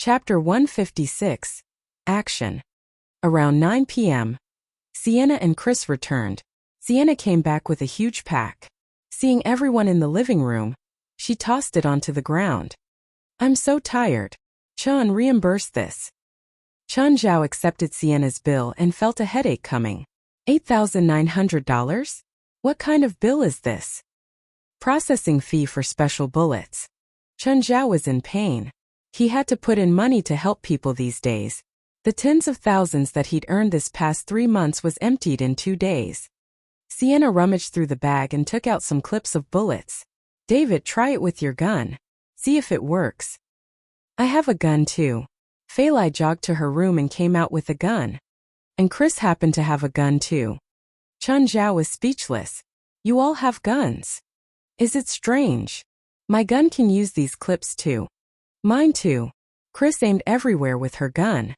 Chapter 156. Action. Around 9 p.m., Sienna and Chris returned. Sienna came back with a huge pack. Seeing everyone in the living room, she tossed it onto the ground. "I'm so tired. Chun, reimburse this." Chun Zhao accepted Sienna's bill and felt a headache coming. $8,900? What kind of bill is this? Processing fee for special bullets. Chun Zhao was in pain. He had to put in money to help people these days. The tens of thousands that he'd earned this past 3 months was emptied in 2 days. Sienna rummaged through the bag and took out some clips of bullets. "David, try it with your gun. See if it works." "I have a gun too." Fei Lai jogged to her room and came out with a gun. And Chris happened to have a gun too. Chun Zhao was speechless. "You all have guns. Is it strange? My gun can use these clips too." "Mine too." Chris aimed everywhere with her gun.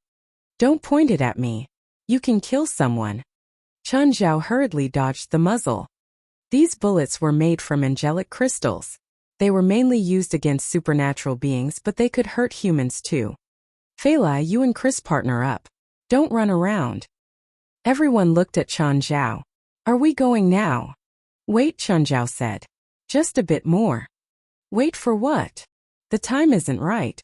"Don't point it at me. You can kill someone." Chun Zhao hurriedly dodged the muzzle. These bullets were made from angelic crystals. They were mainly used against supernatural beings, but they could hurt humans too. "Fei Lai, you and Chris partner up. Don't run around." Everyone looked at Chun Zhao. "Are we going now?" "Wait," Chun Zhao said. "Just a bit more." "Wait for what? The time isn't right."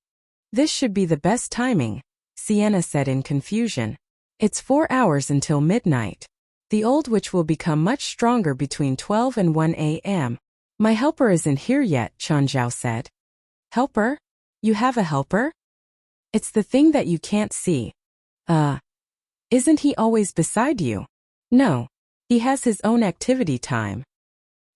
"This should be the best timing," Sienna said in confusion. "It's 4 hours until midnight. The old witch will become much stronger between 12 and 1 a.m. "My helper isn't here yet," Chun Zhao said. "Helper? You have a helper?" "It's the thing that you can't see." Isn't he always beside you?" "No. He has his own activity time."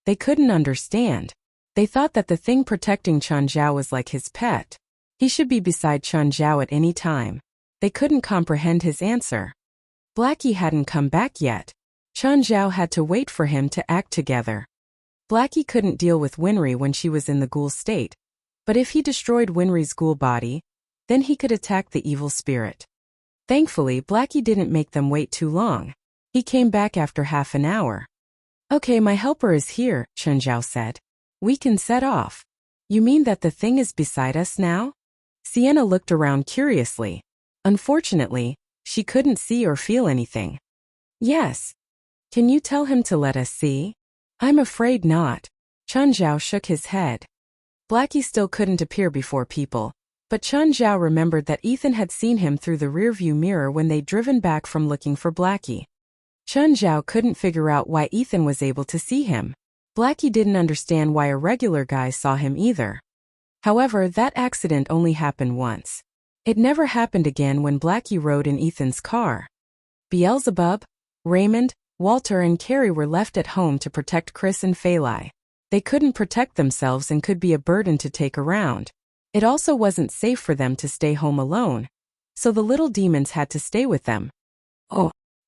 They couldn't understand. They thought that the thing protecting Chun Zhao was like his pet. He should be beside Chun Zhao at any time. They couldn't comprehend his answer. Blackie hadn't come back yet. Chun Zhao had to wait for him to act together. Blackie couldn't deal with Winry when she was in the ghoul state, but if he destroyed Winry's ghoul body, then he could attack the evil spirit. Thankfully, Blackie didn't make them wait too long. He came back after half an hour. "Okay, my helper is here," Chun Zhao said. "We can set off." "You mean that the thing is beside us now?" Sienna looked around curiously. Unfortunately, she couldn't see or feel anything. "Yes. Can you tell him to let us see?" "I'm afraid not." Chun Zhao shook his head. Blackie still couldn't appear before people, but Chun Zhao remembered that Ethan had seen him through the rearview mirror when they'd driven back from looking for Blackie. Chun Zhao couldn't figure out why Ethan was able to see him. Blackie didn't understand why a regular guy saw him either. However, that accident only happened once. It never happened again when Blackie rode in Ethan's car. Beelzebub, Raymond, Walter and Carrie were left at home to protect Chris and Fei Lai. They couldn't protect themselves and could be a burden to take around. It also wasn't safe for them to stay home alone, so the little demons had to stay with them.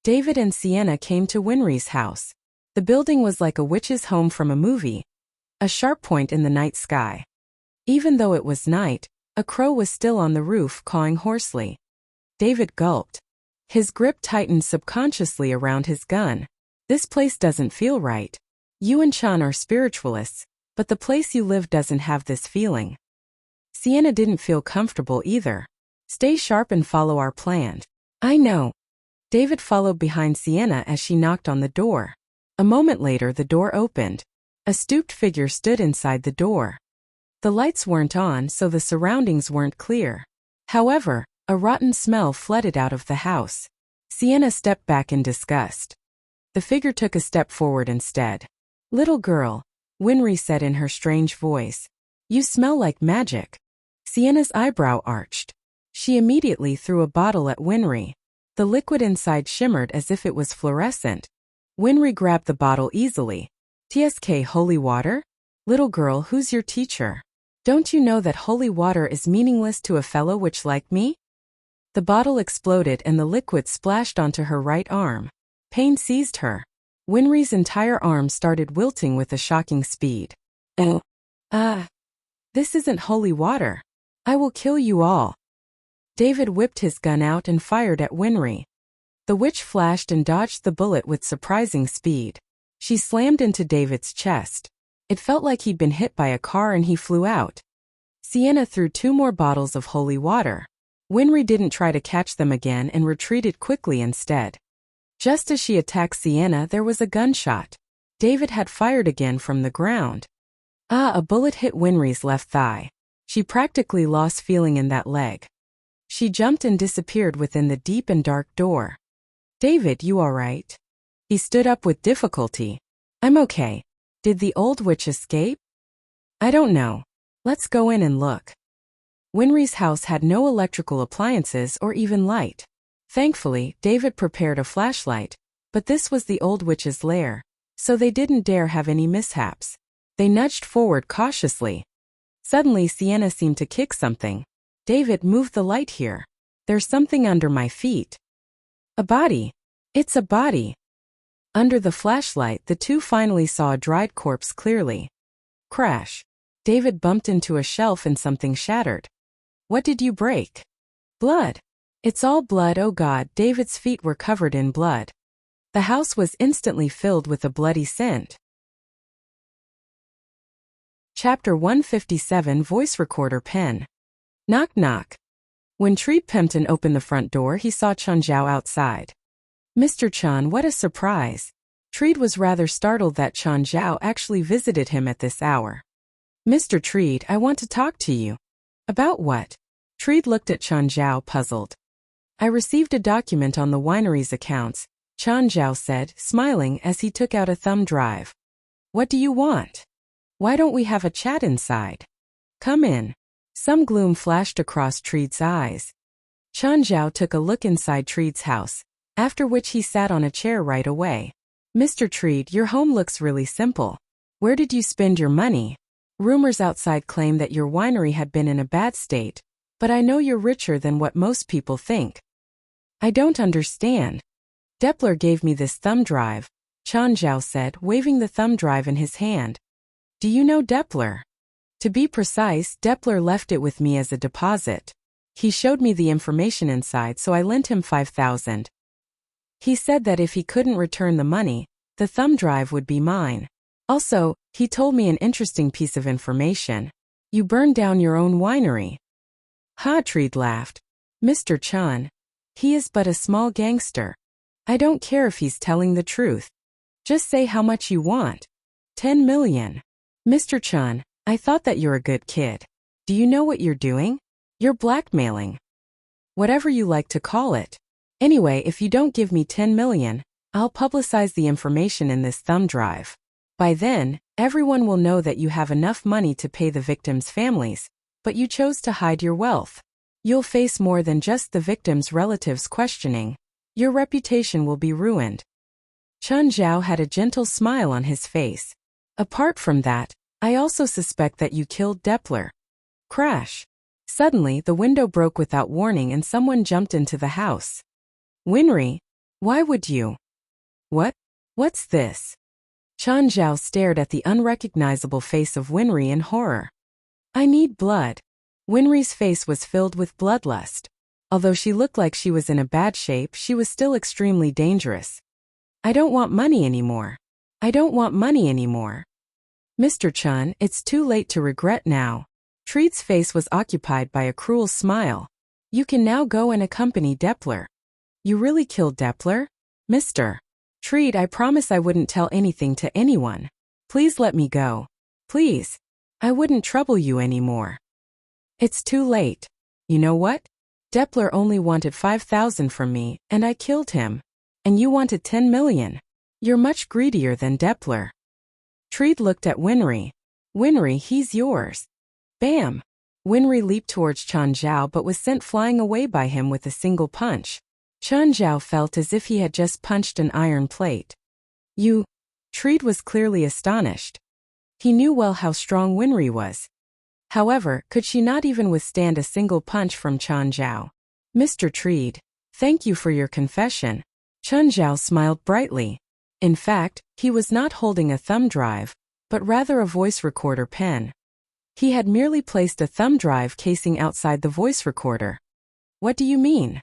David and Sienna came to Winry's house. The building was like a witch's home from a movie, a sharp point in the night sky. Even though it was night, a crow was still on the roof cawing hoarsely. David gulped. His grip tightened subconsciously around his gun. "This place doesn't feel right. You and Chun are spiritualists, but the place you live doesn't have this feeling." Sienna didn't feel comfortable either. "Stay sharp and follow our plan." "I know." David followed behind Sienna as she knocked on the door. A moment later, the door opened. A stooped figure stood inside the door. The lights weren't on, so the surroundings weren't clear. However, a rotten smell flooded out of the house. Sienna stepped back in disgust. The figure took a step forward instead. "Little girl," Winry said in her strange voice. "You smell like magic." Sienna's eyebrow arched. She immediately threw a bottle at Winry. The liquid inside shimmered as if it was fluorescent. Winry grabbed the bottle easily. "TSK holy water? Little girl, who's your teacher? Don't you know that holy water is meaningless to a fellow witch like me?" The bottle exploded and the liquid splashed onto her right arm. Pain seized her. Winry's entire arm started wilting with a shocking speed. This isn't holy water. I will kill you all." David whipped his gun out and fired at Winry. The witch flashed and dodged the bullet with surprising speed. She slammed into David's chest. It felt like he'd been hit by a car and he flew out. Sienna threw 2 more bottles of holy water. Winry didn't try to catch them again and retreated quickly instead. Just as she attacked Sienna, there was a gunshot. David had fired again from the ground. A bullet hit Winry's left thigh. She practically lost feeling in that leg. She jumped and disappeared within the deep and dark door. David, you all right? He stood up with difficulty. I'm okay. Did the old witch escape? I don't know. Let's go in and look. Winry's house had no electrical appliances or even light. Thankfully, David prepared a flashlight, but this was the old witch's lair, so they didn't dare have any mishaps. They nudged forward cautiously. Suddenly, Sienna seemed to kick something. David, move the light here. There's something under my feet. A body. It's a body. Under the flashlight, the two finally saw a dried corpse clearly. Crash. David bumped into a shelf and something shattered. What did you break? Blood. It's all blood, oh God. David's feet were covered in blood. The house was instantly filled with a bloody scent. Chapter 157 Voice Recorder Pen. Knock knock. When Treat Pempton opened the front door, he saw Chun Zhao outside. Mr. Chun, what a surprise. Treat was rather startled that Chun Zhao actually visited him at this hour. Mr. Treat, I want to talk to you. About what? Treat looked at Chun Zhao, puzzled. I received a document on the winery's accounts, Chun Zhao said, smiling as he took out a thumb drive. What do you want? Why don't we have a chat inside? Come in. Some gloom flashed across Treat's eyes. Chun Zhao took a look inside Treat's house, after which he sat on a chair right away. Mr. Treat, your home looks really simple. Where did you spend your money? Rumors outside claim that your winery had been in a bad state, but I know you're richer than what most people think. I don't understand. Depler gave me this thumb drive, Chun Zhao said, waving the thumb drive in his hand. Do you know Depler? To be precise, Depler left it with me as a deposit. He showed me the information inside, so I lent him 5,000. He said that if he couldn't return the money, the thumb drive would be mine. Also, he told me an interesting piece of information. You burned down your own winery. Ha, Treat laughed. Mr. Chun. He is but a small gangster. I don't care if he's telling the truth. Just say how much you want. 10 million. Mr. Chun, I thought that you're a good kid. Do you know what you're doing? You're blackmailing. Whatever you like to call it. Anyway, if you don't give me 10 million, I'll publicize the information in this thumb drive. By then, everyone will know that you have enough money to pay the victims' families, but you chose to hide your wealth. You'll face more than just the victims' relatives questioning. Your reputation will be ruined. Chun Zhao had a gentle smile on his face. Apart from that, I also suspect that you killed Depler. Crash. Suddenly, the window broke without warning and someone jumped into the house. Winry, why would you? What? What's this? Chun Zhao stared at the unrecognizable face of Winry in horror. I need blood. Winry's face was filled with bloodlust. Although she looked like she was in a bad shape, she was still extremely dangerous. I don't want money anymore. I don't want money anymore. Mr. Chun, it's too late to regret now. Treat's face was occupied by a cruel smile. You can now go and accompany Depler. You really killed Depler? Mr. Treat, I promise I wouldn't tell anything to anyone. Please let me go. Please. I wouldn't trouble you anymore. It's too late. You know what? Depler only wanted 5,000 from me, and I killed him. And you wanted 10 million. You're much greedier than Depler. Treat looked at Winry. Winry, he's yours. Bam! Winry leaped towards Chun Zhao but was sent flying away by him with a single punch. Chun Zhao felt as if he had just punched an iron plate. You... Treat was clearly astonished. He knew well how strong Winry was. However, could she not even withstand a single punch from Chun Zhao? Mr. Treat, thank you for your confession. Chun Zhao smiled brightly. In fact, he was not holding a thumb drive, but rather a voice recorder pen. He had merely placed a thumb drive casing outside the voice recorder. What do you mean?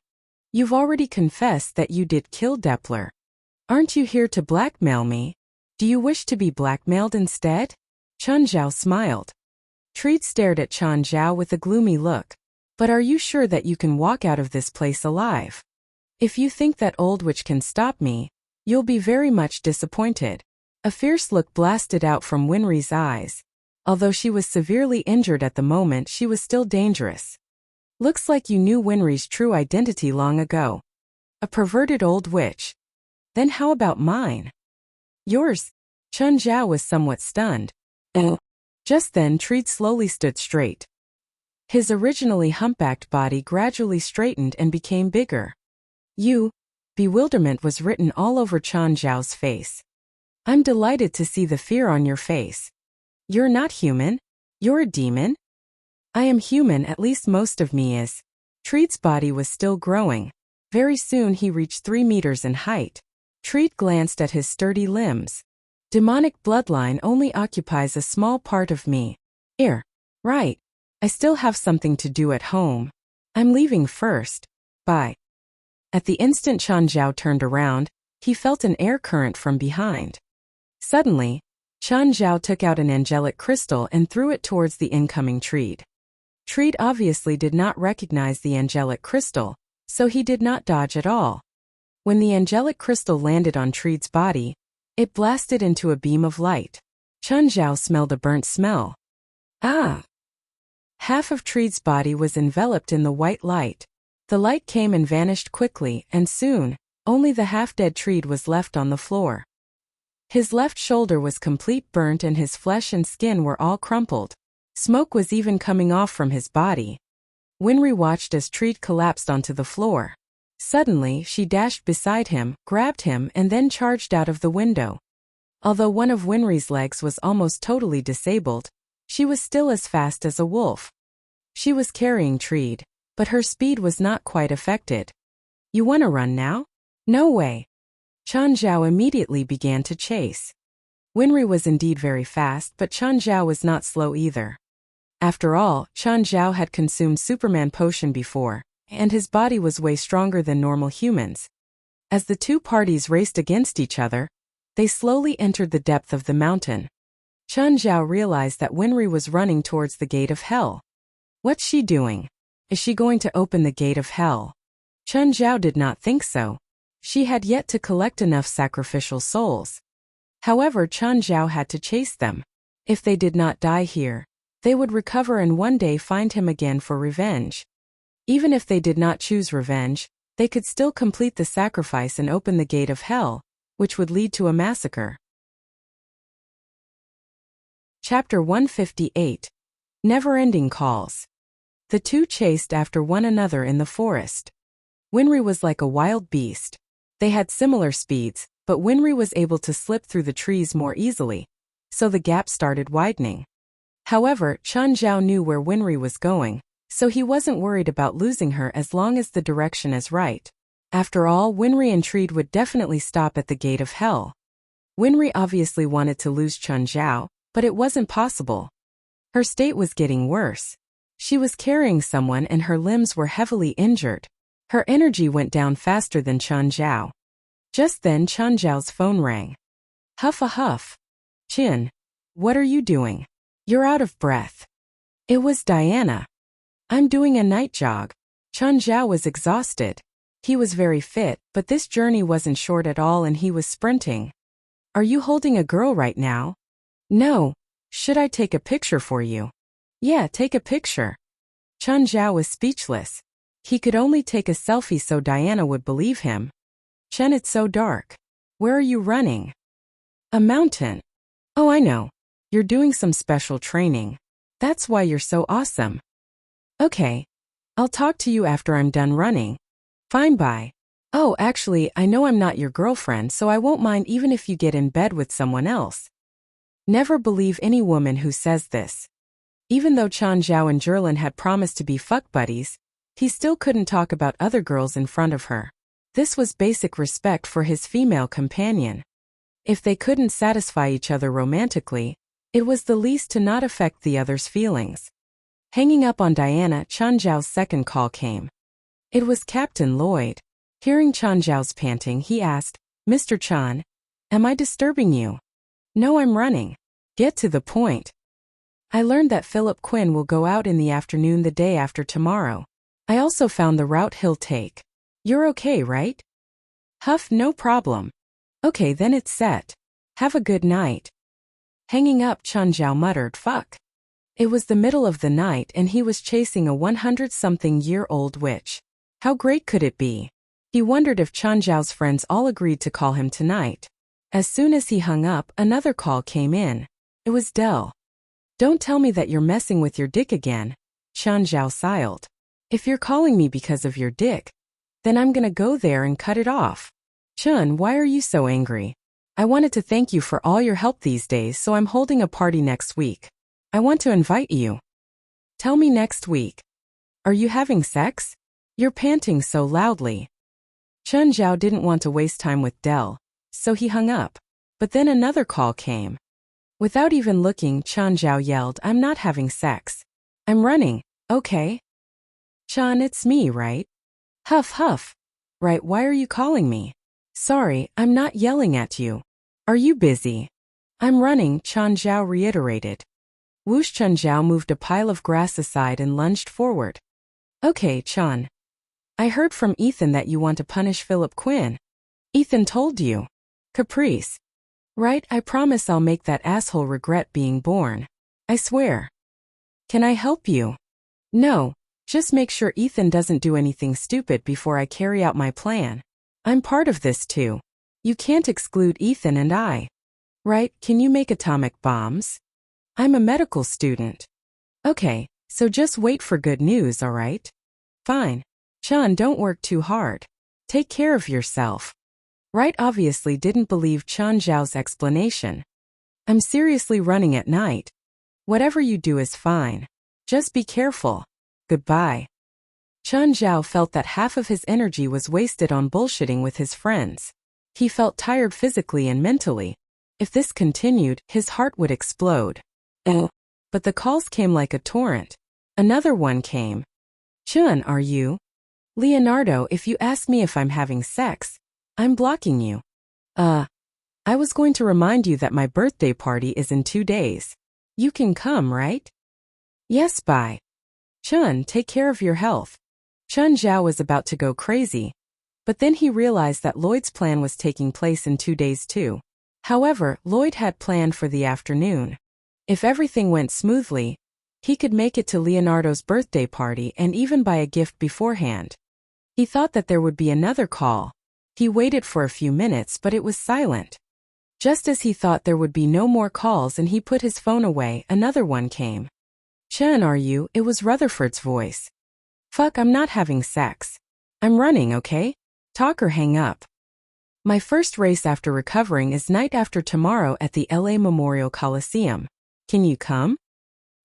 You've already confessed that you did kill Depler. Aren't you here to blackmail me? Do you wish to be blackmailed instead? Chun Zhao smiled. Treat stared at Chun Zhao with a gloomy look. But are you sure that you can walk out of this place alive? If you think that old witch can stop me, you'll be very much disappointed. A fierce look blasted out from Winry's eyes. Although she was severely injured at the moment, she was still dangerous. Looks like you knew Winry's true identity long ago. A perverted old witch. Then how about mine? Yours? Chun Zhao was somewhat stunned. Just then Treed slowly stood straight. His originally humpbacked body gradually straightened and became bigger. Bewilderment was written all over Chun Zhao's face. I'm delighted to see the fear on your face. You're not human. You're a demon. I am human, at least most of me is. Treed's body was still growing. Very soon he reached 3 meters in height. Treed glanced at his sturdy limbs. Demonic bloodline only occupies a small part of me. Right. I still have something to do at home. I'm leaving first. Bye. At the instant Chun Zhao turned around, he felt an air current from behind. Suddenly, Chun Zhao took out an angelic crystal and threw it towards the incoming Treed. Treed obviously did not recognize the angelic crystal, so he did not dodge at all. When the angelic crystal landed on Treed's body, it blasted into a beam of light. Chun Zhao smelled a burnt smell. Half of Treed's body was enveloped in the white light. The light came and vanished quickly, and soon, only the half-dead Treed was left on the floor. His left shoulder was complete burnt and his flesh and skin were all crumpled. Smoke was even coming off from his body. Winry watched as Treed collapsed onto the floor. Suddenly, she dashed beside him, grabbed him, and then charged out of the window. Although one of Winry's legs was almost totally disabled, she was still as fast as a wolf. She was carrying Treed, but her speed was not quite affected. You wanna run now? No way. Chun Zhao immediately began to chase. Winry was indeed very fast, but Chun Zhao was not slow either. After all, Chun Zhao had consumed Superman potion before, and his body was way stronger than normal humans. As the two parties raced against each other, they slowly entered the depth of the mountain. Chun Zhao realized that Winry was running towards the gate of hell. What's she doing? Is she going to open the gate of hell? Chun Zhao did not think so. She had yet to collect enough sacrificial souls. However, Chun Zhao had to chase them. If they did not die here, they would recover and one day find him again for revenge. Even if they did not choose revenge, they could still complete the sacrifice and open the gate of hell, which would lead to a massacre. Chapter 158. Never-ending calls. The two chased after one another in the forest. Winry was like a wild beast. They had similar speeds, but Winry was able to slip through the trees more easily, so the gap started widening. However, Chun Zhao knew where Winry was going, so he wasn't worried about losing her as long as the direction is right. After all, Winry and Treed would definitely stop at the gate of hell. Winry obviously wanted to lose Chun Zhao, but it wasn't possible. Her state was getting worse. She was carrying someone and her limbs were heavily injured. Her energy went down faster than Chun Zhao. Just then Chun Zhao's phone rang. Huff a huff. Chin. What are you doing? You're out of breath. It was Diana. I'm doing a night jog. Chun Zhao was exhausted. He was very fit, but this journey wasn't short at all and he was sprinting. Are you holding a girl right now? No. Should I take a picture for you? Yeah, take a picture. Chun Zhao was speechless. He could only take a selfie so Diana would believe him. Chen, it's so dark. Where are you running? A mountain. Oh, I know. You're doing some special training. That's why you're so awesome. Okay. I'll talk to you after I'm done running. Fine, bye. Oh, actually, I know I'm not your girlfriend, so I won't mind even if you get in bed with someone else. Never believe any woman who says this. Even though Chun Zhao and Zherlin had promised to be fuck buddies, he still couldn't talk about other girls in front of her. This was basic respect for his female companion. If they couldn't satisfy each other romantically, it was the least to not affect the other's feelings. Hanging up on Diana, Chun Zhao's second call came. It was Captain Lloyd. Hearing Chun Zhao's panting, he asked, Mr. Chun, am I disturbing you? No, I'm running. Get to the point. I learned that Philip Quinn will go out in the afternoon the day after tomorrow. I also found the route he'll take. You're okay, right? Huff, no problem. Okay, then it's set. Have a good night. Hanging up, Chun Zhao muttered, fuck. It was the middle of the night and he was chasing a 100-something-year-old witch. How great could it be? He wondered if Chun Zhao's friends all agreed to call him tonight. As soon as he hung up, another call came in. It was Dell. Don't tell me that you're messing with your dick again, Chun Zhao sighed. If you're calling me because of your dick, then I'm gonna go there and cut it off. Chun, why are you so angry? I wanted to thank you for all your help these days, so I'm holding a party next week. I want to invite you. Tell me next week. Are you having sex? You're panting so loudly. Chun Zhao didn't want to waste time with Dell, so he hung up. But then another call came. Without even looking, Chun Zhao yelled, I'm not having sex. I'm running, okay? Chun, it's me, right? Huff, huff. Right, why are you calling me? Sorry, I'm not yelling at you. Are you busy? I'm running, Chun Zhao reiterated. Whoosh, Chun Zhao moved a pile of grass aside and lunged forward. Okay, Chun. I heard from Ethan that you want to punish Philip Quinn. Ethan told you. Caprice. Right, I promise I'll make that asshole regret being born. I swear. Can I help you? No, just make sure Ethan doesn't do anything stupid before I carry out my plan. I'm part of this too. You can't exclude Ethan and I. Right, can you make atomic bombs? I'm a medical student. Okay, so just wait for good news, alright? Fine. Chun, don't work too hard. Take care of yourself. Right obviously didn't believe Chun Zhao's explanation. I'm seriously running at night. Whatever you do is fine. Just be careful. Goodbye. Chun Zhao felt that half of his energy was wasted on bullshitting with his friends. He felt tired physically and mentally. If this continued, his heart would explode. But the calls came like a torrent. Another one came. Chun, are you? Leonardo, if you ask me if I'm having sex, I'm blocking you. I was going to remind you that my birthday party is in 2 days. You can come, right? Yes, bye. Chun, take care of your health. Chun Zhao was about to go crazy, but then he realized that Lloyd's plan was taking place in 2 days too. However, Lloyd had planned for the afternoon. If everything went smoothly, he could make it to Leonardo's birthday party and even buy a gift beforehand. He thought that there would be another call. He waited for a few minutes, but it was silent. Just as he thought there would be no more calls and he put his phone away, another one came. Chun, are you? It was Rutherford's voice. Fuck, I'm not having sex. I'm running, okay? Talk or hang up. My first race after recovering is night after tomorrow at the LA Memorial Coliseum. Can you come?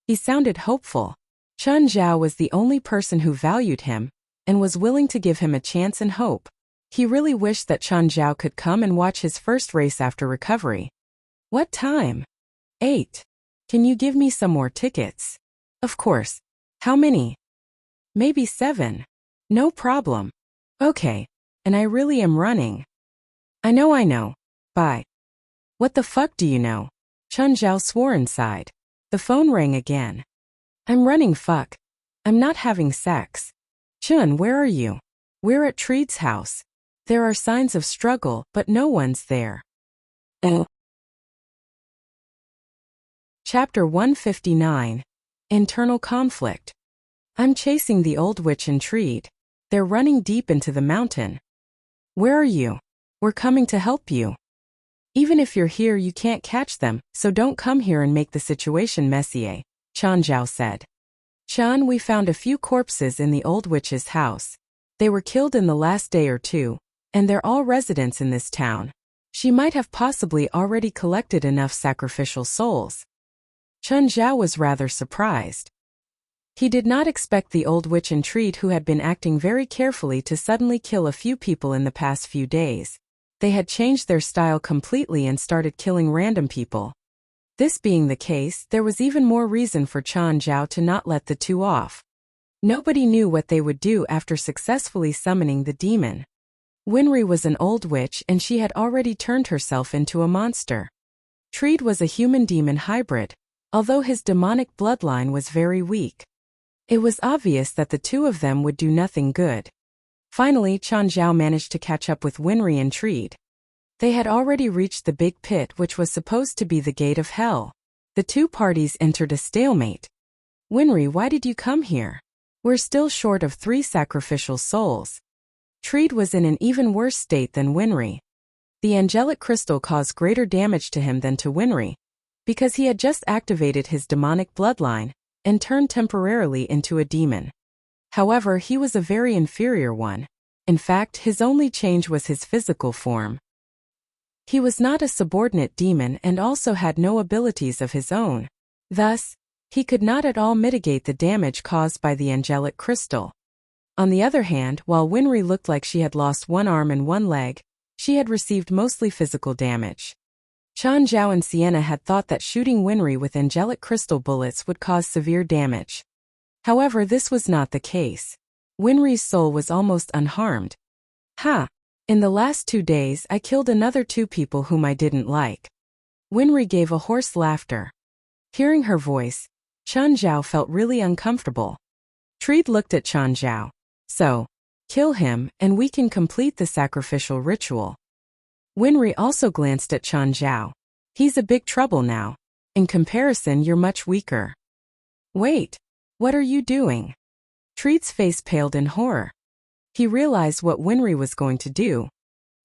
He sounded hopeful. Chun Zhao was the only person who valued him and was willing to give him a chance and hope. He really wished that Chun Zhao could come and watch his first race after recovery. What time? 8. Can you give me some more tickets? Of course. How many? Maybe 7. No problem. Okay. And I really am running. I know. Bye. What the fuck do you know? Chun Zhao swore inside. The phone rang again. I'm running, fuck. I'm not having sex. Chun, where are you? We're at Treed's house. There are signs of struggle, but no one's there. Chapter 159. Internal Conflict. I'm chasing the old witch and Treed. They're running deep into the mountain. Where are you? We're coming to help you. Even if you're here, you can't catch them, so don't come here and make the situation messy, Chun Zhao said. Chun, we found a few corpses in the old witch's house. They were killed in the last day or two, and they're all residents in this town. She might have possibly already collected enough sacrificial souls. Chun Zhao was rather surprised. He did not expect the old witch and Treed, who had been acting very carefully, to suddenly kill a few people in the past few days. They had changed their style completely and started killing random people. This being the case, there was even more reason for Chun Zhao to not let the two off. Nobody knew what they would do after successfully summoning the demon. Winry was an old witch and she had already turned herself into a monster. Treed was a human-demon hybrid, although his demonic bloodline was very weak. It was obvious that the two of them would do nothing good. Finally, Chen Zhao managed to catch up with Winry and Treed. They had already reached the big pit, which was supposed to be the gate of hell. The two parties entered a stalemate. Winry, why did you come here? We're still short of 3 sacrificial souls. Treed was in an even worse state than Winry. The angelic crystal caused greater damage to him than to Winry, because he had just activated his demonic bloodline and turned temporarily into a demon. However, he was a very inferior one. In fact, his only change was his physical form. He was not a subordinate demon and also had no abilities of his own. Thus, he could not at all mitigate the damage caused by the angelic crystal. On the other hand, while Winry looked like she had lost 1 arm and 1 leg, she had received mostly physical damage. Chen Zhao and Sienna had thought that shooting Winry with angelic crystal bullets would cause severe damage. However, this was not the case. Winry's soul was almost unharmed. Ha! In the last 2 days I killed another 2 people whom I didn't like. Winry gave a hoarse laughter. Hearing her voice, Chen Zhao felt really uncomfortable. Treed looked at Chen Zhao. So, kill him and we can complete the sacrificial ritual. Winry also glanced at Chen Zhao. He's a big trouble now. In comparison, you're much weaker. Wait, what are you doing? Treed's face paled in horror. He realized what Winry was going to do.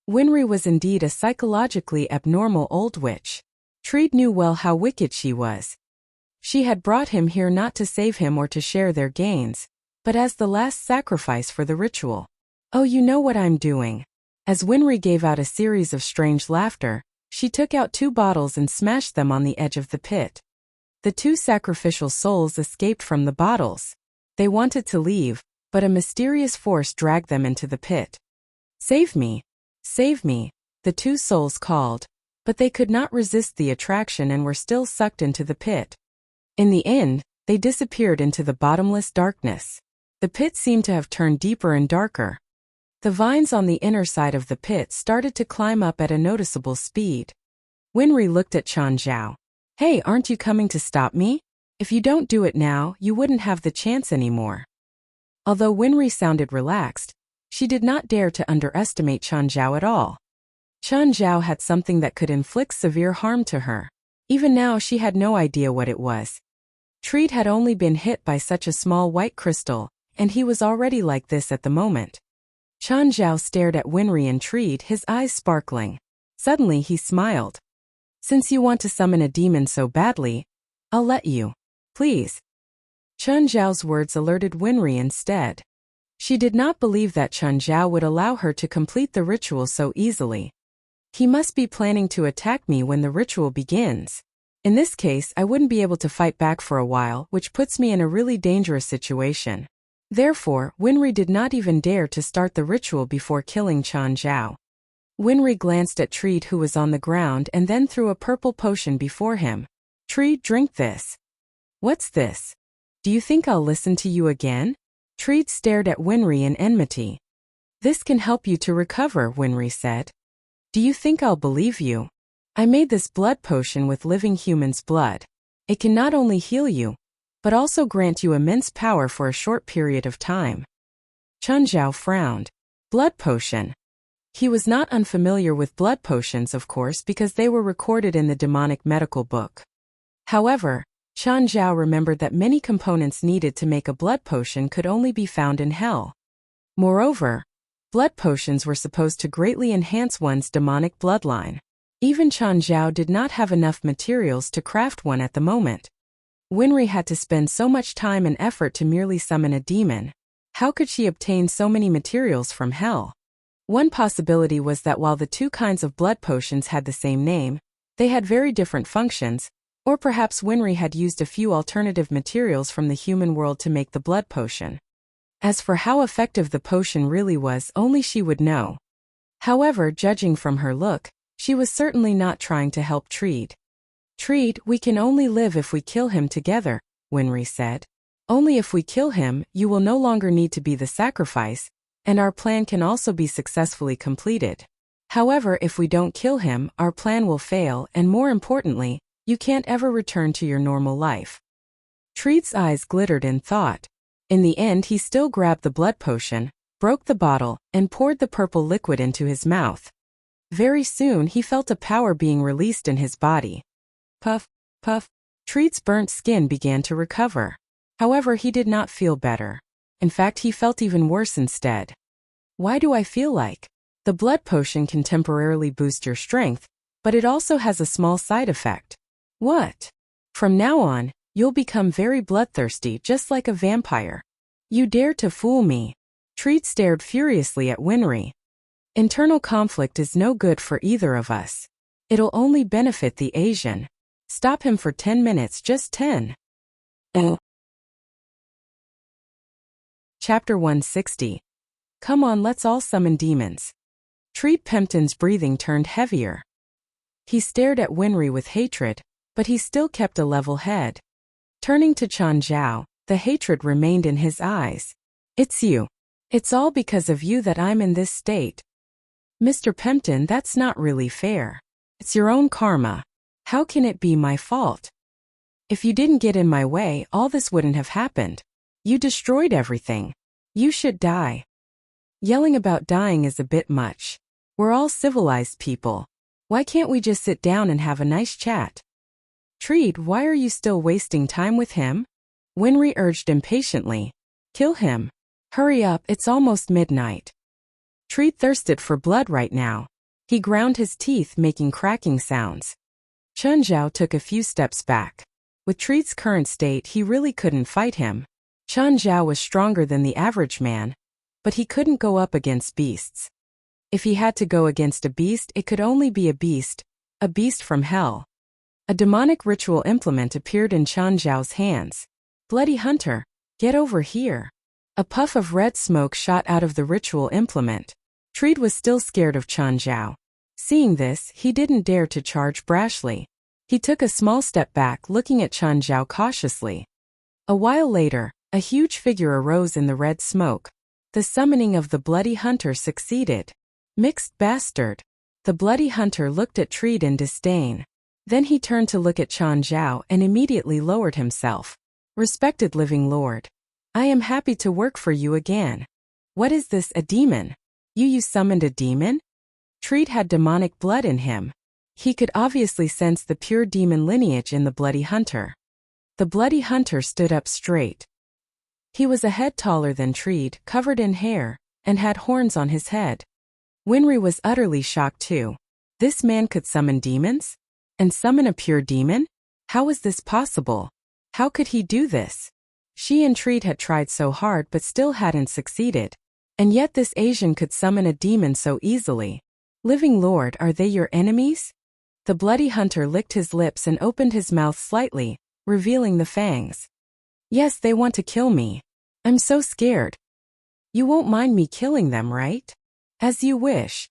Winry was indeed a psychologically abnormal old witch. Treed knew well how wicked she was. She had brought him here not to save him or to share their gains, but as the last sacrifice for the ritual. Oh, you know what I'm doing. As Winry gave out a series of strange laughter, she took out 2 bottles and smashed them on the edge of the pit. The 2 sacrificial souls escaped from the bottles. They wanted to leave, but a mysterious force dragged them into the pit. Save me! Save me! The 2 souls called, but they could not resist the attraction and were still sucked into the pit. In the end, they disappeared into the bottomless darkness. The pit seemed to have turned deeper and darker. The vines on the inner side of the pit started to climb up at a noticeable speed. Winry looked at Chen Zhao. Hey, aren't you coming to stop me? If you don't do it now, you wouldn't have the chance anymore. Although Winry sounded relaxed, she did not dare to underestimate Chen Zhao at all. Chen Zhao had something that could inflict severe harm to her. Even now she had no idea what it was. Treed had only been hit by such a small white crystal, and he was already like this at the moment. Chen Zhao stared at Winry and Treed, his eyes sparkling. Suddenly he smiled. Since you want to summon a demon so badly, I'll let you. Please. Chen Zhao's words alerted Winry instead. She did not believe that Chen Zhao would allow her to complete the ritual so easily. He must be planning to attack me when the ritual begins. In this case, I wouldn't be able to fight back for a while, which puts me in a really dangerous situation. Therefore, Winry did not even dare to start the ritual before killing Chen Zhao. Winry glanced at Treed, who was on the ground, and then threw a purple potion before him. Treed, drink this. What's this? Do you think I'll listen to you again? Treed stared at Winry in enmity. This can help you to recover, Winry said. Do you think I'll believe you? I made this blood potion with living human's blood. It can not only heal you, but also grant you immense power for a short period of time. Chen Zhao frowned. Blood potion. He was not unfamiliar with blood potions, of course, because they were recorded in the demonic medical book. However, Chen Zhao remembered that many components needed to make a blood potion could only be found in hell. Moreover, blood potions were supposed to greatly enhance one's demonic bloodline. Even Chen Zhao did not have enough materials to craft one at the moment. Winry had to spend so much time and effort to merely summon a demon. How could she obtain so many materials from hell? One possibility was that while the 2 kinds of blood potions had the same name, they had very different functions, or perhaps Winry had used a few alternative materials from the human world to make the blood potion. As for how effective the potion really was, only she would know. However, judging from her look, she was certainly not trying to help Treed. Treed, we can only live if we kill him together, Winry said. Only if we kill him, you will no longer need to be the sacrifice, and our plan can also be successfully completed. However, if we don't kill him, our plan will fail, and more importantly, You can't ever return to your normal life. Treat's eyes glittered in thought. In the end, he still grabbed the blood potion, broke the bottle, and poured the purple liquid into his mouth. Very soon he felt a power being released in his body. Puff, puff. Treat's burnt skin began to recover. However, he did not feel better. In fact, he felt even worse instead. Why do I feel like? The blood potion can temporarily boost your strength, but it also has a small side effect. What? From now on, you'll become very bloodthirsty just like a vampire. You dare to fool me. Treat stared furiously at Winry. Internal conflict is no good for either of us. It'll only benefit the Asian. Stop him for 10 minutes, just 10. Chapter 160. Come on, let's all summon demons. Treat Pempton's breathing turned heavier. He stared at Winry with hatred, but he still kept a level head. Turning to Chan Zhao, the hatred remained in his eyes. It's you. It's all because of you that I'm in this state. Mr. Pempton, that's not really fair. It's your own karma. How can it be my fault? If you didn't get in my way, all this wouldn't have happened. You destroyed everything. You should die. Yelling about dying is a bit much. We're all civilized people. Why can't we just sit down and have a nice chat? Treat, why are you still wasting time with him? Winry urged impatiently. Kill him. Hurry up, it's almost midnight. Treat thirsted for blood right now. He ground his teeth, making cracking sounds. Chun Zhao took a few steps back. With Treat's current state, he really couldn't fight him. Chun Zhao was stronger than the average man, but he couldn't go up against beasts. If he had to go against a beast, it could only be a beast from hell. A demonic ritual implement appeared in Chun Zhao's hands. Bloody Hunter, get over here. A puff of red smoke shot out of the ritual implement. Treat was still scared of Chun Zhao. Seeing this, he didn't dare to charge brashly. He took a small step back, looking at Chun Zhao cautiously. A while later, a huge figure arose in the red smoke. The summoning of the Bloody Hunter succeeded. Mixed bastard. The Bloody Hunter looked at Treat in disdain. Then he turned to look at Chun Zhao and immediately lowered himself. Respected living lord. I am happy to work for you again. What is this, a demon? You summoned a demon? Treat had demonic blood in him. He could obviously sense the pure demon lineage in the Bloody Hunter. The Bloody Hunter stood up straight. He was a head taller than Treat, covered in hair, and had horns on his head. Winry was utterly shocked too. This man could summon demons? And summon a pure demon? How was this possible? How could he do this? She and Treat had tried so hard but still hadn't succeeded. And yet this Asian could summon a demon so easily. Living Lord, are they your enemies? The Bloody Hunter licked his lips and opened his mouth slightly, revealing the fangs. Yes, they want to kill me. I'm so scared. You won't mind me killing them, right? As you wish.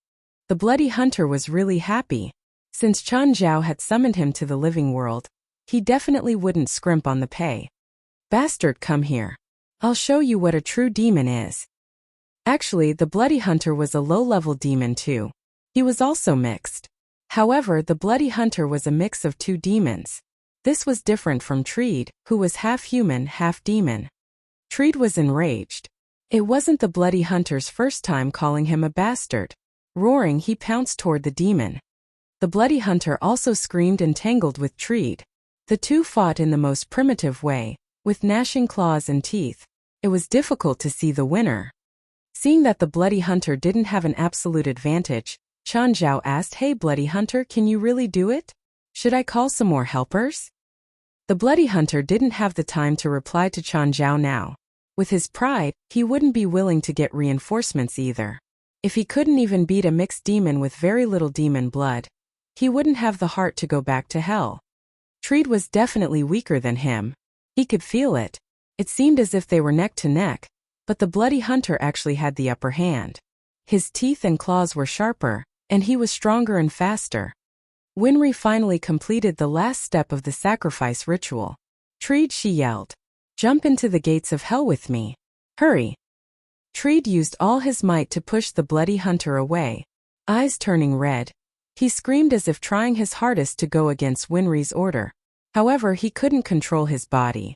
The Bloody Hunter was really happy. Since Chun Zhao had summoned him to the living world, he definitely wouldn't scrimp on the pay. Bastard, come here. I'll show you what a true demon is. Actually, the Bloody Hunter was a low-level demon too. He was also mixed. However, the Bloody Hunter was a mix of two demons. This was different from Treat, who was half human, half demon. Treat was enraged. It wasn't the Bloody Hunter's first time calling him a bastard. Roaring, he pounced toward the demon. The Bloody Hunter also screamed and tangled with Treat. The two fought in the most primitive way, with gnashing claws and teeth. It was difficult to see the winner. Seeing that the Bloody Hunter didn't have an absolute advantage, Chun Zhao asked, Hey Bloody Hunter, can you really do it? Should I call some more helpers? The Bloody Hunter didn't have the time to reply to Chun Zhao now. With his pride, he wouldn't be willing to get reinforcements either. If he couldn't even beat a mixed demon with very little demon blood, he wouldn't have the heart to go back to hell. Treat was definitely weaker than him. He could feel it. It seemed as if they were neck to neck, but the Bloody Hunter actually had the upper hand. His teeth and claws were sharper, and he was stronger and faster. Winry finally completed the last step of the sacrifice ritual. Treat, she yelled. Jump into the gates of hell with me. Hurry. Treat used all his might to push the Bloody Hunter away. Eyes turning red, He screamed as if trying his hardest to go against Winry's order. However, he couldn't control his body.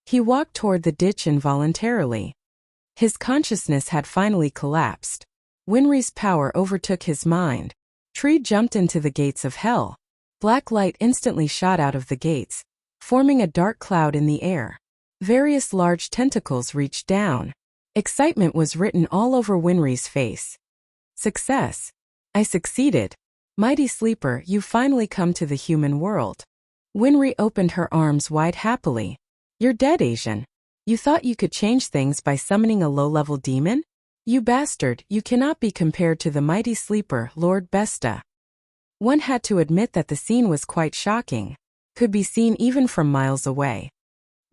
He walked toward the ditch involuntarily. His consciousness had finally collapsed. Winry's power overtook his mind. Tree jumped into the gates of hell. Black light instantly shot out of the gates, forming a dark cloud in the air. Various large tentacles reached down. Excitement was written all over Winry's face. Success. I succeeded. Mighty Sleeper, you've finally come to the human world. Winry opened her arms wide happily. You're dead, Asian. You thought you could change things by summoning a low-level demon? You bastard, you cannot be compared to the mighty sleeper, Lord Besta. One had to admit that the scene was quite shocking. Could be seen even from miles away.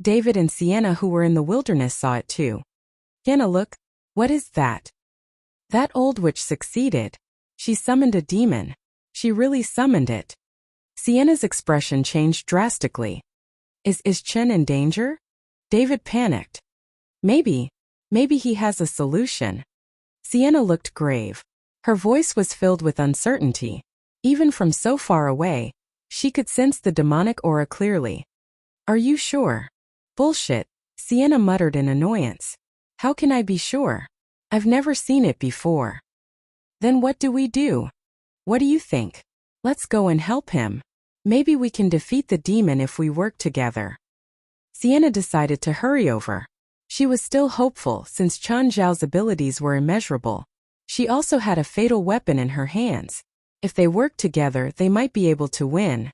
David and Sienna, who were in the wilderness, saw it too. Sienna, look. What is that? That old witch succeeded. She summoned a demon. She really summoned it. Sienna's expression changed drastically. Is Chen in danger? David panicked. Maybe he has a solution. Sienna looked grave. Her voice was filled with uncertainty. Even from so far away, she could sense the demonic aura clearly. Are you sure? Bullshit, Sienna muttered in annoyance. How can I be sure? I've never seen it before. Then what do we do? What do you think? Let's go and help him. Maybe we can defeat the demon if we work together. Sienna decided to hurry over. She was still hopeful since Chen Zhao's abilities were immeasurable. She also had a fatal weapon in her hands. If they worked together, they might be able to win.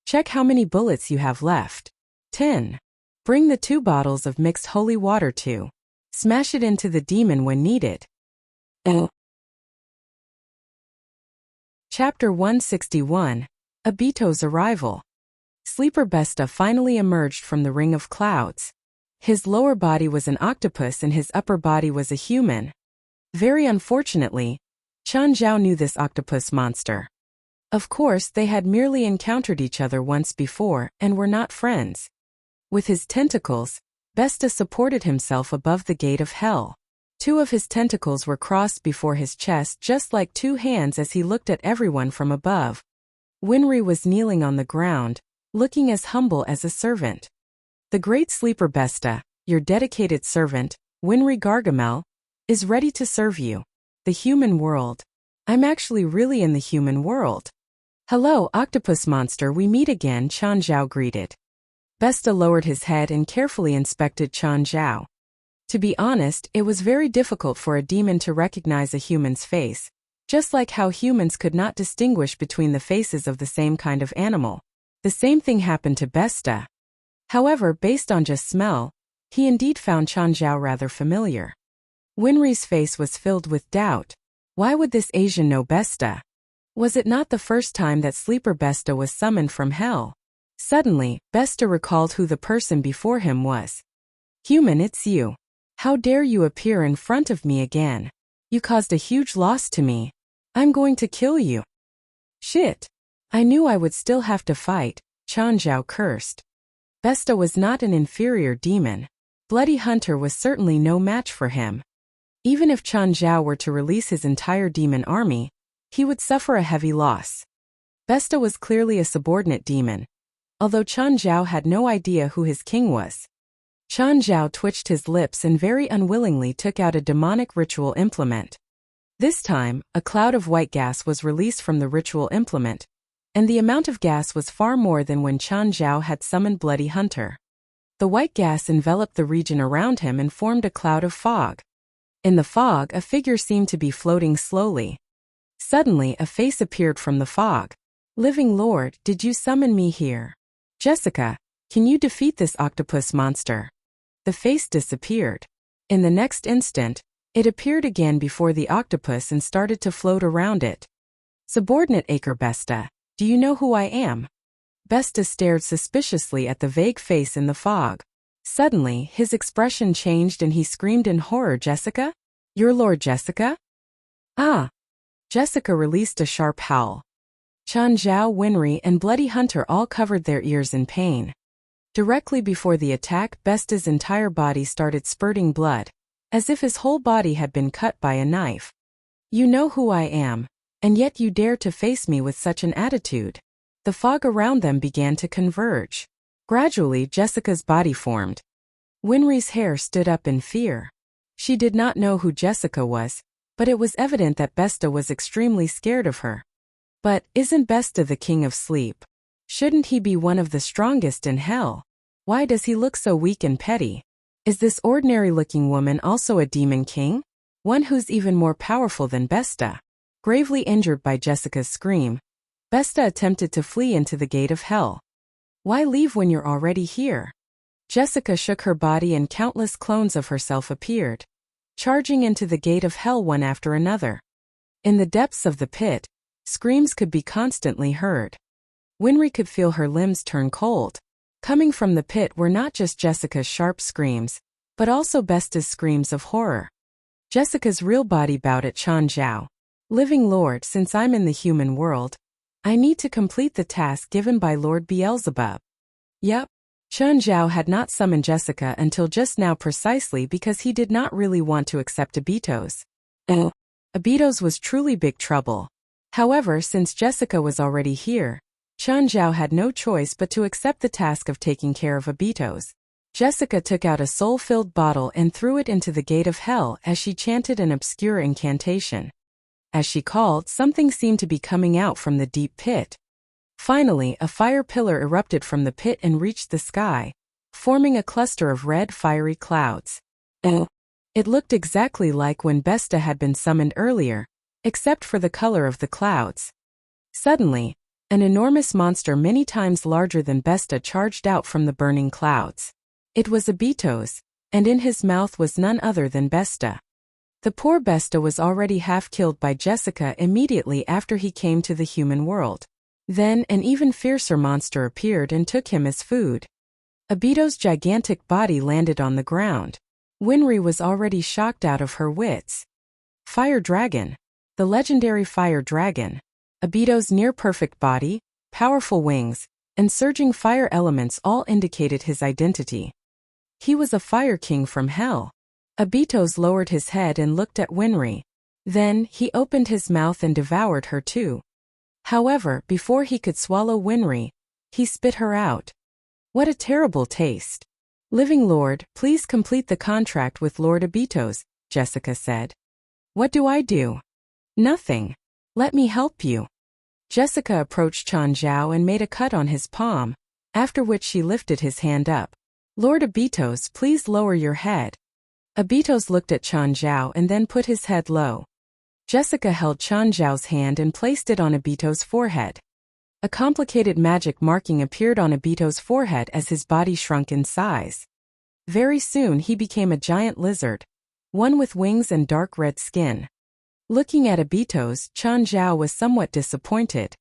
Check how many bullets you have left. 10. Bring the 2 bottles of mixed holy water too. Smash it into the demon when needed. Chapter 161. Obito's Arrival. Sleeper Besta finally emerged from the ring of clouds. His lower body was an octopus and his upper body was a human. Very unfortunately, Chen Zhao knew this octopus monster. Of course, they had merely encountered each other once before and were not friends. With his tentacles, Besta supported himself above the gate of hell. 2 of his tentacles were crossed before his chest just like 2 hands as he looked at everyone from above. Winry was kneeling on the ground, looking as humble as a servant. The great sleeper Besta, your dedicated servant, Winry Gargamel, is ready to serve you. The human world. I'm actually really in the human world. Hello, octopus monster, we meet again, Chen Zhao greeted. Besta lowered his head and carefully inspected Chen Zhao. To be honest, it was very difficult for a demon to recognize a human's face, just like how humans could not distinguish between the faces of the same kind of animal. The same thing happened to Besta. However, based on just smell, he indeed found Chen Zhao rather familiar. Winry's face was filled with doubt. Why would this Asian know Besta? Was it not the first time that Sleeper Besta was summoned from hell? Suddenly, Besta recalled who the person before him was. Human, it's you. How dare you appear in front of me again? You caused a huge loss to me. I'm going to kill you. Shit. I knew I would still have to fight, Chen Zhao cursed. Besta was not an inferior demon. Bloody Hunter was certainly no match for him. Even if Chen Zhao were to release his entire demon army, he would suffer a heavy loss. Besta was clearly a subordinate demon, although Chen Zhao had no idea who his king was. Chen Zhao twitched his lips and very unwillingly took out a demonic ritual implement. This time, a cloud of white gas was released from the ritual implement, and the amount of gas was far more than when Chen Zhao had summoned Bloody Hunter. The white gas enveloped the region around him and formed a cloud of fog. In the fog, a figure seemed to be floating slowly. Suddenly, a face appeared from the fog. Living Lord, did you summon me here? Jessica, can you defeat this octopus monster? The face disappeared. In the next instant, it appeared again before the octopus and started to float around it. Subordinate Acre Besta, do you know who I am? Besta stared suspiciously at the vague face in the fog. Suddenly, his expression changed and he screamed in horror, Jessica? Your Lord Jessica? Ah! Jessica released a sharp howl. Chen Zhao, Winry, and Bloody Hunter all covered their ears in pain. Directly before the attack, Besta's entire body started spurting blood, as if his whole body had been cut by a knife. You know who I am. And yet you dare to face me with such an attitude. The fog around them began to converge. Gradually, Jessica's body formed. Winry's hair stood up in fear. She did not know who Jessica was, but it was evident that Besta was extremely scared of her. But isn't Besta the king of sleep? Shouldn't he be one of the strongest in hell? Why does he look so weak and petty? Is this ordinary-looking woman also a demon king? One who's even more powerful than Besta? Gravely injured by Jessica's scream, Besta attempted to flee into the gate of hell. Why leave when you're already here? Jessica shook her body and countless clones of herself appeared, charging into the gate of hell one after another. In the depths of the pit, screams could be constantly heard. Winry could feel her limbs turn cold. Coming from the pit were not just Jessica's sharp screams, but also Besta's screams of horror. Jessica's real body bowed at Chan Zhao. Living Lord, since I'm in the human world, I need to complete the task given by Lord Beelzebub. Yep. Chan Zhao had not summoned Jessica until just now precisely because he did not really want to accept Abitos. Abitos was truly big trouble. However, since Jessica was already here, Chan Zhao had no choice but to accept the task of taking care of Abitos. Jessica took out a soul-filled bottle and threw it into the gate of hell as she chanted an obscure incantation. As she called, something seemed to be coming out from the deep pit. Finally, a fire pillar erupted from the pit and reached the sky, forming a cluster of red fiery clouds. It looked exactly like when Besta had been summoned earlier, except for the color of the clouds. Suddenly, an enormous monster many times larger than Besta charged out from the burning clouds. It was Abitos, and in his mouth was none other than Besta. The poor Besta was already half killed by Jessica immediately after he came to the human world. Then an even fiercer monster appeared and took him as food. Abitos' gigantic body landed on the ground. Winry was already shocked out of her wits. Fire Dragon. The legendary Fire Dragon. Abitos' near-perfect body, powerful wings, and surging fire elements all indicated his identity. He was a fire king from hell. Abitos lowered his head and looked at Winry. Then, he opened his mouth and devoured her too. However, before he could swallow Winry, he spit her out. What a terrible taste. Living Lord, please complete the contract with Lord Abitos, Jessica said. What do I do? Nothing. Let me help you. Jessica approached Chan Zhao and made a cut on his palm, after which she lifted his hand up. Lord Abitos, please lower your head. Abitos looked at Chan Zhao and then put his head low. Jessica held Chan Zhao's hand and placed it on Abitos' forehead. A complicated magic marking appeared on Abitos' forehead as his body shrunk in size. Very soon he became a giant lizard, one with wings and dark red skin. Looking at Abitos, Chan Zhao was somewhat disappointed.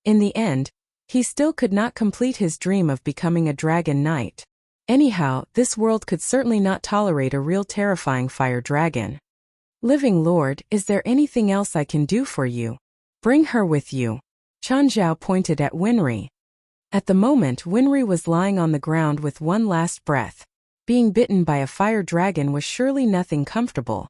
In the end, he still could not complete his dream of becoming a dragon knight. Anyhow, this world could certainly not tolerate a real terrifying fire dragon. Living Lord, is there anything else I can do for you? Bring her with you. Chan Zhao pointed at Winry. At the moment, Winry was lying on the ground with one last breath. Being bitten by a fire dragon was surely nothing comfortable.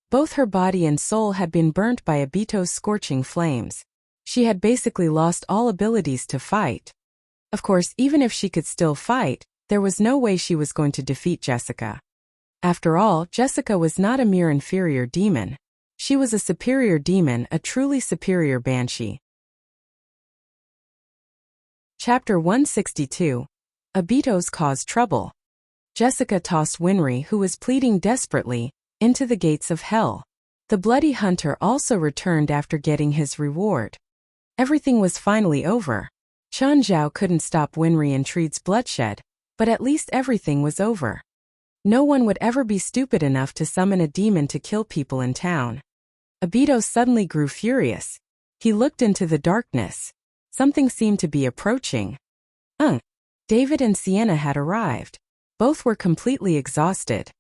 Both her body and soul had been burnt by Abitos' scorching flames. She had basically lost all abilities to fight. Of course, even if she could still fight, there was no way she was going to defeat Jessica. After all, Jessica was not a mere inferior demon. She was a superior demon, a truly superior banshee. Chapter 162. Abitos Cause Trouble. Jessica tossed Winry, who was pleading desperately, into the gates of hell. The bloody hunter also returned after getting his reward. Everything was finally over. Chan Zhao couldn't stop Winry and Treed's bloodshed, but at least everything was over. No one would ever be stupid enough to summon a demon to kill people in town. Abitos suddenly grew furious. He looked into the darkness. Something seemed to be approaching. David and Sienna had arrived. Both were completely exhausted.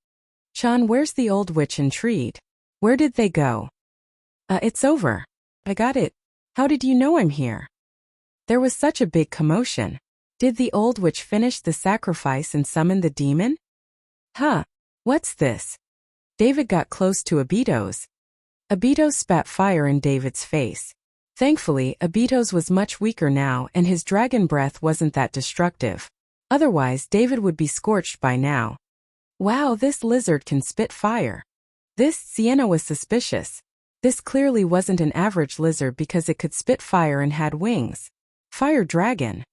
Chan, where's the old witch and Treed? Where did they go? It's over. I got it. How did you know I'm here? There was such a big commotion. Did the old witch finish the sacrifice and summon the demon? What's this? David got close to Abitos. Abitos spat fire in David's face. Thankfully, Abitos was much weaker now and his dragon breath wasn't that destructive. Otherwise, David would be scorched by now. Wow, this lizard can spit fire. Sienna was suspicious. This clearly wasn't an average lizard because it could spit fire and had wings. Fire dragon.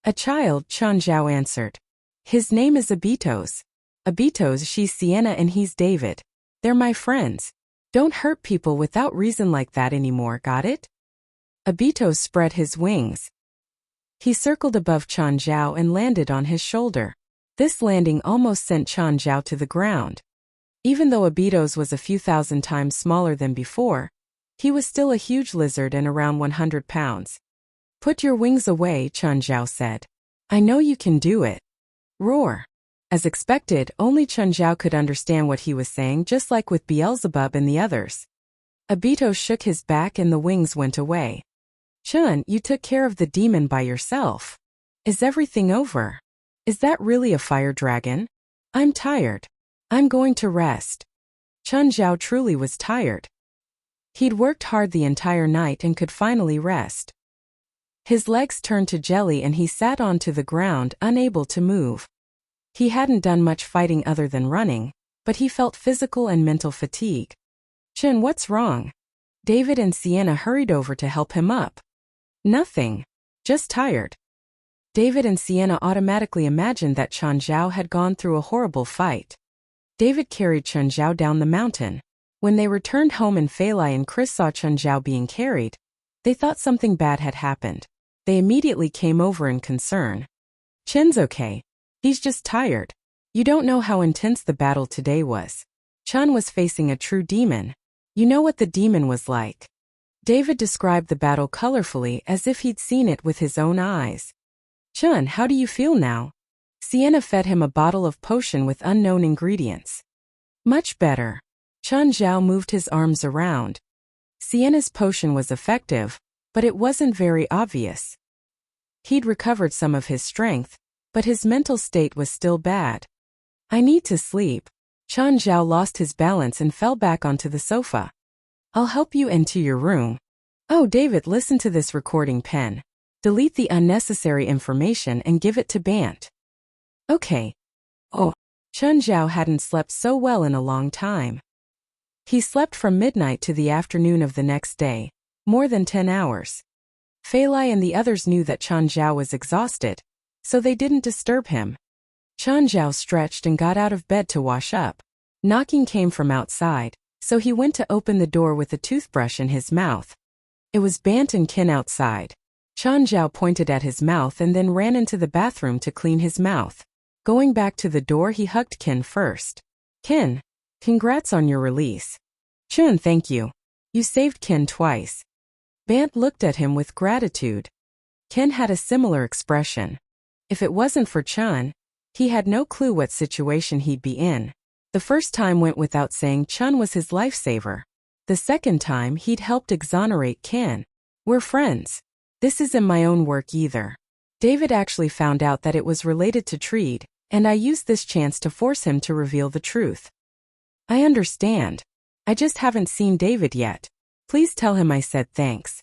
A child, Chen Zhao answered. His name is Abitos. Abitos, she's Sienna and he's David. They're my friends. Don't hurt people without reason like that anymore, got it? Abitos spread his wings. He circled above Chen Zhao and landed on his shoulder. This landing almost sent Chen Zhao to the ground. Even though Abitos was a few thousand times smaller than before, he was still a huge lizard and around 100 pounds. Put your wings away, Chen Zhao said. I know you can do it. Roar. As expected, only Chen Zhao could understand what he was saying, just like with Beelzebub and the others. Abitos shook his back and the wings went away. Chen, you took care of the demon by yourself. Is everything over? Is that really a fire dragon? I'm tired. I'm going to rest. Chen Zhao truly was tired. He'd worked hard the entire night and could finally rest. His legs turned to jelly and he sat onto the ground, unable to move. He hadn't done much fighting other than running, but he felt physical and mental fatigue. Chen, what's wrong? David and Sienna hurried over to help him up. Nothing. Just tired. David and Sienna automatically imagined that Chen Zhao had gone through a horrible fight. David carried Chen Zhao down the mountain. When they returned home and Fei Lai and Chris saw Chen Zhao being carried, they thought something bad had happened. They immediately came over in concern. Chen's okay. He's just tired. You don't know how intense the battle today was. Chen was facing a true demon. You know what the demon was like. David described the battle colorfully as if he'd seen it with his own eyes. Chen, how do you feel now? Sienna fed him a bottle of potion with unknown ingredients. Much better. Chen Zhao moved his arms around. Sienna's potion was effective, but it wasn't very obvious. He'd recovered some of his strength, but his mental state was still bad. I need to sleep. Chen Zhao lost his balance and fell back onto the sofa. I'll help you into your room. Oh, David, listen to this recording pen. Delete the unnecessary information and give it to Bant. Okay. Oh, Chen Zhao hadn't slept so well in a long time. He slept from midnight to the afternoon of the next day, more than 10 hours. Fei Lai and the others knew that Chen Zhao was exhausted, so they didn't disturb him. Chen Zhao stretched and got out of bed to wash up. Knocking came from outside, so he went to open the door with a toothbrush in his mouth. It was Bant and Qin outside. Chen Zhao pointed at his mouth and then ran into the bathroom to clean his mouth. Going back to the door, he hugged Qin first. Qin, congrats on your release. Chen, thank you. You saved Qin twice. Bant looked at him with gratitude. Qin had a similar expression. If it wasn't for Chen, he had no clue what situation he'd be in. The first time went without saying. Chen was his lifesaver. The second time he'd helped exonerate Qin. We're friends. This isn't my own work either. David actually found out that it was related to Treed, and I used this chance to force him to reveal the truth. I understand. I just haven't seen David yet. Please tell him I said thanks.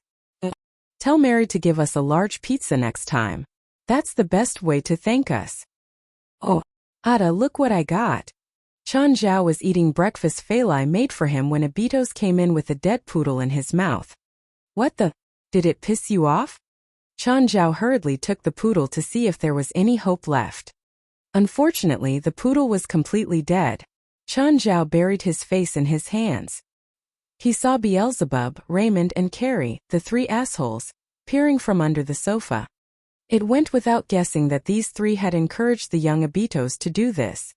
Tell Mary to give us a large pizza next time. That's the best way to thank us. Oh, Ada, look what I got. Chen Zhao was eating breakfast Fei Lai made for him when Abitos came in with a dead poodle in his mouth. What the? Did it piss you off? Chen Zhao hurriedly took the poodle to see if there was any hope left. Unfortunately, the poodle was completely dead. Chen Zhao buried his face in his hands. He saw Beelzebub, Raymond and Carrie, the three assholes, peering from under the sofa. It went without guessing that these three had encouraged the young Abitos to do this.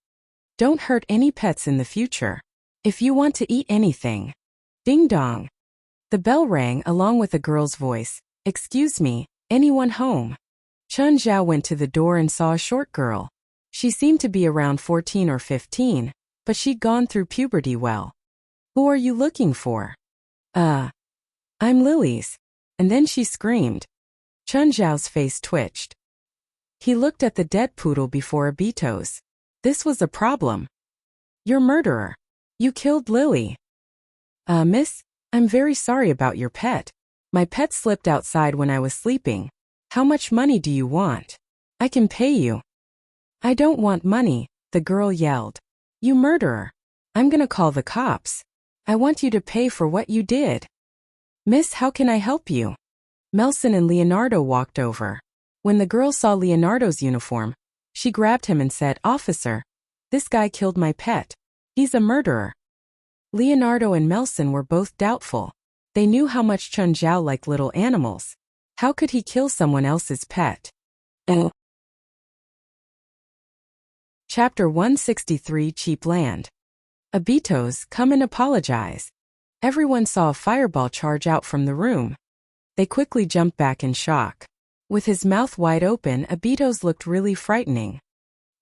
Don't hurt any pets in the future. If you want to eat anything. Ding dong. The bell rang along with a girl's voice. Excuse me, anyone home? Chen Zhao went to the door and saw a short girl. She seemed to be around 14 or 15, but she'd gone through puberty well. Who are you looking for? I'm Lily's. And then she screamed. Chen Zhao's face twitched. He looked at the dead poodle before Abitos. This was a problem. You're murderer. You killed Lily. Miss? I'm very sorry about your pet. My pet slipped outside when I was sleeping. How much money do you want? I can pay you. I don't want money, the girl yelled. You murderer. I'm gonna call the cops. I want you to pay for what you did. Miss, how can I help you? Melson and Leonardo walked over. When the girl saw Leonardo's uniform, she grabbed him and said, Officer, this guy killed my pet. He's a murderer. Leonardo and Melson were both doubtful. They knew how much Chun Zhao liked little animals. How could he kill someone else's pet? Chapter 163 Cheap Land. Abitos, come and apologize. Everyone saw a fireball charge out from the room. They quickly jumped back in shock. With his mouth wide open, Abitos looked really frightening.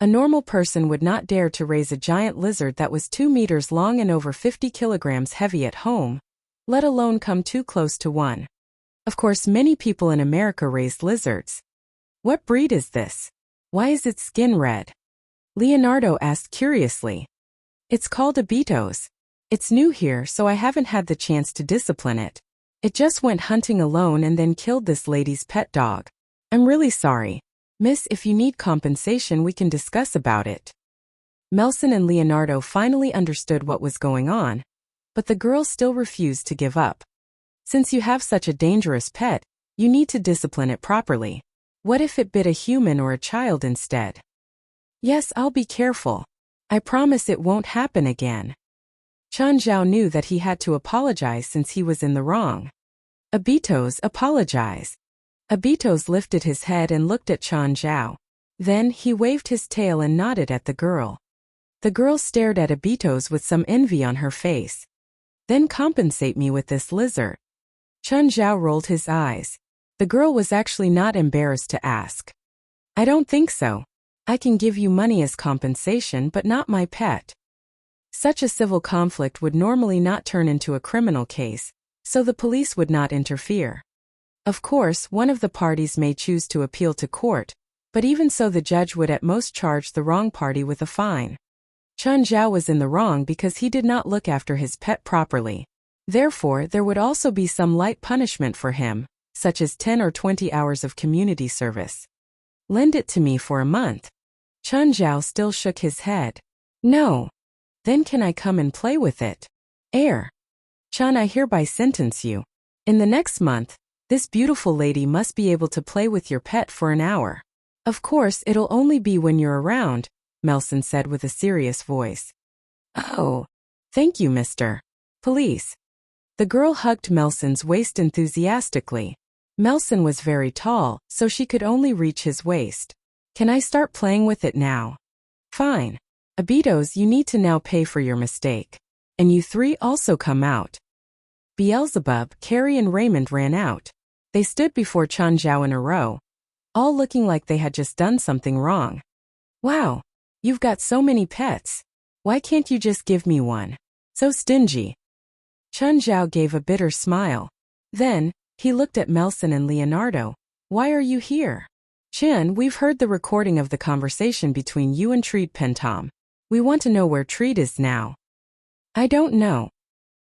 A normal person would not dare to raise a giant lizard that was 2 meters long and over 50 kilograms heavy at home, let alone come too close to one. Of course, many people in America raised lizards. What breed is this? Why is its skin red? Leonardo asked curiously. It's called Abitos. It's new here, so I haven't had the chance to discipline it. It just went hunting alone and then killed this lady's pet dog. I'm really sorry. Miss, if you need compensation, we can discuss about it. Melson and Leonardo finally understood what was going on, but the girl still refused to give up. Since you have such a dangerous pet, you need to discipline it properly. What if it bit a human or a child instead? Yes, I'll be careful. I promise it won't happen again. Chun Zhao knew that he had to apologize since he was in the wrong. Abitos, apologize. Abitos lifted his head and looked at Chun Zhao. Then, he waved his tail and nodded at the girl. The girl stared at Abitos with some envy on her face. Then compensate me with this lizard. Chun Zhao rolled his eyes. The girl was actually not embarrassed to ask. I don't think so. I can give you money as compensation, but not my pet. Such a civil conflict would normally not turn into a criminal case, so the police would not interfere. Of course, one of the parties may choose to appeal to court, but even so the judge would at most charge the wrong party with a fine. Chun Zhao was in the wrong because he did not look after his pet properly. Therefore, there would also be some light punishment for him, such as 10 or 20 hours of community service. Lend it to me for a month. Chun Zhao still shook his head. No. Then can I come and play with it? Chun, I hereby sentence you. In the next month, this beautiful lady must be able to play with your pet for an hour. Of course, it'll only be when you're around, Melson said with a serious voice. Oh. Thank you, Mr. Police. The girl hugged Melson's waist enthusiastically. Melson was very tall, so she could only reach his waist. Can I start playing with it now? Fine. Abitos, you need to now pay for your mistake. And you three also come out. Beelzebub, Carrie and Raymond ran out. They stood before Chun Zhao in a row, all looking like they had just done something wrong. Wow, you've got so many pets. Why can't you just give me one? So stingy. Chun Zhao gave a bitter smile. Then, he looked at Melson and Leonardo. Why are you here? Chin, we've heard the recording of the conversation between you and Treat Pentom. We want to know where Treat is now. I don't know.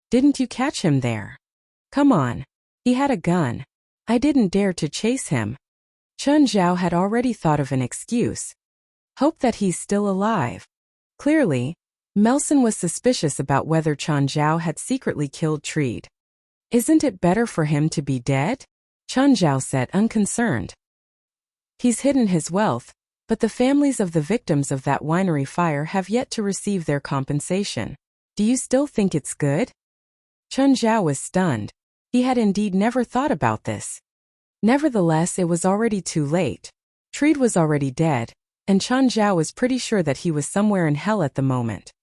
Didn't you catch him there? Come on. He had a gun. I didn't dare to chase him. Chun Zhao had already thought of an excuse. Hope that he's still alive. Clearly, Melson was suspicious about whether Chun Zhao had secretly killed Treat. Isn't it better for him to be dead? Chun Zhao said, unconcerned. He's hidden his wealth, but the families of the victims of that winery fire have yet to receive their compensation. Do you still think it's good? Chun Zhao was stunned. He had indeed never thought about this. Nevertheless, it was already too late. Treat was already dead, and Chun Zhao was pretty sure that he was somewhere in hell at the moment.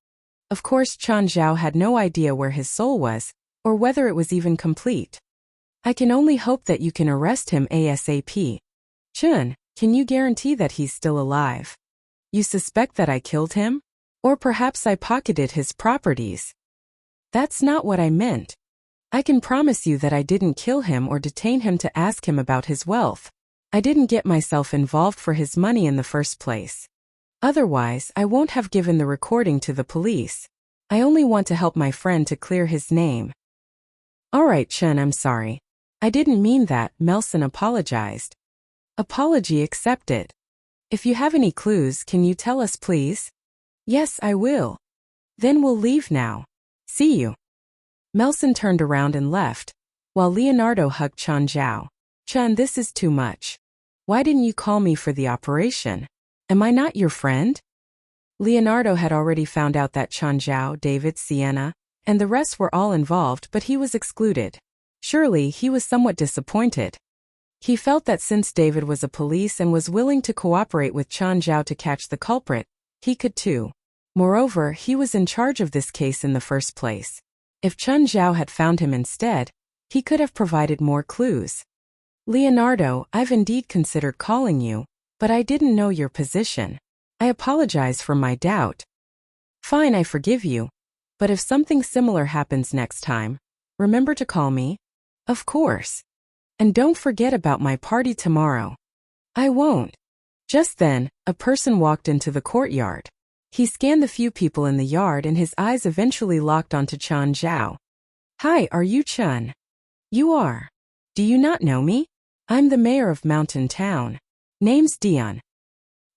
Of course, Chun Zhao had no idea where his soul was, or whether it was even complete. I can only hope that you can arrest him ASAP. Chun, can you guarantee that he's still alive? You suspect that I killed him? Or perhaps I pocketed his properties? That's not what I meant. I can promise you that I didn't kill him or detain him to ask him about his wealth. I didn't get myself involved for his money in the first place. Otherwise, I won't have given the recording to the police. I only want to help my friend to clear his name. All right, Chen, I'm sorry. I didn't mean that, Melson apologized. Apology accepted. If you have any clues, can you tell us, please? Yes, I will. Then we'll leave now. See you. Melson turned around and left, while Leonardo hugged Chen Zhao. Chen, this is too much. Why didn't you call me for the operation? Am I not your friend? Leonardo had already found out that Chen Zhao, David, Sienna, and the rest were all involved, but he was excluded. Surely, he was somewhat disappointed. He felt that since David was a police and was willing to cooperate with Chen Zhao to catch the culprit, he could too. Moreover, he was in charge of this case in the first place. If Chen Zhao had found him instead, he could have provided more clues. Leonardo, I've indeed considered calling you, but I didn't know your position. I apologize for my doubt. Fine, I forgive you. But if something similar happens next time, remember to call me? Of course. And don't forget about my party tomorrow. I won't. Just then, a person walked into the courtyard. He scanned the few people in the yard and his eyes eventually locked onto Chen Zhao. Hi, are you Chen? You are. Do you not know me? I'm the mayor of Mountain Town. Name's Dion.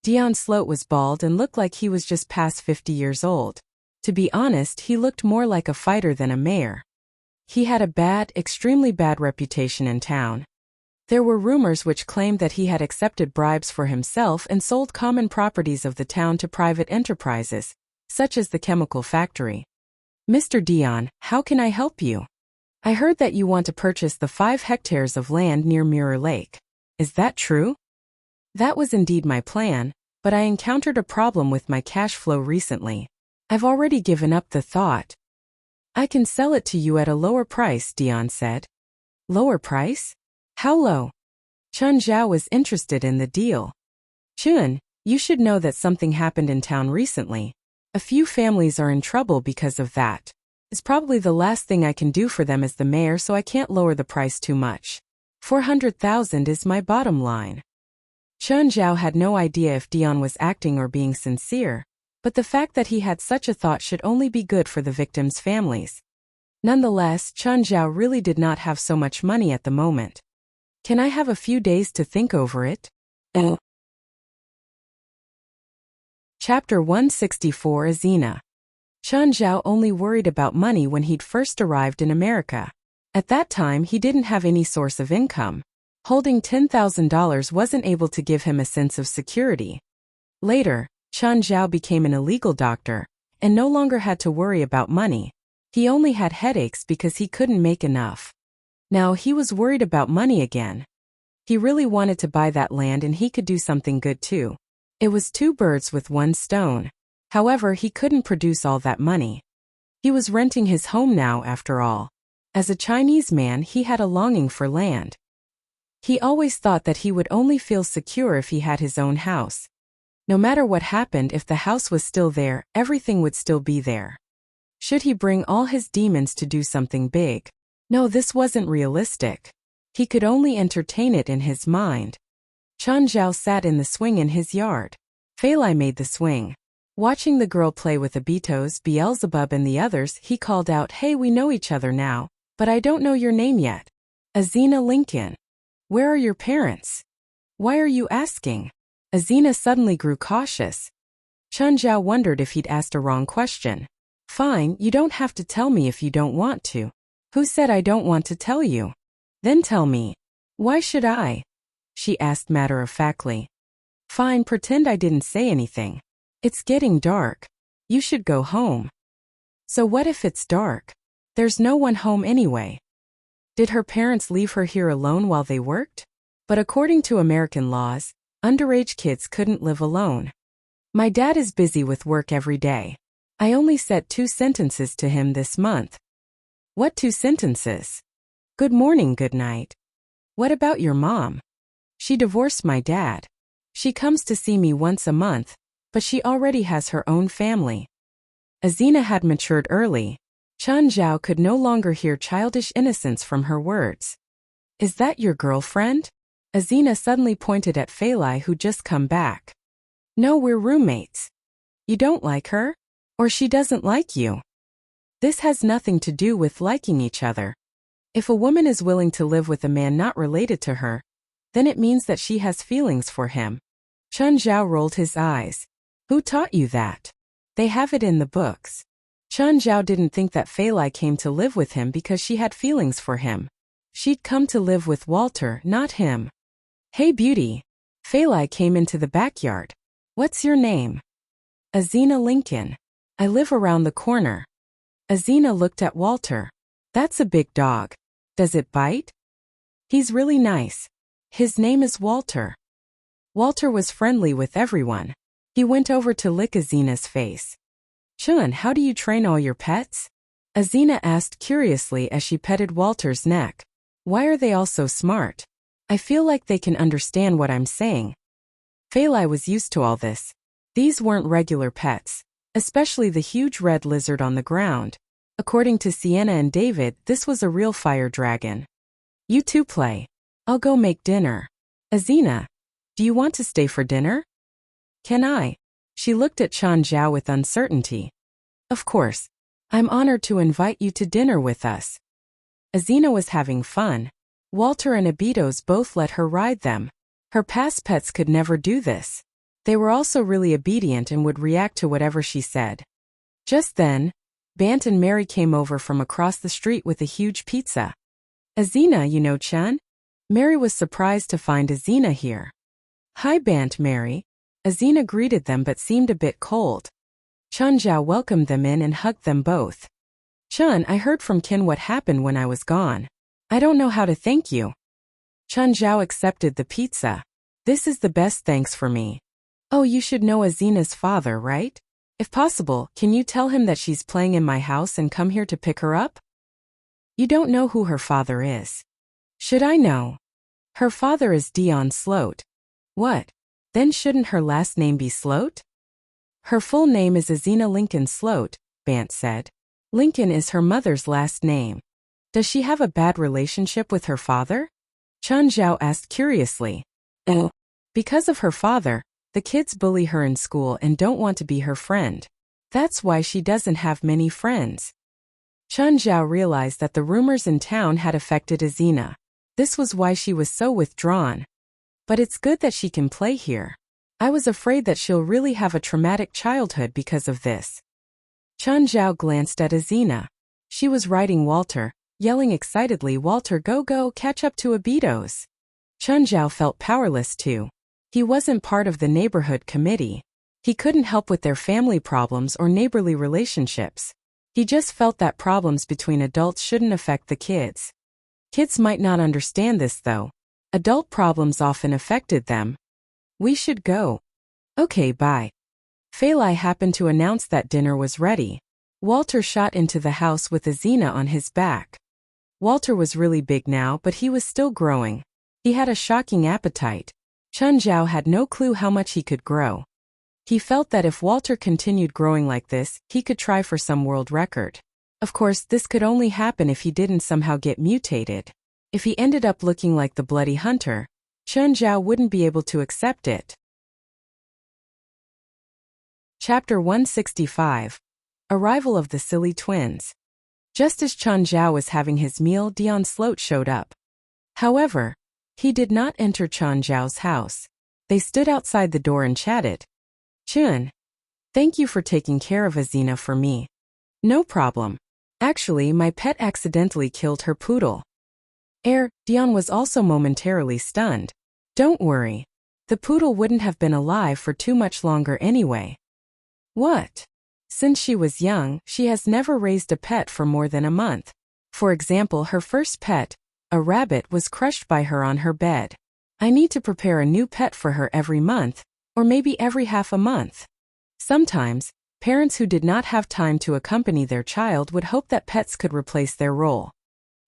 Dion Sloat was bald and looked like he was just past 50 years old. To be honest, he looked more like a fighter than a mayor. He had a bad, extremely bad reputation in town. There were rumors which claimed that he had accepted bribes for himself and sold common properties of the town to private enterprises, such as the chemical factory. Mr. Dion, how can I help you? I heard that you want to purchase the 5 hectares of land near Mirror Lake. Is that true? That was indeed my plan, but I encountered a problem with my cash flow recently. I've already given up the thought. I can sell it to you at a lower price, Dion said. Lower price? How low? Chen Zhao was interested in the deal. Chun, you should know that something happened in town recently. A few families are in trouble because of that. It's probably the last thing I can do for them as the mayor, so I can't lower the price too much. 400,000 is my bottom line. Chen Zhao had no idea if Dion was acting or being sincere, but the fact that he had such a thought should only be good for the victims' families. Nonetheless, Chen Zhao really did not have so much money at the moment. Can I have a few days to think over it? Chapter 164 Azina. Chen Zhao only worried about money when he'd first arrived in America. At that time, he didn't have any source of income. Holding $10,000 wasn't able to give him a sense of security. Later, Chen Zhao became an illegal doctor, and no longer had to worry about money. He only had headaches because he couldn't make enough. Now he was worried about money again. He really wanted to buy that land and he could do something good too. It was 2 birds with 1 stone. However, he couldn't produce all that money. He was renting his home now after all. As a Chinese man, he had a longing for land. He always thought that he would only feel secure if he had his own house. No matter what happened, if the house was still there, everything would still be there. Should he bring all his demons to do something big? No, this wasn't realistic. He could only entertain it in his mind. Chen Zhao sat in the swing in his yard. Fei Lai made the swing. Watching the girl play with Abitos, Beelzebub and the others, he called out, "Hey, we know each other now, but I don't know your name yet. Azina Lincoln. Where are your parents? Why are you asking?" Azina suddenly grew cautious. Chen Zhao wondered if he'd asked a wrong question. Fine, you don't have to tell me if you don't want to. Who said I don't want to tell you? Then tell me. Why should I? She asked matter-of-factly. Fine, pretend I didn't say anything. It's getting dark. You should go home. So what if it's dark? There's no one home anyway. Did her parents leave her here alone while they worked? But according to American laws, underage kids couldn't live alone. My dad is busy with work every day. I only said 2 sentences to him this month. What 2 sentences? Good morning, good night. What about your mom? She divorced my dad. She comes to see me once a month, but she already has her own family. Azina had matured early. Chen Zhao could no longer hear childish innocence from her words. Is that your girlfriend? Azina suddenly pointed at Fei Lai, who'd just come back. No, we're roommates. You don't like her? Or she doesn't like you? This has nothing to do with liking each other. If a woman is willing to live with a man not related to her, then it means that she has feelings for him. Chun Zhao rolled his eyes. Who taught you that? They have it in the books. Chun Zhao didn't think that Fei Lai came to live with him because she had feelings for him. She'd come to live with Walter, not him. Hey beauty. Fei Lai came into the backyard. What's your name? Azina Lincoln. I live around the corner. Azina looked at Walter. That's a big dog. Does it bite? He's really nice. His name is Walter. Walter was friendly with everyone. He went over to lick Azina's face. Chun, how do you train all your pets? Azina asked curiously as she petted Walter's neck. Why are they all so smart? I feel like they can understand what I'm saying. Fei Lai was used to all this. These weren't regular pets, especially the huge red lizard on the ground. According to Sienna and David, this was a real fire dragon. You two play. I'll go make dinner. Azina, do you want to stay for dinner? Can I? She looked at Chun Zhao with uncertainty. Of course. I'm honored to invite you to dinner with us. Azina was having fun. Walter and Abitos both let her ride them. Her past pets could never do this. They were also really obedient and would react to whatever she said. Just then, Bant and Mary came over from across the street with a huge pizza. Azina, you know Chun? Mary was surprised to find Azina here. Hi Bant, Mary. Azina greeted them but seemed a bit cold. Chun Zhao welcomed them in and hugged them both. Chun, I heard from Kin what happened when I was gone. I don't know how to thank you. Chun Zhao accepted the pizza. This is the best thanks for me. Oh, you should know Azina's father, right? If possible, can you tell him that she's playing in my house and come here to pick her up? You don't know who her father is. Should I know? Her father is Dion Sloat. What? Then shouldn't her last name be Sloat? Her full name is Azina Lincoln Sloat, Bant said. Lincoln is her mother's last name. Does she have a bad relationship with her father? Chun Zhao asked curiously. Oh. Because of her father, the kids bully her in school and don't want to be her friend. That's why she doesn't have many friends. Chun Zhao realized that the rumors in town had affected Azina. This was why she was so withdrawn. But it's good that she can play here. I was afraid that she'll really have a traumatic childhood because of this. Chun Zhao glanced at Azina. She was riding Walter, yelling excitedly, Walter, go go, catch up to Abitos. Chun Zhao felt powerless too. He wasn't part of the neighborhood committee. He couldn't help with their family problems or neighborly relationships. He just felt that problems between adults shouldn't affect the kids. Kids might not understand this though. Adult problems often affected them. We should go. Okay, bye. Fei Lai happened to announce that dinner was ready. Walter shot into the house with Azina on his back. Walter was really big now, but he was still growing. He had a shocking appetite. Chun Zhao had no clue how much he could grow. He felt that if Walter continued growing like this, he could try for some world record. Of course, this could only happen if he didn't somehow get mutated. If he ended up looking like the Bloody Hunter, Chun Zhao wouldn't be able to accept it. Chapter 165. Arrival of the Silly Twins. Just as Chun Zhao was having his meal, Dion Sloat showed up. However, he did not enter Chun Zhao's house. They stood outside the door and chatted. Chun, thank you for taking care of Azina for me. No problem. Actually, my pet accidentally killed her poodle. Dion was also momentarily stunned. Don't worry. The poodle wouldn't have been alive for too much longer anyway. What? Since she was young, she has never raised a pet for more than a month. For example, her first pet, a rabbit, was crushed by her on her bed. I need to prepare a new pet for her every month, or maybe every half a month. Sometimes, parents who did not have time to accompany their child would hope that pets could replace their role.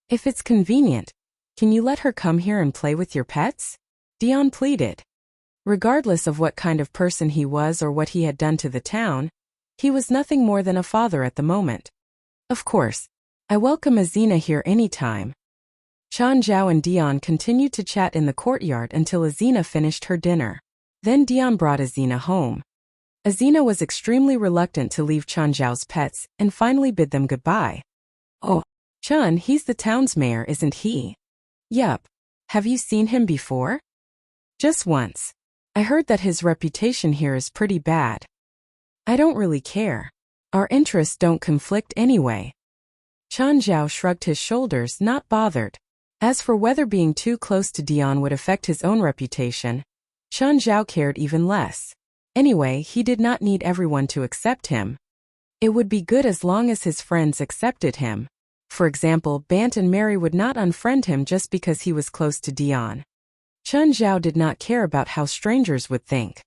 If it's convenient, can you let her come here and play with your pets? Dion pleaded. Regardless of what kind of person he was or what he had done to the town, he was nothing more than a father at the moment. Of course, I welcome Azina here anytime. Chun Zhao and Dion continued to chat in the courtyard until Azina finished her dinner. Then Dion brought Azina home. Azina was extremely reluctant to leave Chun Zhao's pets and finally bid them goodbye. Oh, Chun, he's the town's mayor, isn't he? Yup. Have you seen him before? Just once. I heard that his reputation here is pretty bad. I don't really care. Our interests don't conflict anyway. Chun Zhao shrugged his shoulders, not bothered. As for whether being too close to Dion would affect his own reputation, Chun Zhao cared even less. Anyway, he did not need everyone to accept him. It would be good as long as his friends accepted him. For example, Bant and Mary would not unfriend him just because he was close to Dion. Chun Zhao did not care about how strangers would think.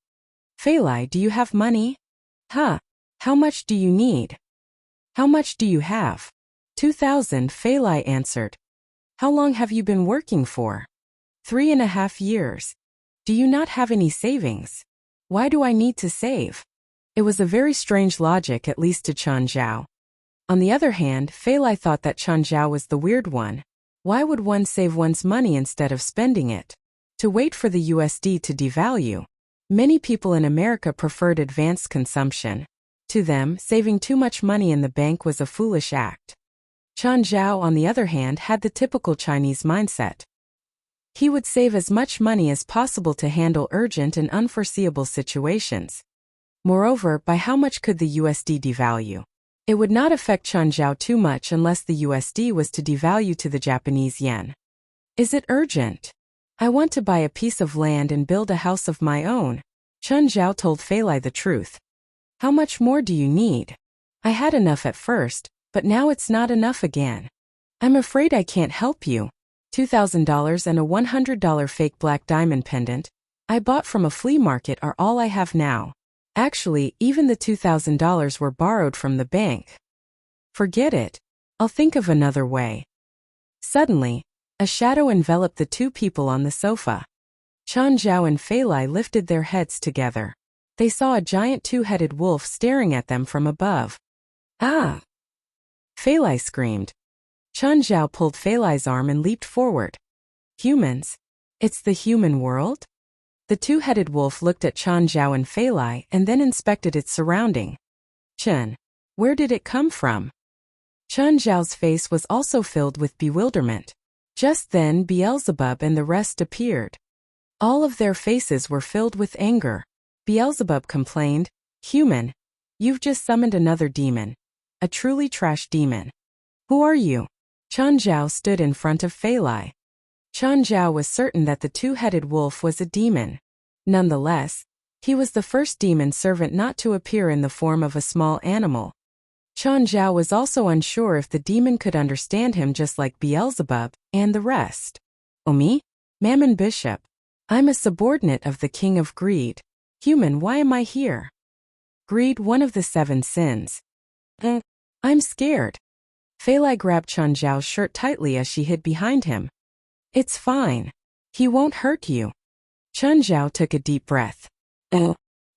Fei Lai, do you have money? Huh. How much do you need? How much do you have? 2,000, Fei Lai answered. How long have you been working for? 3.5 years. Do you not have any savings? Why do I need to save? It was a very strange logic, at least to Chun Zhao. On the other hand, Fei Lai thought that Chun Zhao was the weird one. Why would one save one's money instead of spending it? To wait for the USD to devalue. Many people in America preferred advanced consumption. To them, saving too much money in the bank was a foolish act. Chun Zhao, on the other hand, had the typical Chinese mindset. He would save as much money as possible to handle urgent and unforeseeable situations. Moreover, by how much could the USD devalue? It would not affect Chun Zhao too much unless the USD was to devalue to the Japanese yen. Is it urgent? I want to buy a piece of land and build a house of my own. Chun Zhao told Fei Lai the truth. How much more do you need? I had enough at first, but now it's not enough again. I'm afraid I can't help you. $2,000 and a $100 fake black diamond pendant I bought from a flea market are all I have now. Actually, even the $2,000 were borrowed from the bank. Forget it. I'll think of another way. Suddenly, a shadow enveloped the two people on the sofa. Chun Zhao and Fei Lai lifted their heads together. They saw a giant two-headed wolf staring at them from above. Ah! Fei Lai screamed. Chun Zhao pulled Fei Lai's arm and leaped forward. Humans? It's the human world? The two-headed wolf looked at Chun Zhao and Fei Lai and then inspected its surrounding. Chun, where did it come from? Chun Zhao's face was also filled with bewilderment. Just then Beelzebub and the rest appeared. All of their faces were filled with anger. Beelzebub complained, Human, you've just summoned another demon. A truly trash demon. Who are you? Chun Zhao stood in front of Fei Lai. Chun Zhao was certain that the two-headed wolf was a demon. Nonetheless, he was the first demon servant not to appear in the form of a small animal. Chun Zhao was also unsure if the demon could understand him just like Beelzebub and the rest. Me? Mammon Bishop. I'm a subordinate of the King of Greed. Human, why am I here? Greed, one of the 7 sins. I'm scared. Fei Lai grabbed Chun Zhao's shirt tightly as she hid behind him. It's fine. He won't hurt you. Chun Zhao took a deep breath.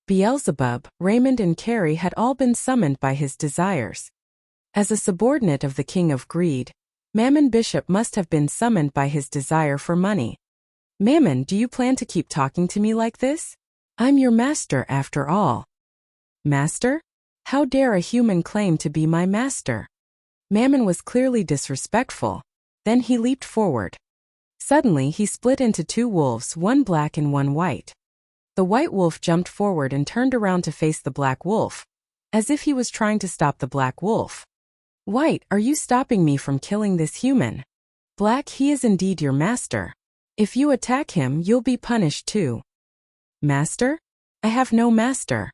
Beelzebub, Raymond and Carrie had all been summoned by his desires. As a subordinate of the King of Greed, Mammon Bishop must have been summoned by his desire for money. Mammon, do you plan to keep talking to me like this? I'm your master after all. Master? How dare a human claim to be my master? Mammon was clearly disrespectful. Then he leaped forward. Suddenly he split into 2 wolves, one black and one white. The white wolf jumped forward and turned around to face the black wolf, as if he was trying to stop the black wolf. White, are you stopping me from killing this human? Black, he is indeed your master. If you attack him, you'll be punished too. Master? I have no master.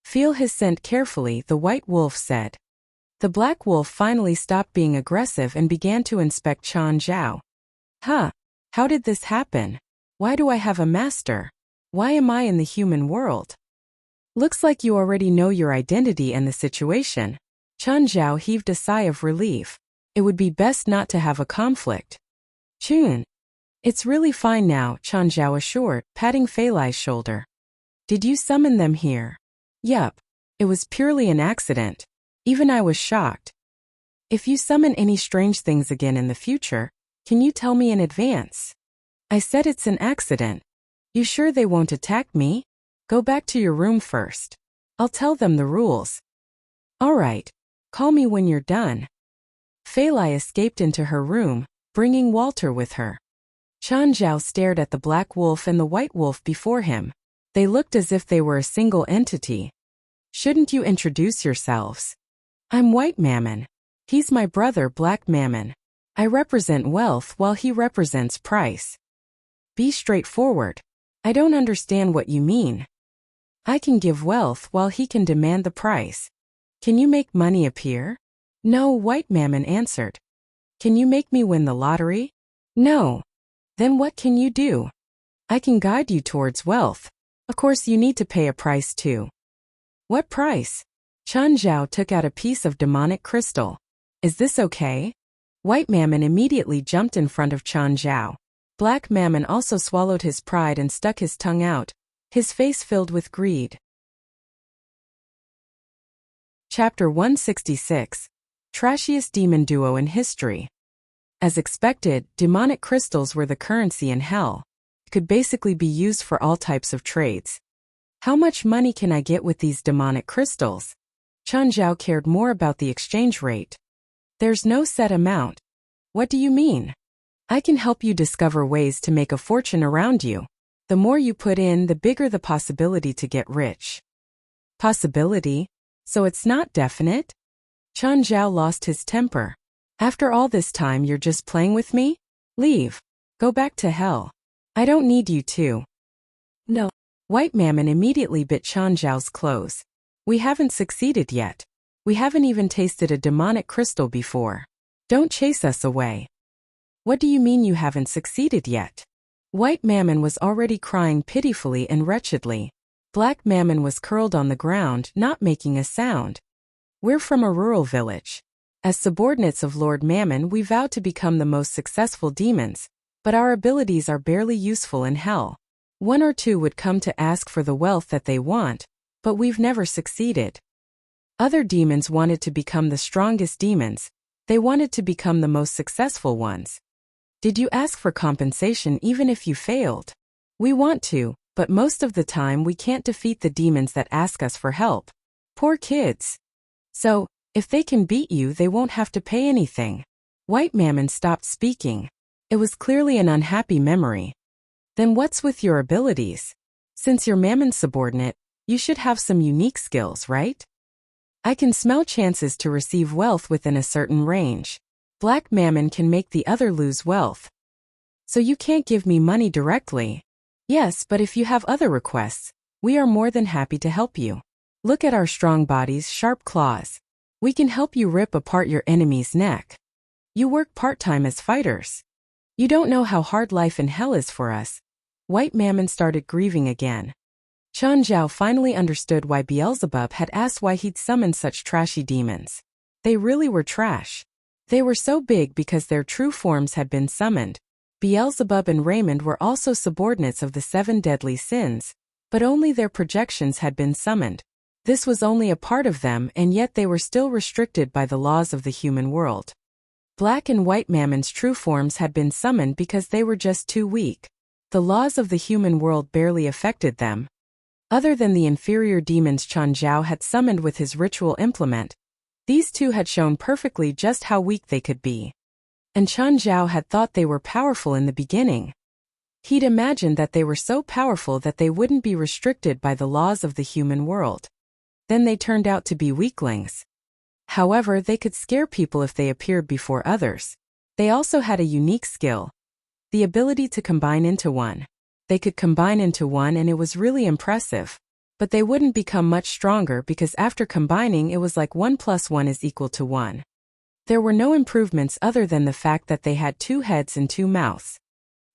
Feel his scent carefully, the white wolf said. The black wolf finally stopped being aggressive and began to inspect Chun Zhao. Huh? How did this happen? Why do I have a master? Why am I in the human world? Looks like you already know your identity and the situation. Chun Zhao heaved a sigh of relief. It would be best not to have a conflict. Chun. It's really fine now, Chun Zhao assured, patting Fei Lai's shoulder. Did you summon them here? Yup. It was purely an accident. Even I was shocked. If you summon any strange things again in the future, can you tell me in advance? I said it's an accident. You sure they won't attack me? Go back to your room first. I'll tell them the rules. All right. Call me when you're done. Fei Lai escaped into her room, bringing Walter with her. Chen Zhao stared at the black wolf and the white wolf before him. They looked as if they were a single entity. Shouldn't you introduce yourselves? I'm White Mammon. He's my brother Black Mammon. I represent wealth while he represents price. Be straightforward. I don't understand what you mean. I can give wealth while he can demand the price. Can you make money appear? No, White Mammon answered. Can you make me win the lottery? No. Then what can you do? I can guide you towards wealth. Of course you need to pay a price too. What price? Chen Zhao took out a piece of demonic crystal. Is this okay? White Mammon immediately jumped in front of Chen Zhao. Black Mammon also swallowed his pride and stuck his tongue out, his face filled with greed. Chapter 166. Trashiest Demon Duo in History. As expected, demonic crystals were the currency in hell. It could basically be used for all types of trades. How much money can I get with these demonic crystals? Chen Zhao cared more about the exchange rate. There's no set amount. What do you mean? I can help you discover ways to make a fortune around you. The more you put in, the bigger the possibility to get rich. Possibility? So it's not definite? Chen Zhao lost his temper. After all this time you're just playing with me? Leave. Go back to hell. I don't need you to. No. White Mammon immediately bit Chen Zhao's clothes. We haven't succeeded yet. We haven't even tasted a demonic crystal before. Don't chase us away. What do you mean you haven't succeeded yet? White Mammon was already crying pitifully and wretchedly. Black Mammon was curled on the ground, not making a sound. We're from a rural village. As subordinates of Lord Mammon, we vow to become the most successful demons, but our abilities are barely useful in hell. One or two would come to ask for the wealth that they want, but we've never succeeded. Other demons wanted to become the strongest demons. They wanted to become the most successful ones. Did you ask for compensation even if you failed? We want to, but most of the time we can't defeat the demons that ask us for help. Poor kids. So, if they can beat you, they won't have to pay anything. White Mammon stopped speaking. It was clearly an unhappy memory. Then what's with your abilities? Since you're Mammon's subordinate, you should have some unique skills, right? I can smell chances to receive wealth within a certain range. Black Mammon can make the other lose wealth. So you can't give me money directly? Yes, but if you have other requests, we are more than happy to help you. Look at our strong bodies, sharp claws. We can help you rip apart your enemy's neck. You work part-time as fighters. You don't know how hard life in hell is for us. White Mammon started grieving again. Chen Zhao finally understood why Beelzebub had asked why he'd summoned such trashy demons. They really were trash. They were so big because their true forms had been summoned. Beelzebub and Raymond were also subordinates of the 7 deadly sins, but only their projections had been summoned. This was only a part of them, and yet they were still restricted by the laws of the human world. Black and White Mammon's true forms had been summoned because they were just too weak. The laws of the human world barely affected them. Other than the inferior demons Chen Zhao had summoned with his ritual implement, these two had shown perfectly just how weak they could be. And Chen Zhao had thought they were powerful in the beginning. He'd imagined that they were so powerful that they wouldn't be restricted by the laws of the human world. Then they turned out to be weaklings. However, they could scare people if they appeared before others. They also had a unique skill. The ability to combine into one. They could combine into one and it was really impressive. But they wouldn't become much stronger because after combining it was like 1 + 1 is equal to 1. There were no improvements other than the fact that they had 2 heads and 2 mouths.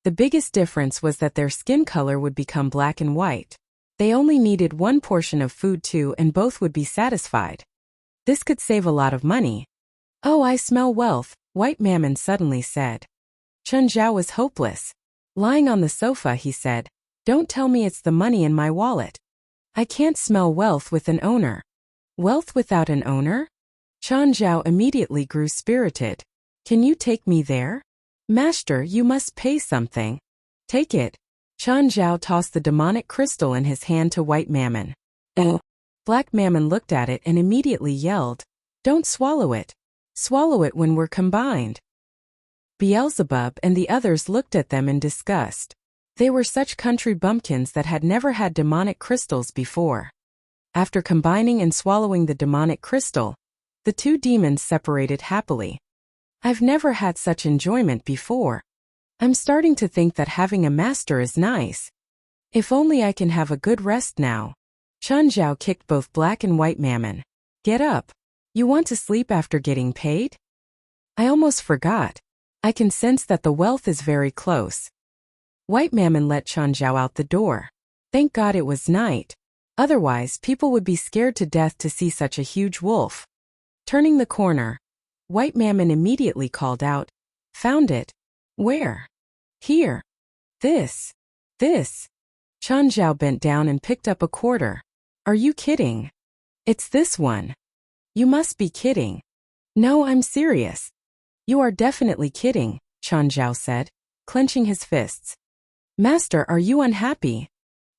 The biggest difference was that their skin color would become black and white. They only needed 1 portion of food too and both would be satisfied. This could save a lot of money. Oh, I smell wealth, White Mammon suddenly said. Chen Zhao was hopeless. Lying on the sofa he said, "Don't tell me it's the money in my wallet. I can't smell wealth with an owner." Wealth without an owner? Chen Zhao immediately grew spirited. "Can you take me there? Master, you must pay something." "Take it." Chen Zhao tossed the demonic crystal in his hand to White Mammon. Black Mammon looked at it and immediately yelled, "Don't swallow it. Swallow it when we're combined. Beelzebub and the others looked at them in disgust. They were such country bumpkins that had never had demonic crystals before. After combining and swallowing the demonic crystal, the two demons separated happily. I've never had such enjoyment before. I'm starting to think that having a master is nice. If only I can have a good rest now. Chun Zhao kicked both Black and White Mammon. Get up. You want to sleep after getting paid? I almost forgot. I can sense that the wealth is very close. White Mammon let Chun Zhao out the door. Thank God it was night. Otherwise, people would be scared to death to see such a huge wolf. Turning the corner, White Mammon immediately called out, "Found it." "Where?" "Here. This. Chun Zhao bent down and picked up a quarter. "Are you kidding?" "It's this one." "You must be kidding." "No, I'm serious." "You are definitely kidding," Chun Zhao said, clenching his fists. "Master, are you unhappy?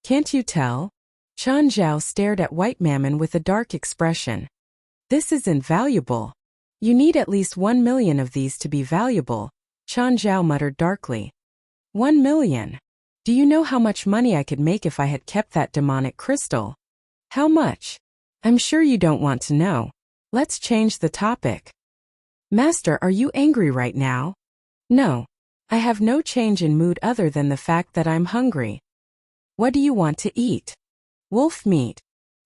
Can't you tell?" Chun Zhao stared at White Mammon with a dark expression. "This isn't valuable. You need at least 1 million of these to be valuable," Chun Zhao muttered darkly. 1 million? Do you know how much money I could make if I had kept that demonic crystal? How much? I'm sure you don't want to know. Let's change the topic. Master, are you angry right now? No. I have no change in mood other than the fact that I'm hungry. What do you want to eat? Wolf meat.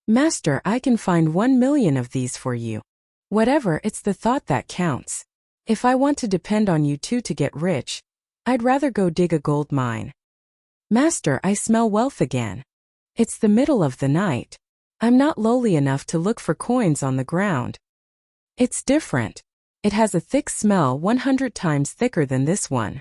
Master, I can find 1 million of these for you. Whatever, it's the thought that counts. If I want to depend on you two to get rich, I'd rather go dig a gold mine. Master, I smell wealth again. It's the middle of the night. I'm not lowly enough to look for coins on the ground. It's different. It has a thick smell 100 times thicker than this one.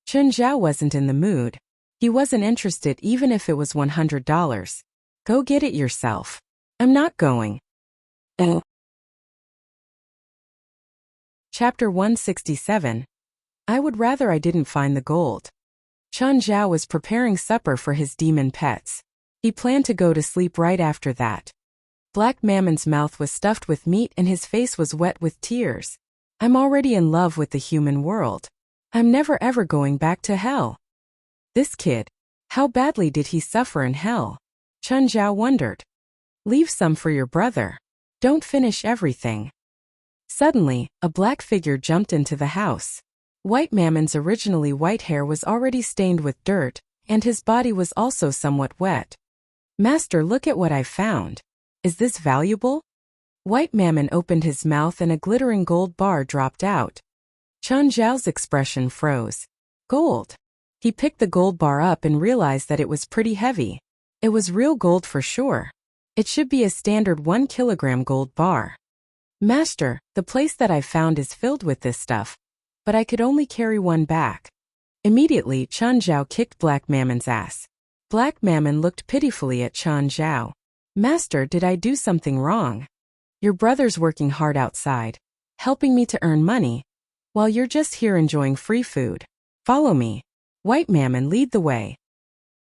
Chun Zhao wasn't in the mood. He wasn't interested even if it was $100. Go get it yourself. I'm not going. Chapter 167. I would rather I didn't find the gold. Chun Zhao was preparing supper for his demon pets. He planned to go to sleep right after that. Black Mammon's mouth was stuffed with meat and his face was wet with tears. I'm already in love with the human world. I'm never ever going back to hell. This kid, how badly did he suffer in hell? Chun Zhao wondered. Leave some for your brother. Don't finish everything. Suddenly, a black figure jumped into the house. White Mammon's originally white hair was already stained with dirt, and his body was also somewhat wet. Master, look at what I found. Is this valuable? White Mammon opened his mouth and a glittering gold bar dropped out. Chun Zhao's expression froze. Gold. He picked the gold bar up and realized that it was pretty heavy. It was real gold for sure. It should be a standard 1 kilogram gold bar. Master, the place that I found is filled with this stuff, but I could only carry one back. Immediately, Chun Zhao kicked Black Mammon's ass. Black Mammon looked pitifully at Chun Zhao. Master, did I do something wrong? Your brother's working hard outside, helping me to earn money, while you're just here enjoying free food. Follow me. White Mammon, lead the way.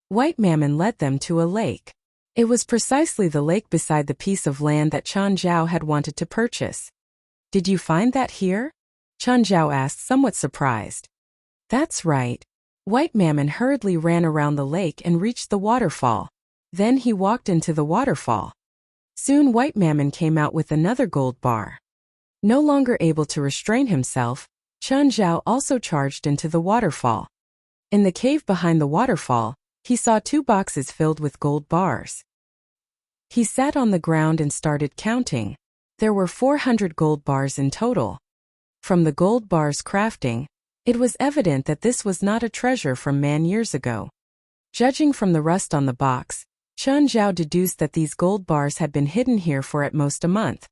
White Mammon led them to a lake. It was precisely the lake beside the piece of land that Chun Zhao had wanted to purchase. Did you find that here? Chun Zhao asked, somewhat surprised. That's right. White Mammon hurriedly ran around the lake and reached the waterfall. Then he walked into the waterfall. Soon White Mammon came out with another gold bar. No longer able to restrain himself, Chun Zhao also charged into the waterfall. In the cave behind the waterfall, he saw 2 boxes filled with gold bars. He sat on the ground and started counting. There were 400 gold bars in total. From the gold bars' crafting, it was evident that this was not a treasure from man years ago. Judging from the rust on the box, Chun Zhao deduced that these gold bars had been hidden here for at most a month.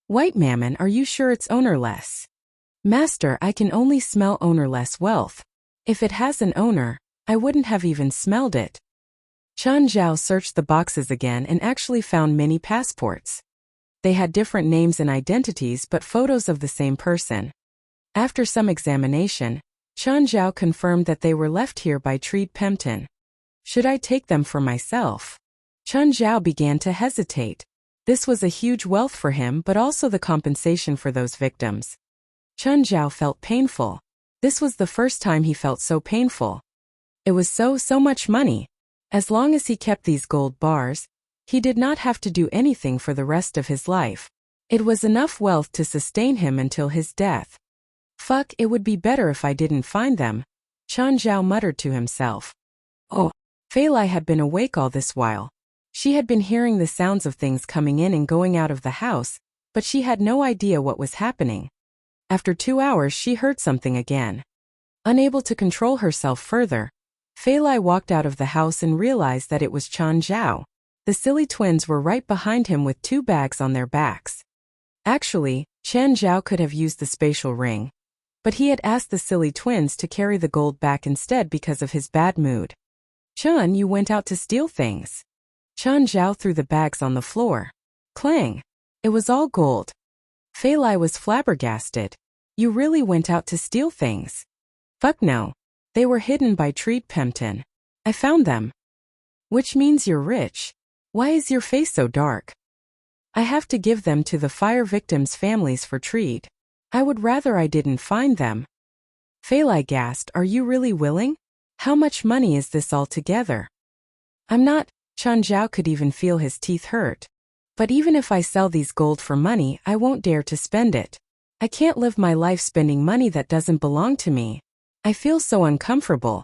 White Mammon, are you sure it's ownerless? Master, I can only smell ownerless wealth. If it has an owner, I wouldn't have even smelled it. Chun Zhao searched the boxes again and actually found many passports. They had different names and identities but photos of the same person. After some examination, Chun Zhao confirmed that they were left here by Treed Pempton. Should I take them for myself? Chun Zhao began to hesitate. This was a huge wealth for him but also the compensation for those victims. Chun Zhao felt painful. This was the first time he felt so painful. It was so much money. As long as he kept these gold bars, he did not have to do anything for the rest of his life. It was enough wealth to sustain him until his death. Fuck, it would be better if I didn't find them, Chun Zhao muttered to himself. Oh, Fei Lai had been awake all this while. She had been hearing the sounds of things coming in and going out of the house, but she had no idea what was happening. After 2 hours she heard something again. Unable to control herself further, Fei Lai walked out of the house and realized that it was Chun Zhao. The silly twins were right behind him with 2 bags on their backs. Actually, Chun Zhao could have used the spatial ring, but he had asked the silly twins to carry the gold back instead because of his bad mood. Chun, you went out to steal things. Chun Zhao threw the bags on the floor. Clang! It was all gold. Fei Lai was flabbergasted. You really went out to steal things? Fuck no. They were hidden by Treat Pempton. I found them. Which means you're rich. Why is your face so dark? I have to give them to the fire victims' families for treat. I would rather I didn't find them. Fei Lai gasped, are you really willing? How much money is this altogether? I'm not. Chun Zhao could even feel his teeth hurt. But even if I sell these gold for money, I won't dare to spend it. I can't live my life spending money that doesn't belong to me. I feel so uncomfortable.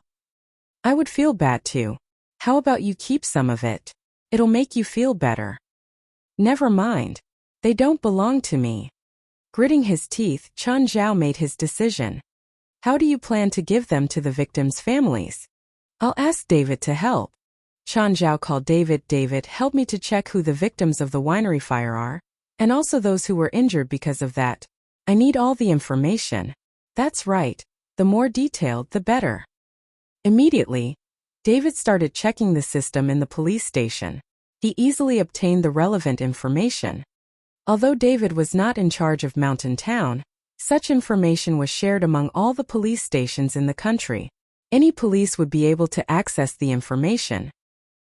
I would feel bad too. How about you keep some of it? It'll make you feel better. Never mind. They don't belong to me. Gritting his teeth, Chun Zhao made his decision. How do you plan to give them to the victims' families? I'll ask David to help. Chun Zhao called David. David, help me to check who the victims of the winery fire are, and also those who were injured because of that. I need all the information. That's right. The more detailed, the better. Immediately, David started checking the system in the police station. He easily obtained the relevant information. Although David was not in charge of Mountain Town, such information was shared among all the police stations in the country. Any police would be able to access the information.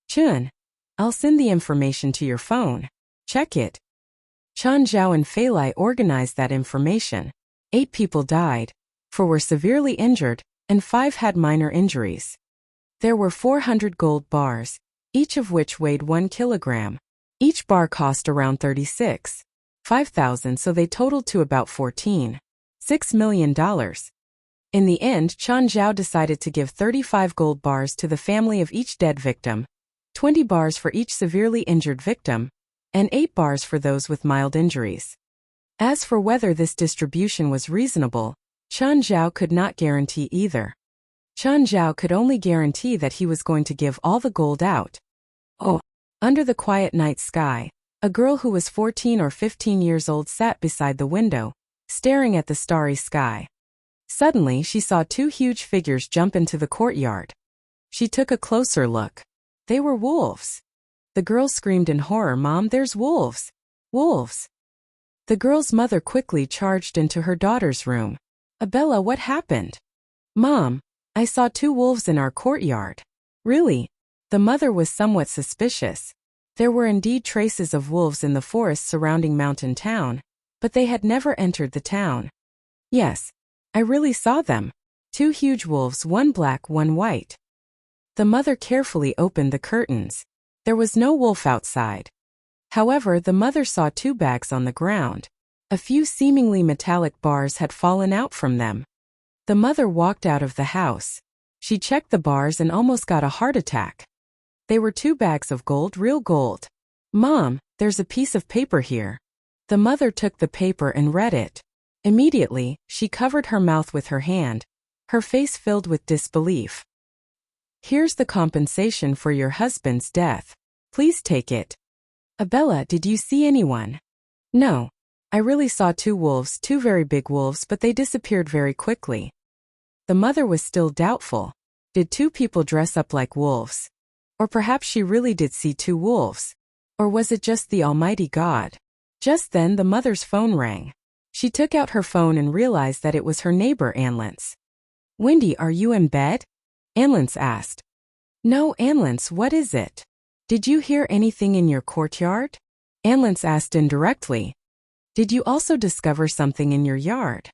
Chun, I'll send the information to your phone. Check it. Chun Zhao and Fei Lai organized that information. 8 people died, 4 were severely injured, and 5 had minor injuries. There were 400 gold bars, each of which weighed 1 kilogram. Each bar cost around 36,500, so they totaled to about $14.6 million. In the end, Chun Zhao decided to give 35 gold bars to the family of each dead victim, 20 bars for each severely injured victim, and 8 bars for those with mild injuries. As for whether this distribution was reasonable, Chun Zhao could not guarantee either. Chun Zhao could only guarantee that he was going to give all the gold out. Oh, under the quiet night sky, a girl who was 14 or 15 years old sat beside the window, staring at the starry sky. Suddenly she saw 2 huge figures jump into the courtyard. She took a closer look. They were wolves. The girl screamed in horror, Mom, there's wolves! Wolves! The girl's mother quickly charged into her daughter's room. Abella, what happened? Mom, I saw 2 wolves in our courtyard. Really? The mother was somewhat suspicious. There were indeed traces of wolves in the forest surrounding Mountain Town, but they had never entered the town. Yes, I really saw them. 2 huge wolves, 1 black, 1 white. The mother carefully opened the curtains. There was no wolf outside. However, the mother saw 2 bags on the ground. A few seemingly metallic bars had fallen out from them. The mother walked out of the house. She checked the bars and almost got a heart attack. They were 2 bags of gold, real gold. Mom, there's a piece of paper here. The mother took the paper and read it. Immediately, she covered her mouth with her hand, her face filled with disbelief. Here's the compensation for your husband's death. Please take it. Abella, did you see anyone? No. I really saw 2 wolves, 2 very big wolves, but they disappeared very quickly. The mother was still doubtful. Did 2 people dress up like wolves? Or perhaps she really did see 2 wolves. Or was it just the Almighty God? Just then the mother's phone rang. She took out her phone and realized that it was her neighbor Anlance. Wendy, are you in bed? Anlance asked. No, Anlance, what is it? Did you hear anything in your courtyard? Anlance asked indirectly. Did you also discover something in your yard?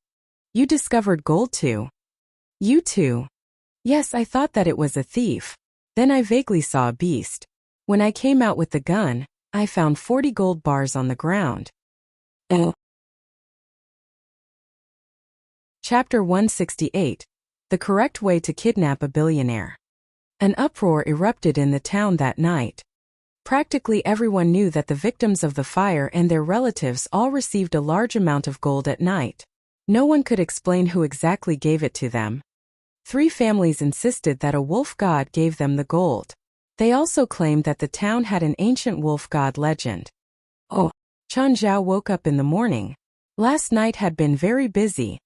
You discovered gold too? You too? Yes, I thought that it was a thief. Then I vaguely saw a beast. When I came out with the gun, I found 40 gold bars on the ground. Chapter 168. The Correct Way to Kidnap a Billionaire. An uproar erupted in the town that night. Practically everyone knew that the victims of the fire and their relatives all received a large amount of gold at night. No one could explain who exactly gave it to them. 3 families insisted that a wolf god gave them the gold. They also claimed that the town had an ancient wolf god legend. Chen Zhao woke up in the morning. Last night had been very busy.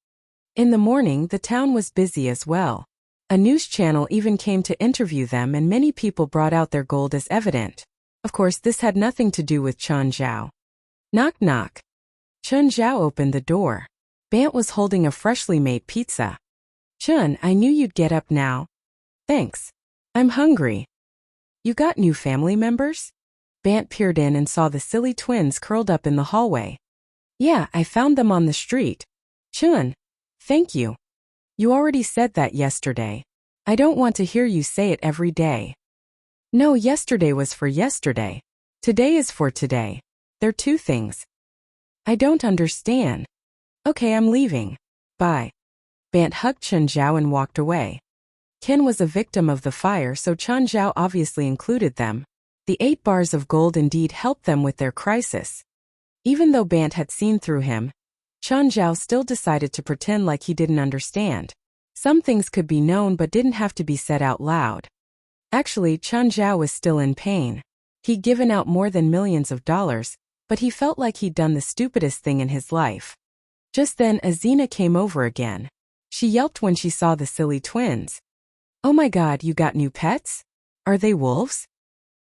In the morning, the town was busy as well. A news channel even came to interview them, and many people brought out their gold as evident. Of course, this had nothing to do with Chen Zhao. Knock knock. Chen Zhao opened the door. Bant was holding a freshly made pizza. Chun, I knew you'd get up now. Thanks. I'm hungry. You got new family members? Bant peered in and saw the silly twins curled up in the hallway. Yeah, I found them on the street. Chun, thank you. You already said that yesterday. I don't want to hear you say it every day. No, yesterday was for yesterday. Today is for today. They're 2 things. I don't understand. Okay, I'm leaving. Bye. Bant hugged Chen Zhao and walked away. Ken was a victim of the fire, so Chen Zhao obviously included them. The 8 bars of gold indeed helped them with their crisis. Even though Bant had seen through him, Chen Zhao still decided to pretend like he didn't understand. Some things could be known but didn't have to be said out loud. Actually, Chen Zhao was still in pain. He'd given out more than millions of dollars, but he felt like he'd done the stupidest thing in his life. Just then, Azina came over again. She yelped when she saw the silly twins. Oh my god, you got new pets? Are they wolves?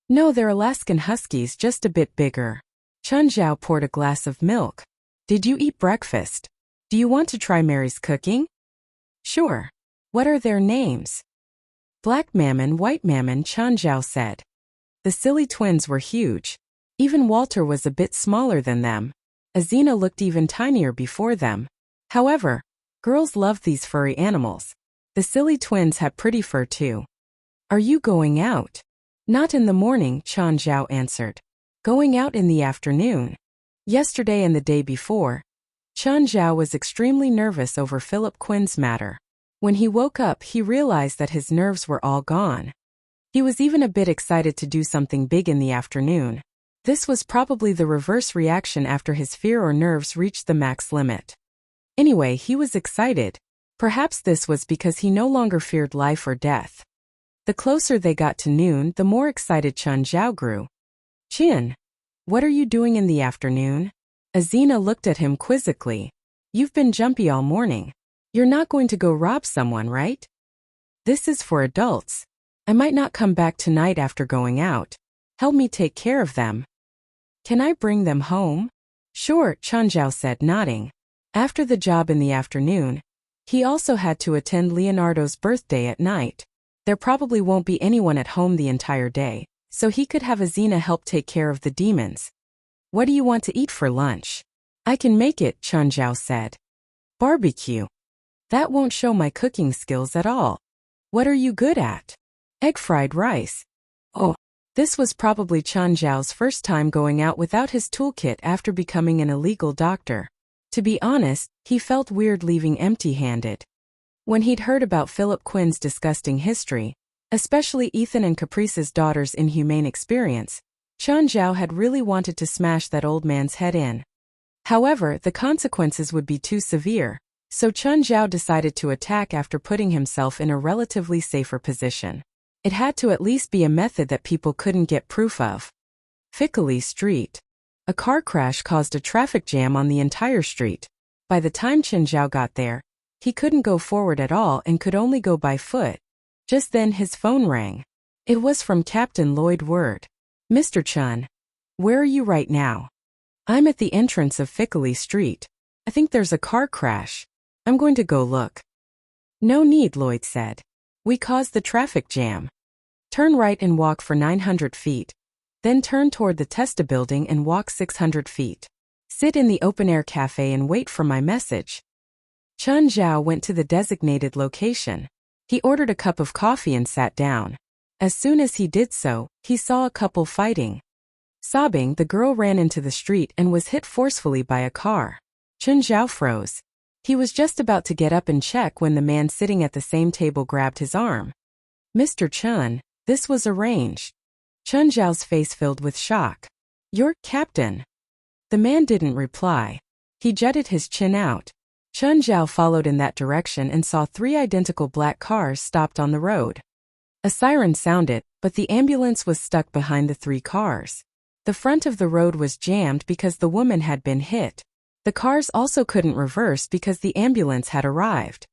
No, they're Alaskan Huskies, just a bit bigger. Chen Zhao poured a glass of milk. Did you eat breakfast? Do you want to try Mary's cooking? Sure. What are their names? Black Mammon, White Mammon, Chen Zhao said. The silly twins were huge. Even Walter was a bit smaller than them. Azina looked even tinier before them. However, girls loved these furry animals. The silly twins had pretty fur too. Are you going out? Not in the morning, Chen Zhao answered. Going out in the afternoon. Yesterday and the day before, Chen Zhao was extremely nervous over Philip Quinn's matter. When he woke up, he realized that his nerves were all gone. He was even a bit excited to do something big in the afternoon. This was probably the reverse reaction after his fear or nerves reached the max limit. Anyway, he was excited. Perhaps this was because he no longer feared life or death. The closer they got to noon, the more excited Chen Zhao grew. Chin, what are you doing in the afternoon? Azina looked at him quizzically. You've been jumpy all morning. You're not going to go rob someone, right? This is for adults. I might not come back tonight after going out. Help me take care of them. Can I bring them home? Sure, Chen Zhao said, nodding. After the job in the afternoon, he also had to attend Leonardo's birthday at night. There probably won't be anyone at home the entire day, so he could have Azina help take care of the demons. What do you want to eat for lunch? I can make it, Chen Zhao said. Barbecue. That won't show my cooking skills at all. What are you good at? Egg fried rice. Oh, this was probably Chen Zhao's first time going out without his toolkit after becoming an illegal doctor. To be honest, he felt weird leaving empty-handed. When he'd heard about Philip Quinn's disgusting history, especially Ethan and Caprice's daughter's inhumane experience, Chen Zhao had really wanted to smash that old man's head in. However, the consequences would be too severe, so Chen Zhao decided to attack after putting himself in a relatively safer position. It had to at least be a method that people couldn't get proof of. Fickley Street. A car crash caused a traffic jam on the entire street. By the time Chen Zhao got there, he couldn't go forward at all and could only go by foot. Just then his phone rang. It was from Captain Lloyd Word. Mr. Chen, where are you right now? I'm at the entrance of Fickley Street. I think there's a car crash. I'm going to go look. No need, Lloyd said. We caused the traffic jam. Turn right and walk for 900 feet. Then turn toward the Testa building and walk 600 feet. Sit in the open-air cafe and wait for my message. Chun Zhao went to the designated location. He ordered a cup of coffee and sat down. As soon as he did so, he saw a couple fighting. Sobbing, the girl ran into the street and was hit forcefully by a car. Chun Zhao froze. He was just about to get up and check when the man sitting at the same table grabbed his arm. "Mr. Chun, this was arranged." Chun Zhao's face filled with shock. "You're Captain." The man didn't reply. He jutted his chin out. Chun Zhao followed in that direction and saw 3 identical black cars stopped on the road. A siren sounded, but the ambulance was stuck behind the 3 cars. The front of the road was jammed because the woman had been hit. The cars also couldn't reverse because the ambulance had arrived.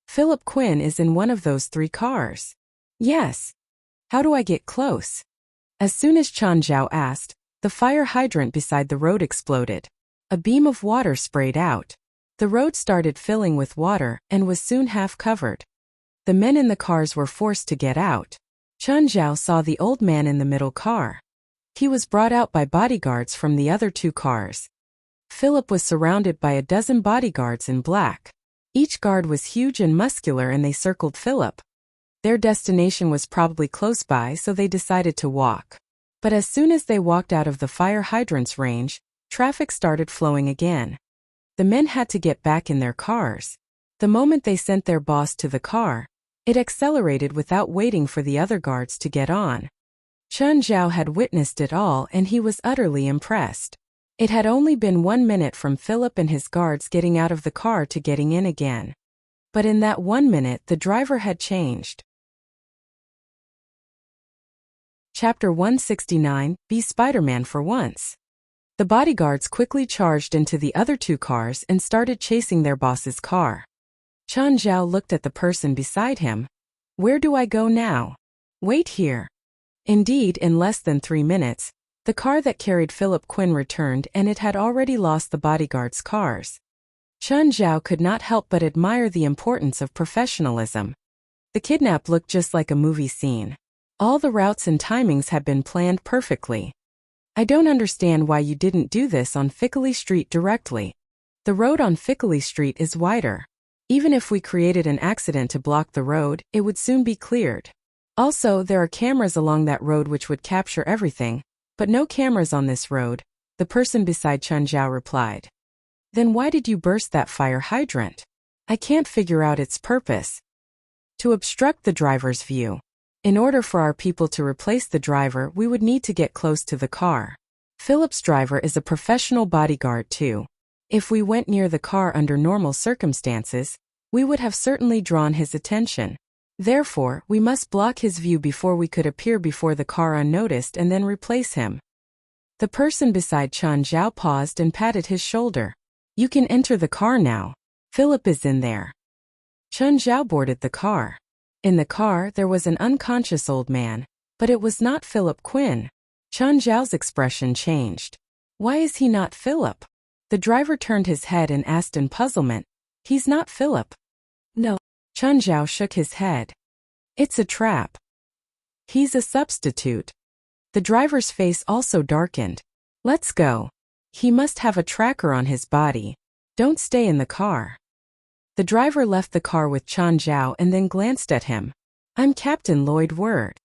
"Philip Quinn is in one of those 3 cars." "Yes." "How do I get close?" As soon as Chun Zhao asked, the fire hydrant beside the road exploded. A beam of water sprayed out. The road started filling with water and was soon half covered. The men in the cars were forced to get out. Chun Zhao saw the old man in the middle car. He was brought out by bodyguards from the other 2 cars. Philip was surrounded by a dozen bodyguards in black. Each guard was huge and muscular and they circled Philip. Their destination was probably close by, so they decided to walk. But as soon as they walked out of the fire hydrant's range, traffic started flowing again. The men had to get back in their cars. The moment they sent their boss to the car, it accelerated without waiting for the other guards to get on. Chun Zhao had witnessed it all and he was utterly impressed. It had only been 1 minute from Philip and his guards getting out of the car to getting in again. But in that 1 minute, the driver had changed. Chapter 169, Be Spider-Man for Once. The bodyguards quickly charged into the other 2 cars and started chasing their boss's car. Chun Zhao looked at the person beside him. "Where do I go now?" "Wait here." Indeed, in less than 3 minutes, the car that carried Philip Quinn returned and it had already lost the bodyguards' cars. Chun Zhao could not help but admire the importance of professionalism. The kidnap looked just like a movie scene. All the routes and timings had been planned perfectly. "I don't understand why you didn't do this on Fickley Street directly. The road on Fickley Street is wider. Even if we created an accident to block the road, it would soon be cleared. Also, there are cameras along that road which would capture everything, but no cameras on this road," the person beside Chun Zhao replied. "Then why did you burst that fire hydrant?" "I can't figure out its purpose." "To obstruct the driver's view. In order for our people to replace the driver, we would need to get close to the car. Philip's driver is a professional bodyguard too. If we went near the car under normal circumstances, we would have certainly drawn his attention. Therefore, we must block his view before we could appear before the car unnoticed and then replace him." The person beside Chun Zhao paused and patted his shoulder. "You can enter the car now. Philip is in there." Chun Zhao boarded the car. In the car, there was an unconscious old man, but it was not Philip Quinn. Chun Zhao's expression changed. "Why is he not Philip?" The driver turned his head and asked in puzzlement, "He's not Philip." "No." Chun Zhao shook his head. "It's a trap. He's a substitute." The driver's face also darkened. "Let's go. He must have a tracker on his body. Don't stay in the car." The driver left the car with Chun Zhao and then glanced at him. "I'm Captain Lloyd Word.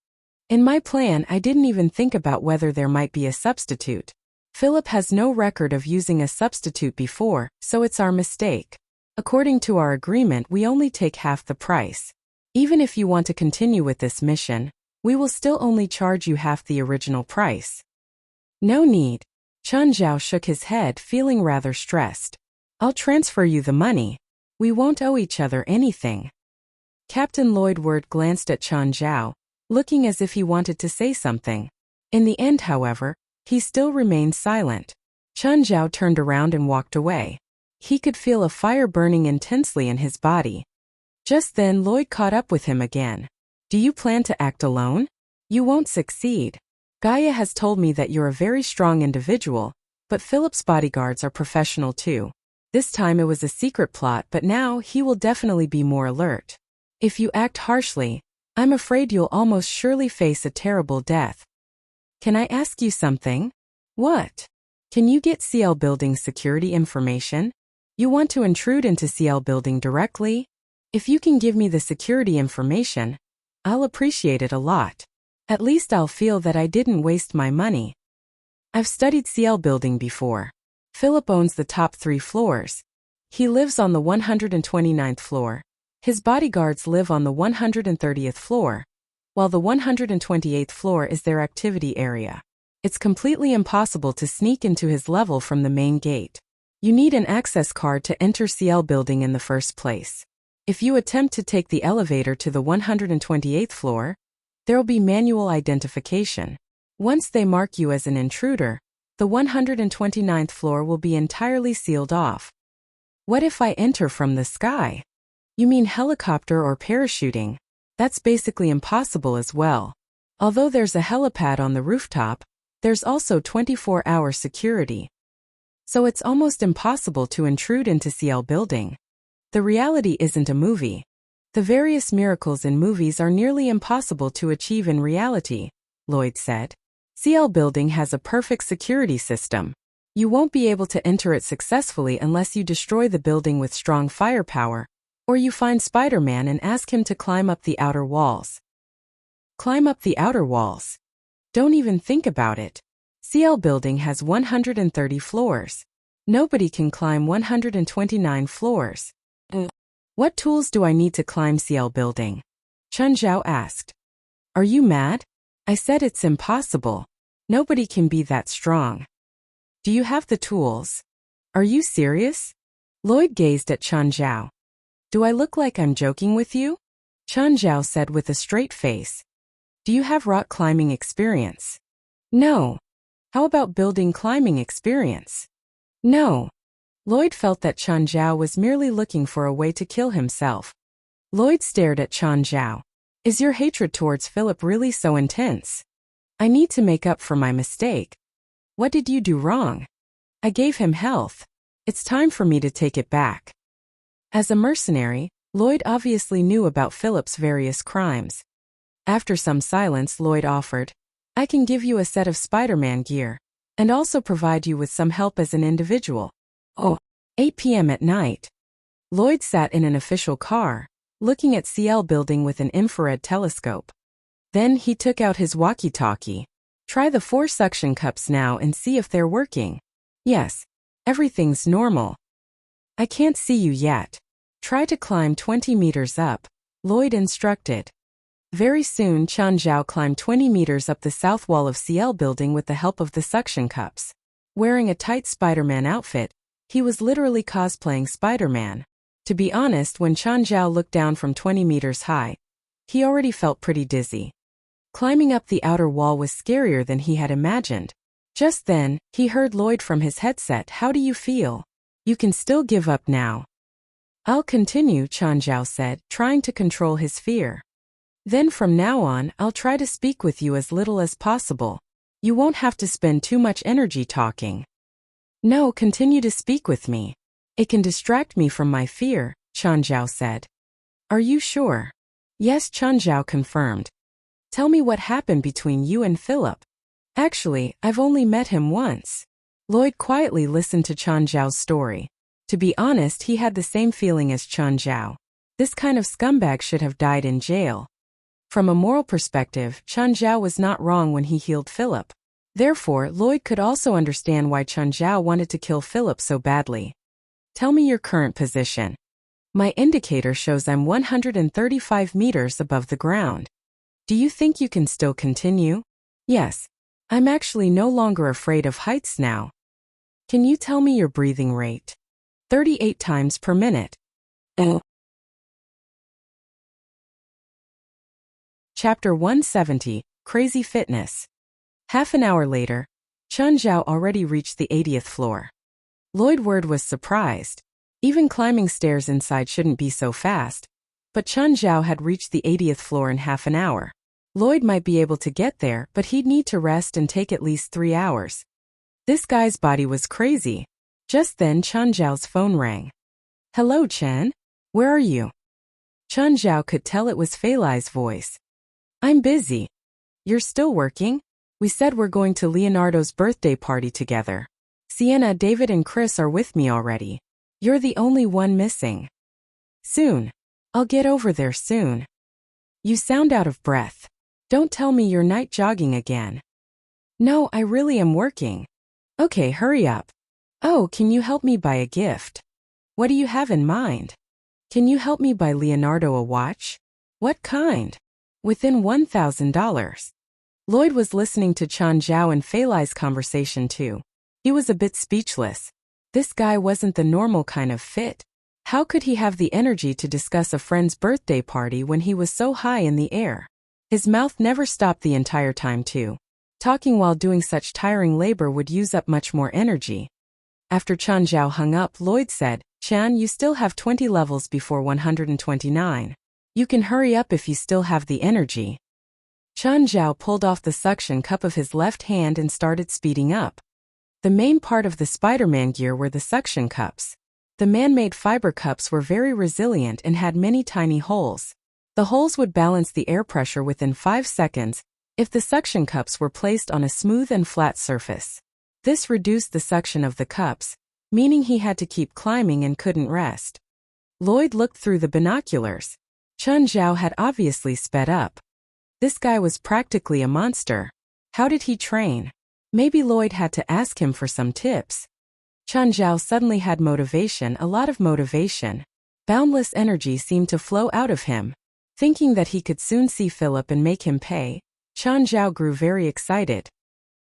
In my plan, I didn't even think about whether there might be a substitute. Philip has no record of using a substitute before, so it's our mistake. According to our agreement, we only take half the price. Even if you want to continue with this mission, we will still only charge you half the original price." "No need." Chun Zhao shook his head, feeling rather stressed. "I'll transfer you the money. We won't owe each other anything." Captain Lloyd Word glanced at Chun Zhao, looking as if he wanted to say something. In the end, however, he still remained silent. Chun Zhao turned around and walked away. He could feel a fire burning intensely in his body. Just then Lloyd caught up with him again. "Do you plan to act alone? You won't succeed. Gaia has told me that you're a very strong individual, but Philip's bodyguards are professional too. This time it was a secret plot, but now he will definitely be more alert. If you act harshly, I'm afraid you'll almost surely face a terrible death." "Can I ask you something?" "What?" "Can you get CL building security information?" You want to intrude into CL building directly? If you can give me the security information, I'll appreciate it a lot. At least I'll feel that I didn't waste my money. I've studied CL building before. Philip owns the top 3 floors. He lives on the 129th floor. His bodyguards live on the 130th floor, while the 128th floor is their activity area. It's completely impossible to sneak into his level from the main gate. You need an access card to enter CL building in the first place. If you attempt to take the elevator to the 128th floor, there'll be manual identification. Once they mark you as an intruder, the 129th floor will be entirely sealed off. What if I enter from the sky? You mean helicopter or parachuting? That's basically impossible as well. Although there's a helipad on the rooftop, there's also 24-hour security. So it's almost impossible to intrude into CL building. The reality isn't a movie. The various miracles in movies are nearly impossible to achieve in reality, Lloyd said. CL building has a perfect security system. You won't be able to enter it successfully unless you destroy the building with strong firepower, or you find Spider-Man and ask him to climb up the outer walls. Climb up the outer walls? Don't even think about it. CL building has 130 floors. Nobody can climb 129 floors. What tools do I need to climb CL building? Chun Zhao asked. Are you mad? I said it's impossible. Nobody can be that strong. Do you have the tools? Are you serious? Lloyd gazed at Chun Zhao. Do I look like I'm joking with you? Chun Zhao said with a straight face. Do you have rock climbing experience? No. How about building climbing experience? No. Lloyd felt that Chun Zhao was merely looking for a way to kill himself. Lloyd stared at Chun Zhao. Is your hatred towards Philip really so intense? I need to make up for my mistake. What did you do wrong? I gave him health. It's time for me to take it back. As a mercenary, Lloyd obviously knew about Philip's various crimes. After some silence, Lloyd offered, I can give you a set of Spider-Man gear, and also provide you with some help as an individual. 8 p.m. at night. Lloyd sat in an official car, looking at CL building with an infrared telescope. Then he took out his walkie-talkie. Try the 4 suction cups now and see if they're working. Yes, everything's normal. I can't see you yet. Try to climb 20 meters up, Lloyd instructed. Very soon Chun Zhao climbed 20 meters up the south wall of CL building with the help of the suction cups. Wearing a tight Spider-Man outfit, he was literally cosplaying Spider-Man. To be honest, when Chun Zhao looked down from 20 meters high, he already felt pretty dizzy. Climbing up the outer wall was scarier than he had imagined. Just then, he heard Lloyd from his headset. How do you feel? You can still give up now. I'll continue, Chun Zhao said, trying to control his fear. Then from now on, I'll try to speak with you as little as possible. You won't have to spend too much energy talking. No, continue to speak with me. It can distract me from my fear, Chun Zhao said. Are you sure? Yes, Chun Zhao confirmed. Tell me what happened between you and Philip. Actually, I've only met him once. Lloyd quietly listened to Chun Zhao's story. To be honest, he had the same feeling as Chun Zhao. This kind of scumbag should have died in jail. From a moral perspective, Chun Zhao was not wrong when he healed Philip. Therefore, Lloyd could also understand why Chun Zhao wanted to kill Philip so badly. Tell me your current position. My indicator shows I'm 135 meters above the ground. Do you think you can still continue? Yes. I'm actually no longer afraid of heights now. Can you tell me your breathing rate? 38 times per minute. Chapter 170, Crazy Fitness. Half an hour later, Chun Zhao already reached the 80th floor. Lloyd Word was surprised. Even climbing stairs inside shouldn't be so fast. But Chun Zhao had reached the 80th floor in half an hour. Lloyd might be able to get there, but he'd need to rest and take at least 3 hours. This guy's body was crazy. Just then Chun Zhao's phone rang. Hello, Chen. Where are you? Chun Zhao could tell it was Fei Lai's voice. I'm busy. You're still working? We said we're going to Leonardo's birthday party together. Sienna, David and Chris are with me already. You're the only one missing. Soon. I'll get over there soon. You sound out of breath. Don't tell me you're night jogging again. No, I really am working. Okay, hurry up. Oh, can you help me buy a gift? What do you have in mind? Can you help me buy Leonardo a watch? What kind? Within $1,000. Lloyd was listening to Chan Zhao and Fei Lai's conversation too. He was a bit speechless. This guy wasn't the normal kind of fit. How could he have the energy to discuss a friend's birthday party when he was so high in the air? His mouth never stopped the entire time too. Talking while doing such tiring labor would use up much more energy. After Chan Zhao hung up, Lloyd said, Chan, you still have 20 levels before 129. You can hurry up if you still have the energy. Chan Zhao pulled off the suction cup of his left hand and started speeding up. The main part of the Spider-Man gear were the suction cups. The man-made fiber cups were very resilient and had many tiny holes. The holes would balance the air pressure within 5 seconds if the suction cups were placed on a smooth and flat surface. This reduced the suction of the cups, meaning he had to keep climbing and couldn't rest. Lloyd looked through the binoculars. Chan Zhao had obviously sped up. This guy was practically a monster. How did he train? Maybe Lloyd had to ask him for some tips. Chan Zhao suddenly had motivation, a lot of motivation. Boundless energy seemed to flow out of him. Thinking that he could soon see Philip and make him pay, Chan Zhao grew very excited.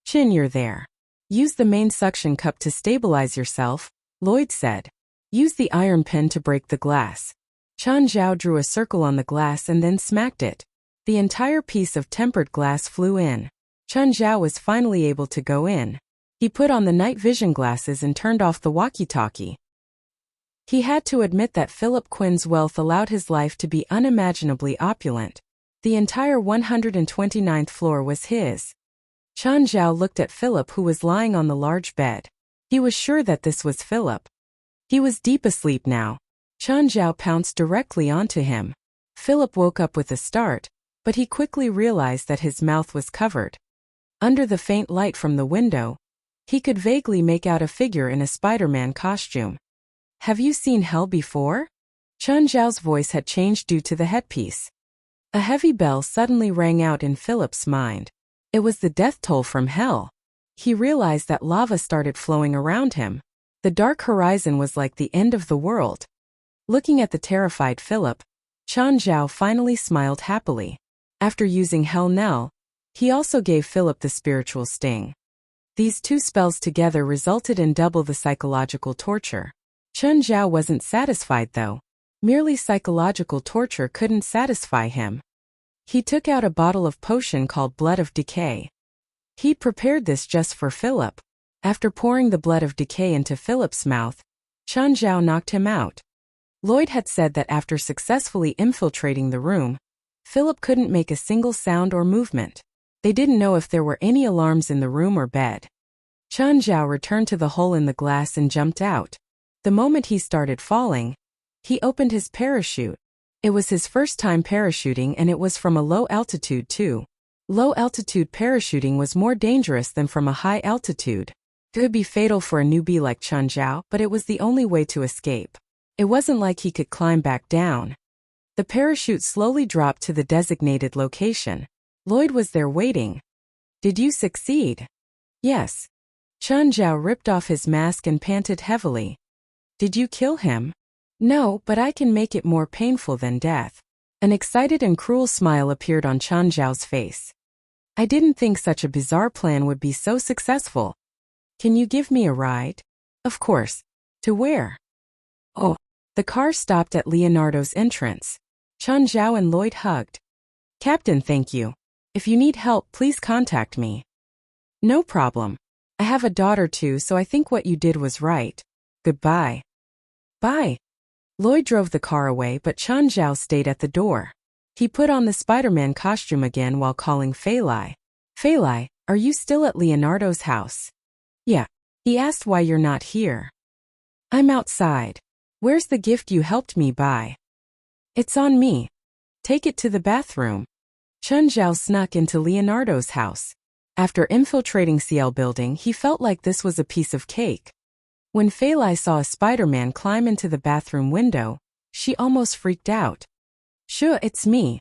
Chin, you're there. Use the main suction cup to stabilize yourself, Lloyd said. Use the iron pin to break the glass. Chan Zhao drew a circle on the glass and then smacked it. The entire piece of tempered glass flew in. Chan Zhao was finally able to go in. He put on the night vision glasses and turned off the walkie-talkie. He had to admit that Philip Quinn's wealth allowed his life to be unimaginably opulent. The entire 129th floor was his. Chan Zhao looked at Philip, who was lying on the large bed. He was sure that this was Philip. He was deep asleep now. Chan Zhao pounced directly onto him. Philip woke up with a start, but he quickly realized that his mouth was covered. Under the faint light from the window, he could vaguely make out a figure in a Spider-Man costume. Have you seen hell before? Chan Zhao's voice had changed due to the headpiece. A heavy bell suddenly rang out in Philip's mind. It was the death toll from hell. He realized that lava started flowing around him. The dark horizon was like the end of the world. Looking at the terrified Philip, Chan Zhao finally smiled happily. After using Hell Knell, he also gave Philip the spiritual sting. These two spells together resulted in double the psychological torture. Chan Zhao wasn't satisfied though. Merely psychological torture couldn't satisfy him. He took out a bottle of potion called Blood of Decay. He prepared this just for Philip. After pouring the Blood of Decay into Philip's mouth, Chan Zhao knocked him out. Lloyd had said that after successfully infiltrating the room, Philip couldn't make a single sound or movement. They didn't know if there were any alarms in the room or bed. Chan Zhao returned to the hole in the glass and jumped out. The moment he started falling, he opened his parachute. It was his first time parachuting, and it was from a low altitude too. Low altitude parachuting was more dangerous than from a high altitude. It could be fatal for a newbie like Chan Zhao, but it was the only way to escape. It wasn't like he could climb back down. The parachute slowly dropped to the designated location. Lloyd was there waiting. Did you succeed? Yes. Chan Zhao ripped off his mask and panted heavily. Did you kill him? No, but I can make it more painful than death. An excited and cruel smile appeared on Chan Zhao's face. I didn't think such a bizarre plan would be so successful. Can you give me a ride? Of course. To where? Oh. The car stopped at Leonardo's entrance. Chan Zhao and Lloyd hugged. Captain, thank you. If you need help, please contact me. No problem. I have a daughter too, so I think what you did was right. Goodbye. Bye. Lloyd drove the car away, but Chan Zhao stayed at the door. He put on the Spider-Man costume again while calling Fei Lai. Fei Lai, are you still at Leonardo's house? Yeah. He asked why you're not here. I'm outside. Where's the gift you helped me buy? It's on me. Take it to the bathroom. Chan Zhao snuck into Leonardo's house. After infiltrating CL building, he felt like this was a piece of cake. When Fei Lai saw a Spider-Man climb into the bathroom window, she almost freaked out. Sure, it's me.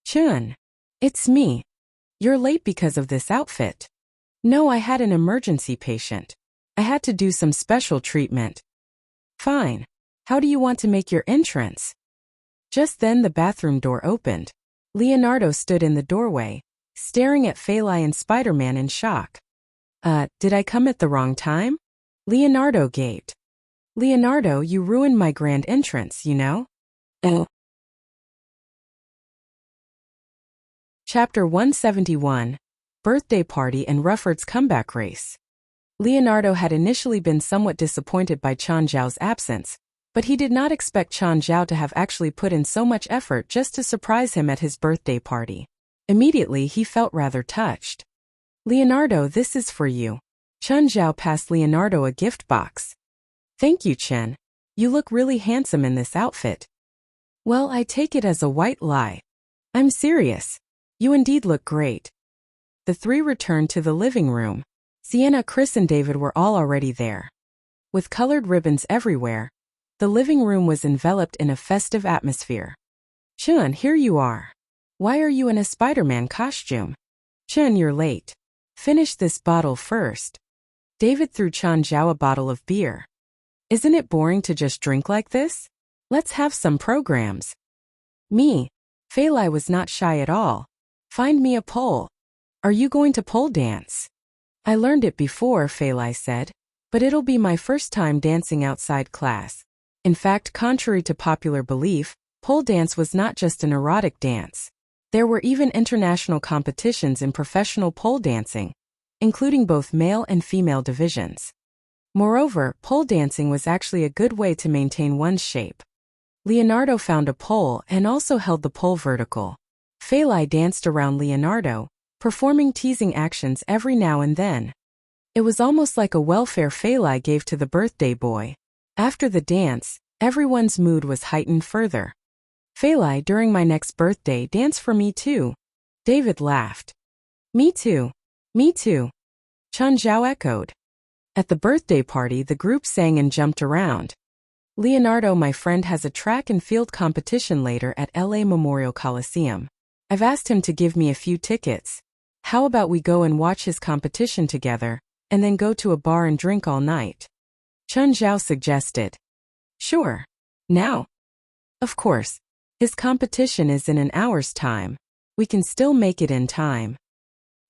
Chun. It's me. You're late because of this outfit. No, I had an emergency patient. I had to do some special treatment. Fine. How do you want to make your entrance? Just then the bathroom door opened. Leonardo stood in the doorway, staring at Fei Lai and Spider-Man in shock. Did I come at the wrong time? Leonardo gaped. Leonardo, you ruined my grand entrance, you know? Chapter 171, Birthday Party and Rufford's Comeback Race. Leonardo had initially been somewhat disappointed by Chen Zhao's absence, but he did not expect Chen Zhao to have actually put in so much effort just to surprise him at his birthday party. Immediately, he felt rather touched. Leonardo, this is for you. Chen Zhao passed Leonardo a gift box. Thank you, Chen. You look really handsome in this outfit. Well, I take it as a white lie. I'm serious. You indeed look great. The three returned to the living room. Sienna, Chris and David were all already there. With colored ribbons everywhere, the living room was enveloped in a festive atmosphere. Chun, here you are. Why are you in a Spider-Man costume? Chun, you're late. Finish this bottle first. David threw Chen Zhao a bottle of beer. Isn't it boring to just drink like this? Let's have some programs. Me. Fei Lai was not shy at all. Find me a pole. Are you going to pole dance? I learned it before, Fei Lai said, but it'll be my first time dancing outside class. In fact, contrary to popular belief, pole dance was not just an erotic dance. There were even international competitions in professional pole dancing, including both male and female divisions. Moreover, pole dancing was actually a good way to maintain one's shape. Leonardo found a pole and also held the pole vertical. Fei Lai danced around Leonardo, performing teasing actions every now and then. It was almost like a welfare Fei Lai gave to the birthday boy. After the dance, everyone's mood was heightened further. Fei Lai, during my next birthday, dance for me too. David laughed. Me too. Me too. Chen Zhao echoed. At the birthday party, the group sang and jumped around. Leonardo, my friend, has a track and field competition later at LA Memorial Coliseum. I've asked him to give me a few tickets. How about we go and watch his competition together, and then go to a bar and drink all night? Chen Zhao suggested. Sure. Now? Of course. His competition is in an hour's time. We can still make it in time.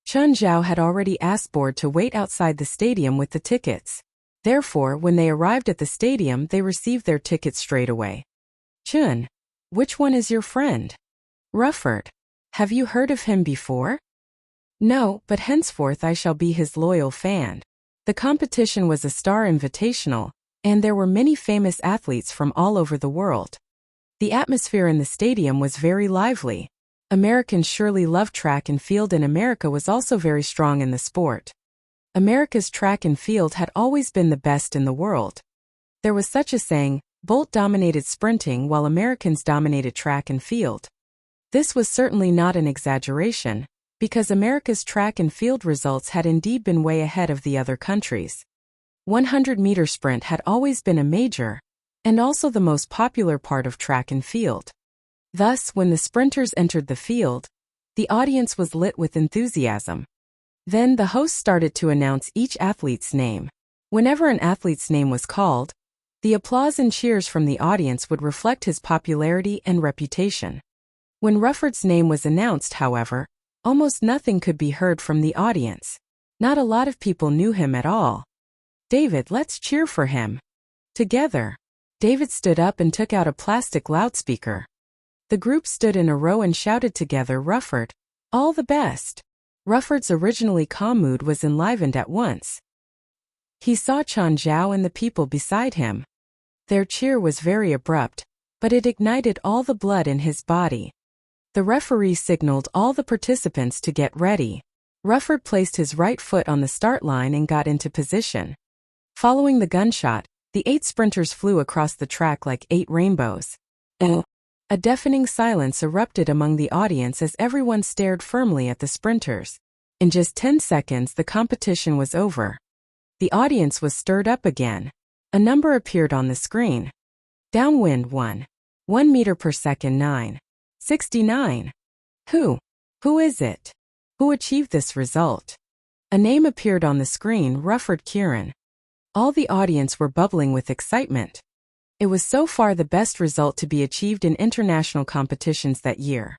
Chen Zhao had already asked board to wait outside the stadium with the tickets. Therefore, when they arrived at the stadium, they received their tickets straight away. Chun, which one is your friend? Rufford. Have you heard of him before? No, but henceforth I shall be his loyal fan. The competition was a star invitational, and there were many famous athletes from all over the world. The atmosphere in the stadium was very lively. Americans surely love track and field, and America was also very strong in the sport. America's track and field had always been the best in the world. There was such a saying, Bolt dominated sprinting while Americans dominated track and field. This was certainly not an exaggeration, because America's track and field results had indeed been way ahead of the other countries. 100-meter sprint had always been a major, and also the most popular part of track and field. Thus, when the sprinters entered the field, the audience was lit with enthusiasm. Then the host started to announce each athlete's name. Whenever an athlete's name was called, the applause and cheers from the audience would reflect his popularity and reputation. When Rufford's name was announced, however, almost nothing could be heard from the audience. Not a lot of people knew him at all. David, let's cheer for him. Together. David stood up and took out a plastic loudspeaker. The group stood in a row and shouted together, Rufford, all the best. Rufford's originally calm mood was enlivened at once. He saw Chen Zhao and the people beside him. Their cheer was very abrupt, but it ignited all the blood in his body. The referee signaled all the participants to get ready. Rufford placed his right foot on the start line and got into position. Following the gunshot, the 8 sprinters flew across the track like 8 rainbows. A deafening silence erupted among the audience as everyone stared firmly at the sprinters. In just 10 seconds, the competition was over. The audience was stirred up again. A number appeared on the screen. Downwind 1. 1 meter per second 9.69. Who is it? Who achieved this result? A name appeared on the screen, Rufford Kieran. All the audience were bubbling with excitement. It was so far the best result to be achieved in international competitions that year.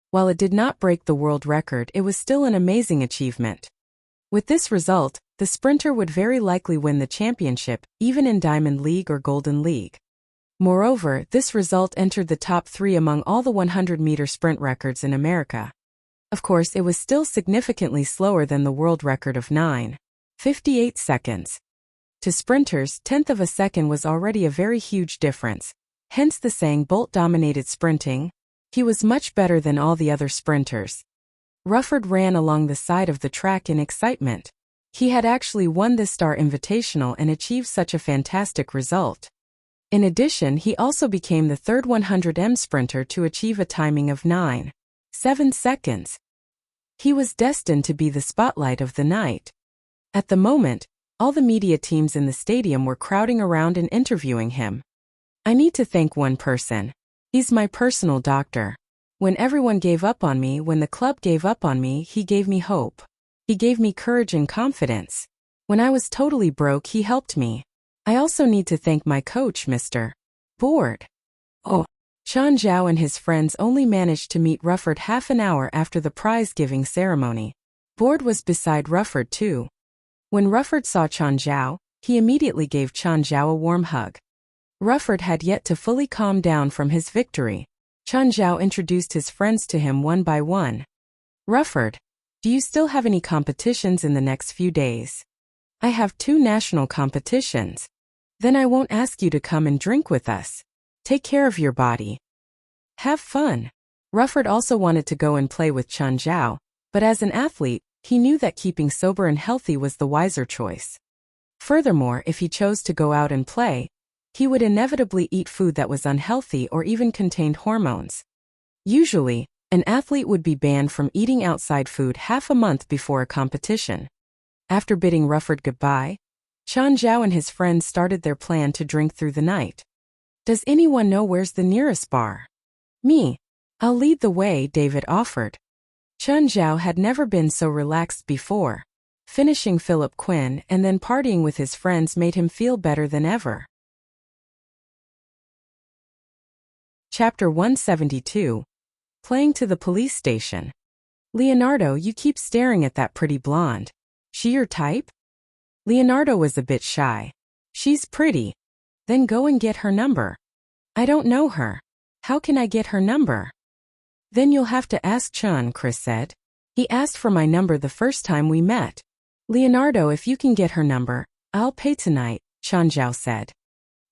While it did not break the world record, it was still an amazing achievement. With this result, the sprinter would very likely win the championship, even in Diamond League or Golden League. Moreover, this result entered the top 3 among all the 100-meter sprint records in America. Of course, it was still significantly slower than the world record of 9.58 seconds. To sprinters, 1/10 of a second was already a very huge difference. Hence the saying Bolt dominated sprinting. He was much better than all the other sprinters. Rufford ran along the side of the track in excitement. He had actually won this Star Invitational and achieved such a fantastic result. In addition, he also became the 3rd 100m sprinter to achieve a timing of 9.7 seconds. He was destined to be the spotlight of the night. At the moment, all the media teams in the stadium were crowding around and interviewing him. I need to thank one person. He's my personal doctor. When everyone gave up on me, when the club gave up on me, he gave me hope. He gave me courage and confidence. When I was totally broke, he helped me. I also need to thank my coach, Mr. Board. Oh. Chan Zhao and his friends only managed to meet Rufford half an hour after the prize-giving ceremony. Board was beside Rufford too. When Rufford saw Chan Zhao, he immediately gave Chan Zhao a warm hug. Rufford had yet to fully calm down from his victory. Chan Zhao introduced his friends to him one by one. Rufford, do you still have any competitions in the next few days? I have 2 national competitions. Then I won't ask you to come and drink with us. Take care of your body. Have fun. Rufford also wanted to go and play with Chan Zhao, but as an athlete, he knew that keeping sober and healthy was the wiser choice. Furthermore, if he chose to go out and play, he would inevitably eat food that was unhealthy or even contained hormones. Usually, an athlete would be banned from eating outside food half a month before a competition. After bidding Rufford goodbye, Chan Zhao and his friends started their plan to drink through the night. Does anyone know where's the nearest bar? Me. I'll lead the way, David offered. Chan Zhao had never been so relaxed before. Finishing Philip Quinn and then partying with his friends made him feel better than ever. Chapter 172. Playing to the police station. Leonardo, you keep staring at that pretty blonde. She your type? Leonardo was a bit shy. She's pretty. Then go and get her number. I don't know her. How can I get her number? Then you'll have to ask Chun, Chris said. He asked for my number the first time we met. Leonardo, if you can get her number, I'll pay tonight, Chan Zhao said.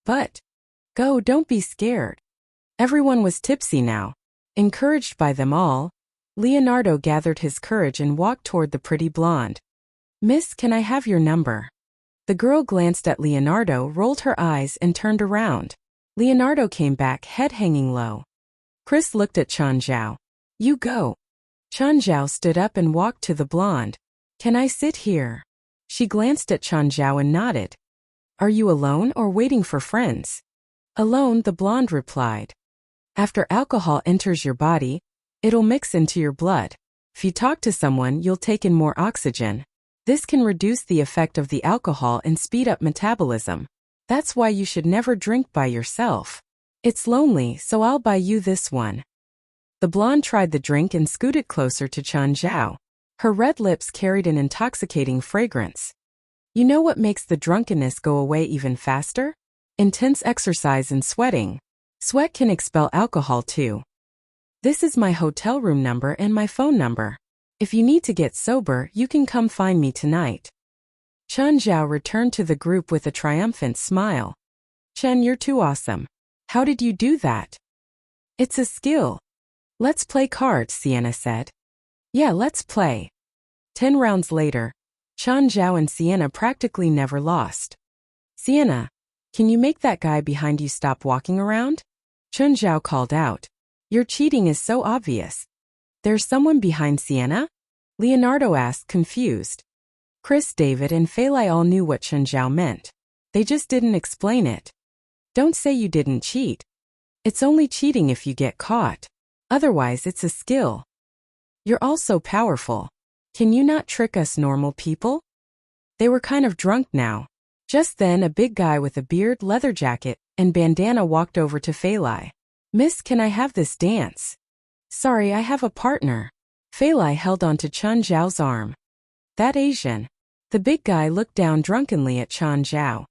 But, go, don't be scared. Everyone was tipsy now. Encouraged by them all, Leonardo gathered his courage and walked toward the pretty blonde. Miss, can I have your number? The girl glanced at Leonardo, rolled her eyes and turned around. Leonardo came back, head hanging low. Chris looked at Chan Zhao. You go. Chan Zhao stood up and walked to the blonde. Can I sit here? She glanced at Chan Zhao and nodded. Are you alone or waiting for friends? Alone, the blonde replied. After alcohol enters your body, it'll mix into your blood. If you talk to someone, you'll take in more oxygen. This can reduce the effect of the alcohol and speed up metabolism. That's why you should never drink by yourself. It's lonely, so I'll buy you this one. The blonde tried the drink and scooted closer to Chan Zhao. Her red lips carried an intoxicating fragrance. You know what makes the drunkenness go away even faster? Intense exercise and sweating. Sweat can expel alcohol too. This is my hotel room number and my phone number. If you need to get sober, you can come find me tonight. Chan Zhao returned to the group with a triumphant smile. Chen, you're too awesome. How did you do that? It's a skill. Let's play cards, Sienna said. Yeah, let's play. 10 rounds later, Chan Zhao and Sienna practically never lost. Sienna, can you make that guy behind you stop walking around? Chan Zhao called out. Your cheating is so obvious. There's someone behind Sienna? Leonardo asked, confused. Chris, David, and Feilai all knew what Chan Zhao meant. They just didn't explain it. Don't say you didn't cheat. It's only cheating if you get caught. Otherwise, it's a skill. You're all so powerful. Can you not trick us normal people? They were kind of drunk now. Just then, a big guy with a beard, leather jacket, and bandana walked over to Fei Lai. Miss, can I have this dance? Sorry, I have a partner. Fei Lai held on to Chun Zhao's arm. That Asian. The big guy looked down drunkenly at Chun Zhao.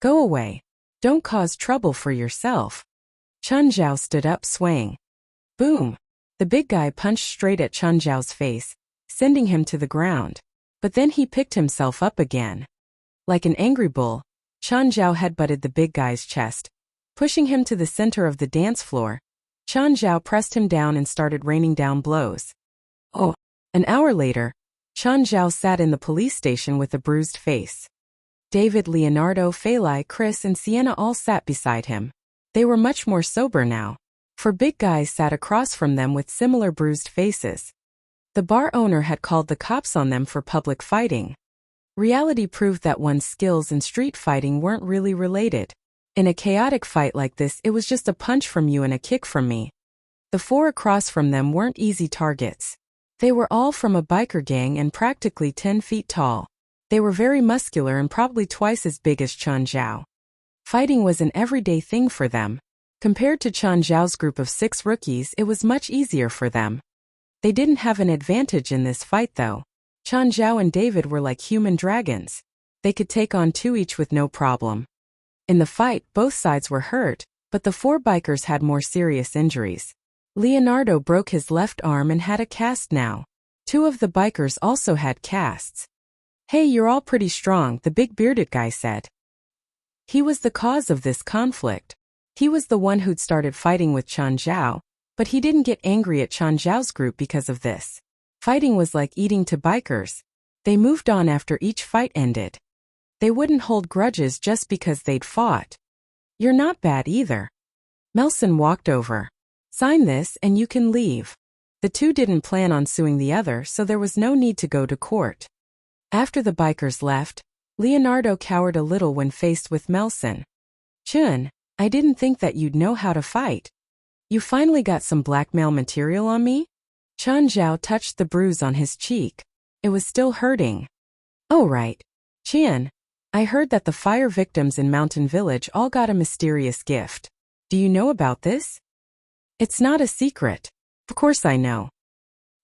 Go away. Don't cause trouble for yourself. Chun Zhao stood up, swaying. Boom. The big guy punched straight at Chun Zhao's face, sending him to the ground. But then he picked himself up again. Like an angry bull, Chun Zhao headbutted the big guy's chest, pushing him to the center of the dance floor. Chun Zhao pressed him down and started raining down blows. Oh. An hour later, Chun Zhao sat in the police station with a bruised face. David, Leonardo, Fei Lai, Chris, and Sienna all sat beside him. They were much more sober now, for big guys sat across from them with similar bruised faces. The bar owner had called the cops on them for public fighting. Reality proved that one's skills in street fighting weren't really related. In a chaotic fight like this, it was just a punch from you and a kick from me. The four across from them weren't easy targets. They were all from a biker gang and practically 10 feet tall. They were very muscular and probably twice as big as Chun Zhao. Fighting was an everyday thing for them. Compared to Chun Zhao's group of 6 rookies, it was much easier for them. They didn't have an advantage in this fight though. Chun Zhao and David were like human dragons. They could take on 2 each with no problem. In the fight, both sides were hurt, but the 4 bikers had more serious injuries. Leonardo broke his left arm and had a cast now. 2 of the bikers also had casts. Hey, you're all pretty strong, the big bearded guy said. He was the cause of this conflict. He was the one who'd started fighting with Chun Zhao, but he didn't get angry at Chun Zhao's group because of this. Fighting was like eating to bikers. They moved on after each fight ended. They wouldn't hold grudges just because they'd fought. You're not bad either. Melson walked over. Sign this and you can leave. The 2 didn't plan on suing the other, so there was no need to go to court. After the bikers left, Leonardo cowered a little when faced with Melson. Chun, I didn't think that you'd know how to fight. You finally got some blackmail material on me? Chun Zhao touched the bruise on his cheek. It was still hurting. Oh right. Chun, I heard that the fire victims in Mountain Village all got a mysterious gift. Do you know about this? It's not a secret. Of course I know.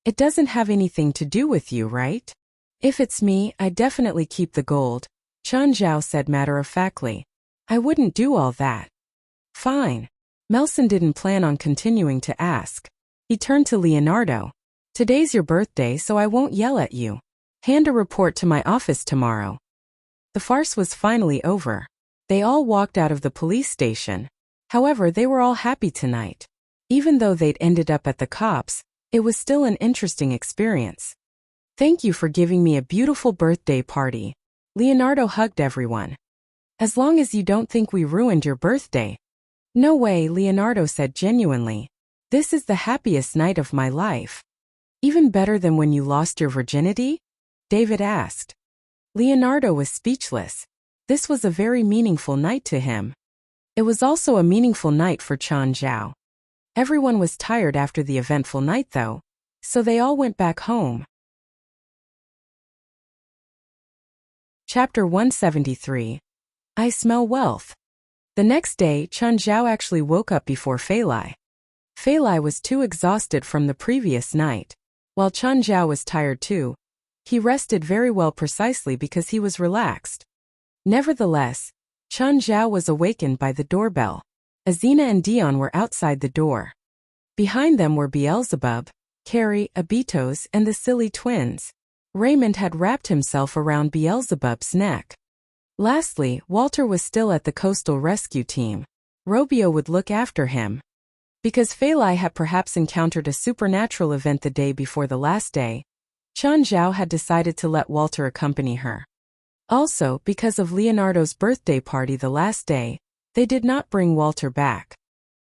It doesn't have anything to do with you, right? If it's me, I'd definitely keep the gold, Chun Zhao said matter-of-factly. I wouldn't do all that. Fine. Melson didn't plan on continuing to ask. He turned to Leonardo. Today's your birthday, so I won't yell at you. Hand a report to my office tomorrow. The farce was finally over. They all walked out of the police station. However, they were all happy tonight. Even though they'd ended up at the cops, it was still an interesting experience. Thank you for giving me a beautiful birthday party. Leonardo hugged everyone. As long as you don't think we ruined your birthday. No way, Leonardo said genuinely. This is the happiest night of my life. Even better than when you lost your virginity? David asked. Leonardo was speechless. This was a very meaningful night to him. It was also a meaningful night for Chun Zhao. Everyone was tired after the eventful night though, so they all went back home. Chapter 173. I smell wealth. The next day, Chun Zhao actually woke up before Fei Lai. Fei Lai was too exhausted from the previous night. While Chun Zhao was tired too, he rested very well precisely because he was relaxed. Nevertheless, Chun Zhao was awakened by the doorbell. Azina and Dion were outside the door. Behind them were Beelzebub, Carrie, Abitos, and the silly twins. Raymond had wrapped himself around Beelzebub's neck. Lastly, Walter was still at the coastal rescue team. Robio would look after him. Because Fei Lai had perhaps encountered a supernatural event the day before the last day, Chun Zhao had decided to let Walter accompany her. Also, because of Leonardo's birthday party the last day, they did not bring Walter back.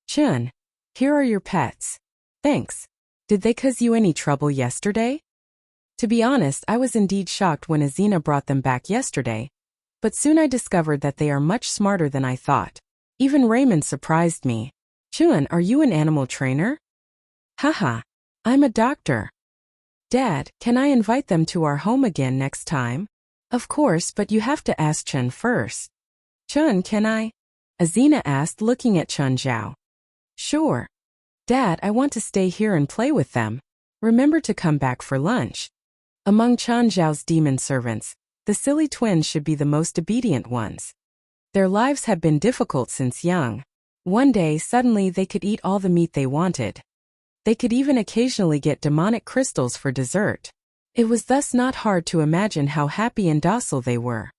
Chun, here are your pets. Thanks. Did they cause you any trouble yesterday? To be honest, I was indeed shocked when Azina brought them back yesterday. But soon I discovered that they are much smarter than I thought. Even Raymond surprised me. Chun, are you an animal trainer? Haha, I'm a doctor. Dad, can I invite them to our home again next time? Of course, but you have to ask Chun first. Chun, can I? Azina asked, looking at Chun Zhao. Sure. Dad, I want to stay here and play with them. Remember to come back for lunch. Among Chun Zhao's demon servants, the silly twins should be the most obedient ones. Their lives had been difficult since young. One day, suddenly they could eat all the meat they wanted. They could even occasionally get demonic crystals for dessert. It was thus not hard to imagine how happy and docile they were.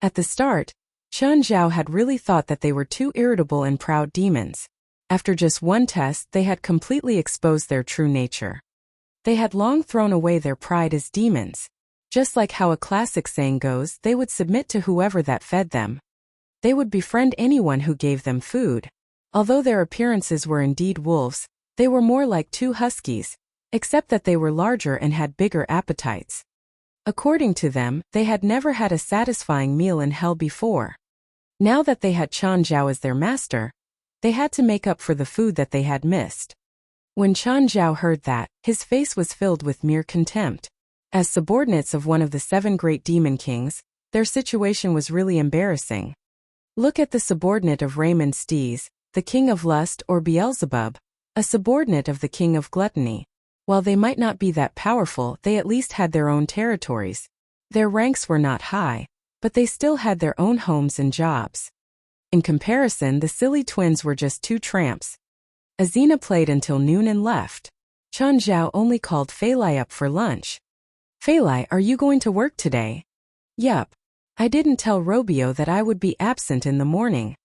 At the start, Chun Zhao had really thought that they were two irritable and proud demons. After just one test, they had completely exposed their true nature. They had long thrown away their pride as demons. Just like how a classic saying goes, they would submit to whoever that fed them. They would befriend anyone who gave them food. Although their appearances were indeed wolves, they were more like two huskies, except that they were larger and had bigger appetites. According to them, they had never had a satisfying meal in hell before. Now that they had Chun Zhao as their master, they had to make up for the food that they had missed. When Chun Zhao heard that, his face was filled with mere contempt. As subordinates of one of the 7 great demon kings, their situation was really embarrassing. Look at the subordinate of Raymond Stees, the king of lust, or Beelzebub, a subordinate of the king of gluttony. While they might not be that powerful, they at least had their own territories. Their ranks were not high, but they still had their own homes and jobs. In comparison, the silly twins were just 2 tramps. Azina played until noon and left. Chun Zhao only called Fei Lai up for lunch. Fei Lai, are you going to work today? Yup. I didn't tell Robio that I would be absent in the morning.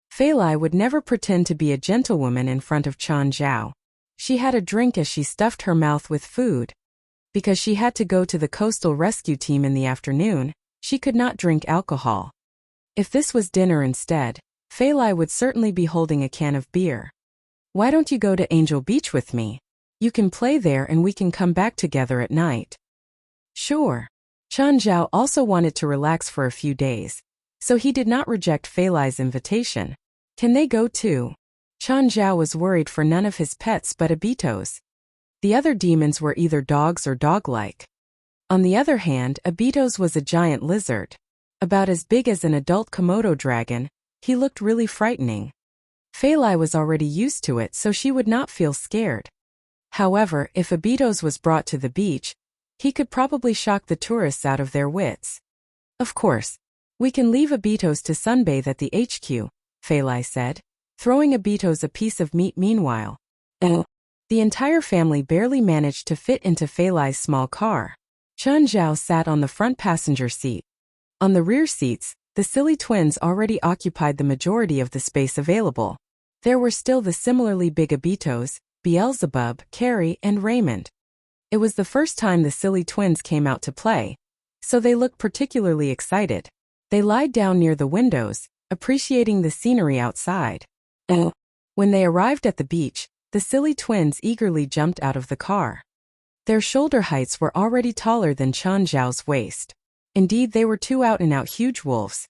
Fei Lai would never pretend to be a gentlewoman in front of Chun Zhao. She had a drink as she stuffed her mouth with food. Because she had to go to the coastal rescue team in the afternoon, she could not drink alcohol. If this was dinner instead, Fei Lai would certainly be holding a can of beer. Why don't you go to Angel Beach with me? You can play there and we can come back together at night. Sure. Chun Zhao also wanted to relax for a few days, so he did not reject Fei Lai's invitation. Can they go too? Chun Zhao was worried for none of his pets but Abitos. The other demons were either dogs or dog-like. On the other hand, Abitos was a giant lizard. About as big as an adult Komodo dragon, he looked really frightening. Fei Lai was already used to it, so she would not feel scared. However, if Abitos was brought to the beach, he could probably shock the tourists out of their wits. Of course, we can leave Abitos to sunbathe at the HQ, Fei Lai said, throwing Abitos a piece of meat meanwhile. The entire family barely managed to fit into Fei Lai's small car. Chun Zhao sat on the front passenger seat. On the rear seats, the silly twins already occupied the majority of the space available. There were still the similarly big Abitos, Beelzebub, Carrie, and Raymond. It was the first time the silly twins came out to play, so they looked particularly excited. They lied down near the windows, appreciating the scenery outside. When they arrived at the beach, the silly twins eagerly jumped out of the car. Their shoulder heights were already taller than Chun Zhao's waist. Indeed, they were 2 out-and-out huge wolves.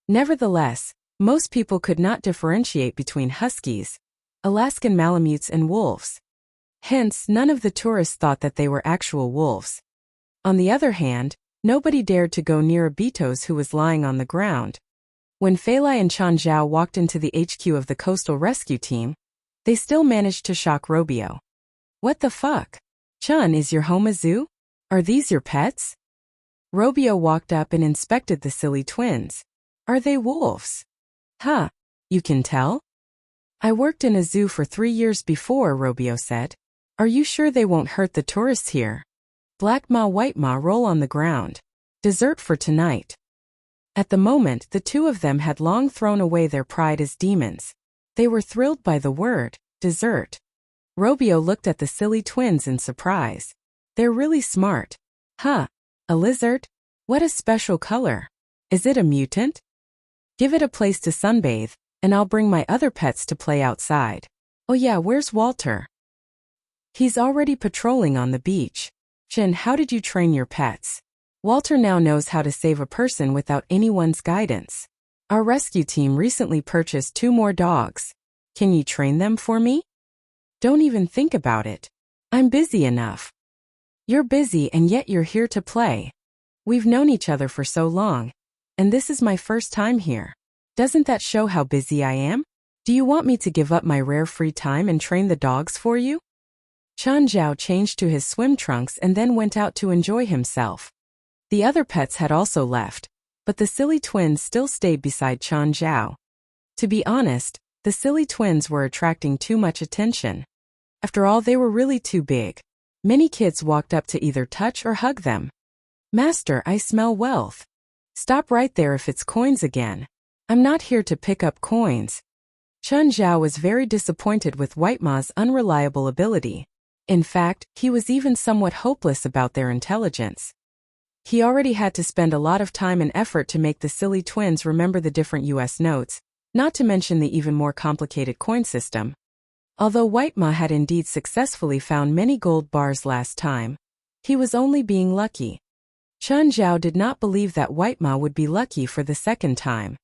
Nevertheless, most people could not differentiate between huskies, Alaskan Malamutes, and wolves. Hence, none of the tourists thought that they were actual wolves. On the other hand, nobody dared to go near Abitos, who was lying on the ground. When Fei Lai and Chun Zhao walked into the HQ of the coastal rescue team, they still managed to shock Robio. What the fuck? Chun, is your home a zoo? Are these your pets? Robio walked up and inspected the silly twins. Are they wolves? Huh, you can tell? I worked in a zoo for 3 years before, Robio said. Are you sure they won't hurt the tourists here? Black Ma, White Ma, roll on the ground. Dessert for tonight. At the moment, the 2 of them had long thrown away their pride as demons. They were thrilled by the word, dessert. Robio looked at the silly twins in surprise. They're really smart. Huh, a lizard? What a special color. Is it a mutant? Give it a place to sunbathe, and I'll bring my other pets to play outside. Oh yeah, where's Walter? He's already patrolling on the beach. Jin, how did you train your pets? Walter now knows how to save a person without anyone's guidance. Our rescue team recently purchased 2 more dogs. Can you train them for me? Don't even think about it. I'm busy enough. You're busy and yet you're here to play. We've known each other for so long, and this is my first time here. Doesn't that show how busy I am? Do you want me to give up my rare free time and train the dogs for you? Chen Zhao changed to his swim trunks and then went out to enjoy himself. The other pets had also left, but the silly twins still stayed beside Chen Zhao. To be honest, the silly twins were attracting too much attention. After all, they were really too big. Many kids walked up to either touch or hug them. Master, I smell wealth. Stop right there if it's coins again. I'm not here to pick up coins. Chen Zhao was very disappointed with White Ma's unreliable ability. In fact, he was even somewhat hopeless about their intelligence. He already had to spend a lot of time and effort to make the silly twins remember the different US notes, not to mention the even more complicated coin system. Although White Ma had indeed successfully found many gold bars last time, he was only being lucky. Chen Zhao did not believe that White Ma would be lucky for the second time.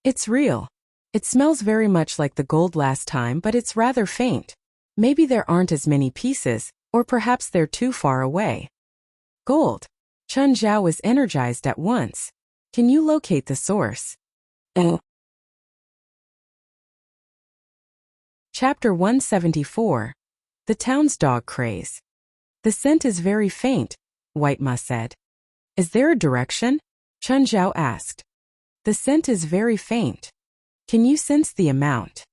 It's real. It smells very much like the gold last time, but it's rather faint. Maybe there aren't as many pieces, or perhaps they're too far away. Gold. Chen Zhao was energized at once. Can you locate the source? Chapter 174. The Town's Dog Craze. The scent is very faint, White Ma said. Is there a direction? Chen Zhao asked. The scent is very faint. Can you sense the amount?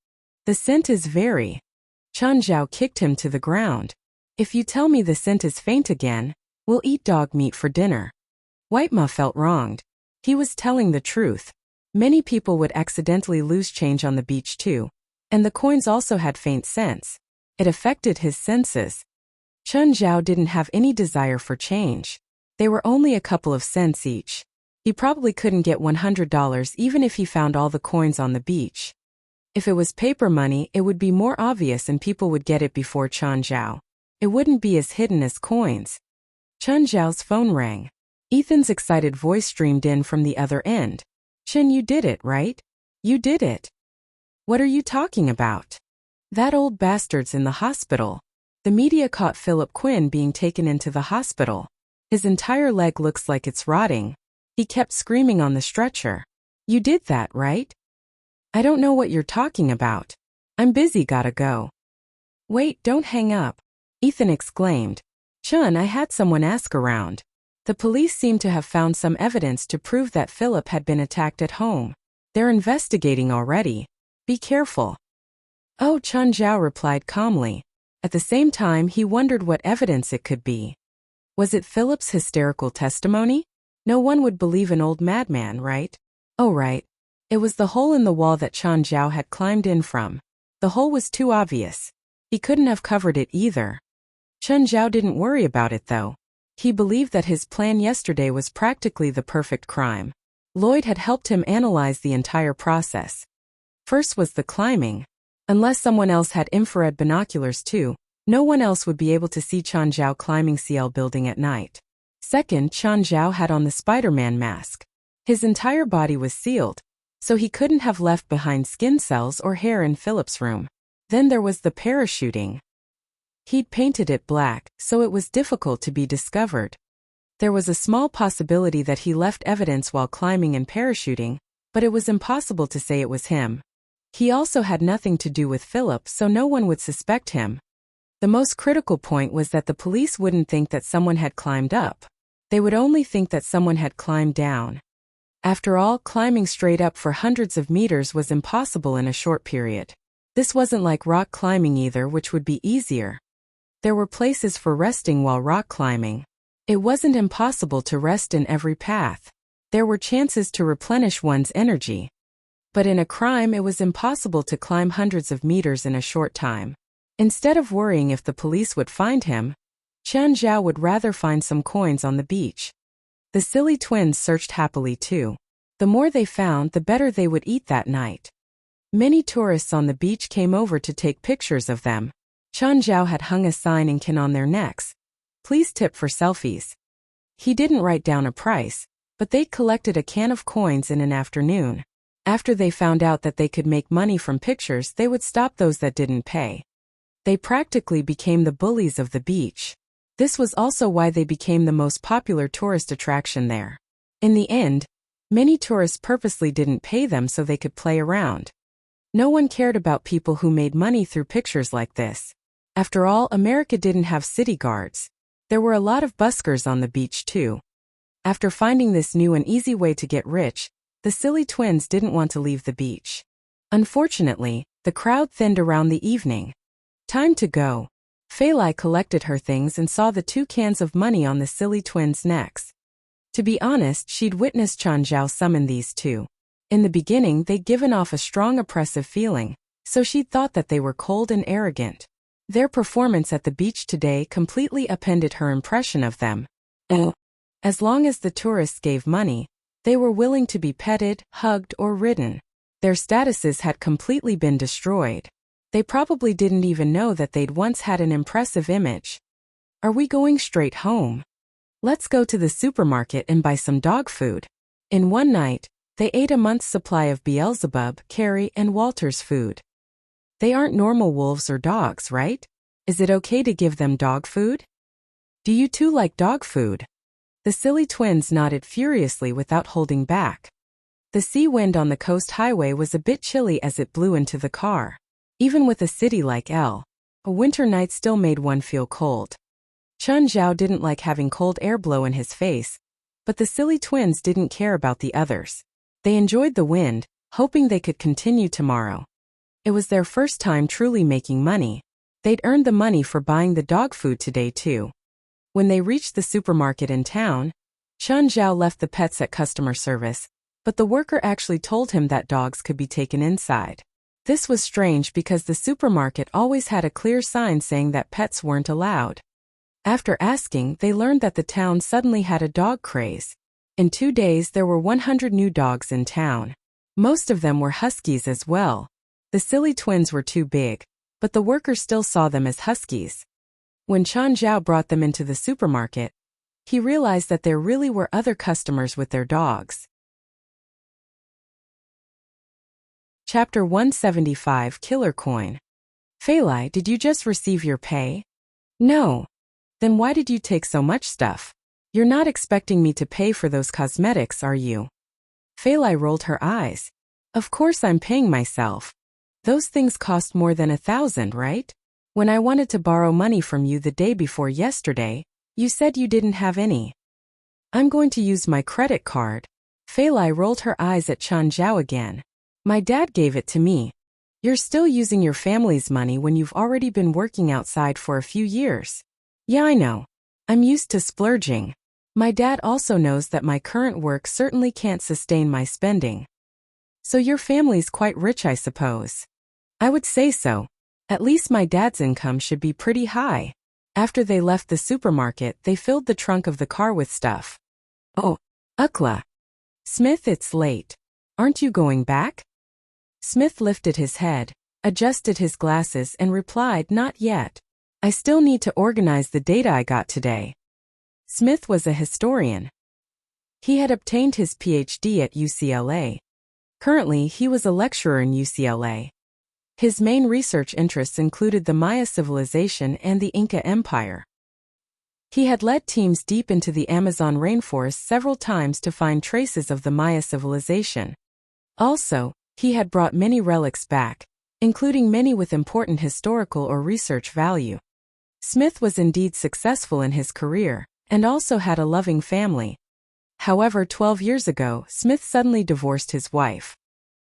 The scent is very. Chen Zhao kicked him to the ground. If you tell me the scent is faint again, we'll eat dog meat for dinner. White Ma felt wronged. He was telling the truth. Many people would accidentally lose change on the beach too. And the coins also had faint scents. It affected his senses. Chen Zhao didn't have any desire for change. They were only a couple of cents each. He probably couldn't get $100 even if he found all the coins on the beach. If it was paper money, it would be more obvious and people would get it before Chen Zhao. It wouldn't be as hidden as coins. Chen Zhao's phone rang. Ethan's excited voice streamed in from the other end. Chen, you did it, right? You did it. What are you talking about? That old bastard's in the hospital. The media caught Philip Quinn being taken into the hospital. His entire leg looks like it's rotting. He kept screaming on the stretcher. You did that, right? I don't know what you're talking about. I'm busy, gotta go. Wait, don't hang up. Ethan exclaimed. Chun, I had someone ask around. The police seem to have found some evidence to prove that Philip had been attacked at home. They're investigating already. Be careful. Oh, Chen Zhao replied calmly. At the same time, he wondered what evidence it could be. Was it Philip's hysterical testimony? No one would believe an old madman, right? Oh, right. It was the hole in the wall that Chen Zhao had climbed in from. The hole was too obvious. He couldn't have covered it either. Chen Zhao didn't worry about it though. He believed that his plan yesterday was practically the perfect crime. Lloyd had helped him analyze the entire process. First was the climbing. Unless someone else had infrared binoculars too, no one else would be able to see Chen Zhao climbing CL building at night. Second, Chen Zhao had on the Spider-Man mask. His entire body was sealed, so he couldn't have left behind skin cells or hair in Philip's room. Then there was the parachuting. He'd painted it black, so it was difficult to be discovered. There was a small possibility that he left evidence while climbing and parachuting, but it was impossible to say it was him. He also had nothing to do with Philip, so no one would suspect him. The most critical point was that the police wouldn't think that someone had climbed up. They would only think that someone had climbed down. After all, climbing straight up for hundreds of meters was impossible in a short period. This wasn't like rock climbing either, which would be easier. There were places for resting while rock climbing. It wasn't impossible to rest in every path. There were chances to replenish one's energy. But in a crime, it was impossible to climb hundreds of meters in a short time. Instead of worrying if the police would find him, Chen Zhao would rather find some coins on the beach. The silly twins searched happily too. The more they found, the better they would eat that night. Many tourists on the beach came over to take pictures of them. Chen Zhao had hung a sign in Kin on their necks. Please tip for selfies. He didn't write down a price, but they'd collected a can of coins in an afternoon. After they found out that they could make money from pictures, they would stop those that didn't pay. They practically became the bullies of the beach. This was also why they became the most popular tourist attraction there. In the end, many tourists purposely didn't pay them so they could play around. No one cared about people who made money through pictures like this. After all, America didn't have city guards. There were a lot of buskers on the beach too. After finding this new and easy way to get rich, the silly twins didn't want to leave the beach. Unfortunately, the crowd thinned around the evening. Time to go. Fei Lai collected her things and saw the 2 cans of money on the silly twins' necks. To be honest, she'd witnessed Chen Zhao summon these two. In the beginning, they'd given off a strong oppressive feeling, so she'd thought that they were cold and arrogant. Their performance at the beach today completely upended her impression of them. As long as the tourists gave money, they were willing to be petted, hugged, or ridden. Their statuses had completely been destroyed. They probably didn't even know that they'd once had an impressive image. Are we going straight home? Let's go to the supermarket and buy some dog food. In one night, they ate a month's supply of Beelzebub, Carrie, and Walter's food. They aren't normal wolves or dogs, right? Is it okay to give them dog food? Do you two like dog food? The silly twins nodded furiously without holding back. The sea wind on the coast highway was a bit chilly as it blew into the car. Even with a city like L, a winter night still made one feel cold. Chen Zhao didn't like having cold air blow in his face, but the silly twins didn't care about the others. They enjoyed the wind, hoping they could continue tomorrow. It was their first time truly making money. They'd earned the money for buying the dog food today too. When they reached the supermarket in town, Chen Zhao left the pets at customer service, but the worker actually told him that dogs could be taken inside. This was strange because the supermarket always had a clear sign saying that pets weren't allowed. After asking, they learned that the town suddenly had a dog craze. In 2 days, there were 100 new dogs in town. Most of them were huskies as well. The silly twins were too big, but the workers still saw them as huskies. When Chen Zhao brought them into the supermarket, he realized that there really were other customers with their dogs. Chapter 175 Killer Coin. Fei Lai, did you just receive your pay? No. Then why did you take so much stuff? You're not expecting me to pay for those cosmetics, are you? Fei Lai rolled her eyes. Of course I'm paying myself. Those things cost more than 1,000, right? When I wanted to borrow money from you the day before yesterday, you said you didn't have any. I'm going to use my credit card. Fei Lai rolled her eyes at Chen Zhao again. My dad gave it to me. You're still using your family's money when you've already been working outside for a few years. Yeah, I know. I'm used to splurging. My dad also knows that my current work certainly can't sustain my spending. So your family's quite rich, I suppose. I would say so. At least my dad's income should be pretty high. After they left the supermarket, they filled the trunk of the car with stuff. Oh, Ukla. Smith, it's late. Aren't you going back? Smith lifted his head, adjusted his glasses and replied, not yet. I still need to organize the data I got today. Smith was a historian. He had obtained his PhD at UCLA. Currently, he was a lecturer in UCLA. His main research interests included the Maya civilization and the Inca Empire. He had led teams deep into the Amazon rainforest several times to find traces of the Maya civilization. Also, he had brought many relics back, including many with important historical or research value. Smith was indeed successful in his career, and also had a loving family. However, 12 years ago, Smith suddenly divorced his wife.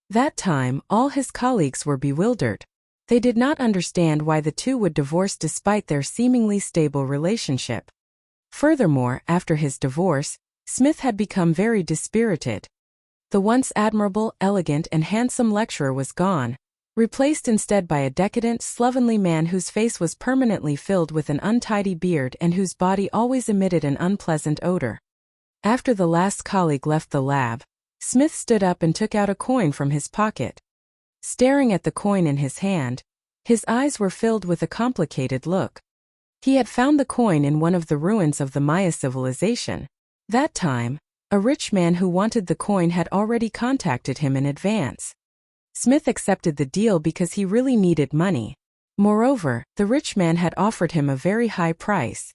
That time, all his colleagues were bewildered. They did not understand why the two would divorce despite their seemingly stable relationship. Furthermore, after his divorce, Smith had become very dispirited. The once admirable, elegant, and handsome lecturer was gone, replaced instead by a decadent, slovenly man whose face was permanently filled with an untidy beard and whose body always emitted an unpleasant odor. After the last colleague left the lab, Smith stood up and took out a coin from his pocket. Staring at the coin in his hand, his eyes were filled with a complicated look. He had found the coin in one of the ruins of the Maya civilization, That time, a rich man who wanted the coin had already contacted him in advance. Smith accepted the deal because he really needed money. Moreover, the rich man had offered him a very high price.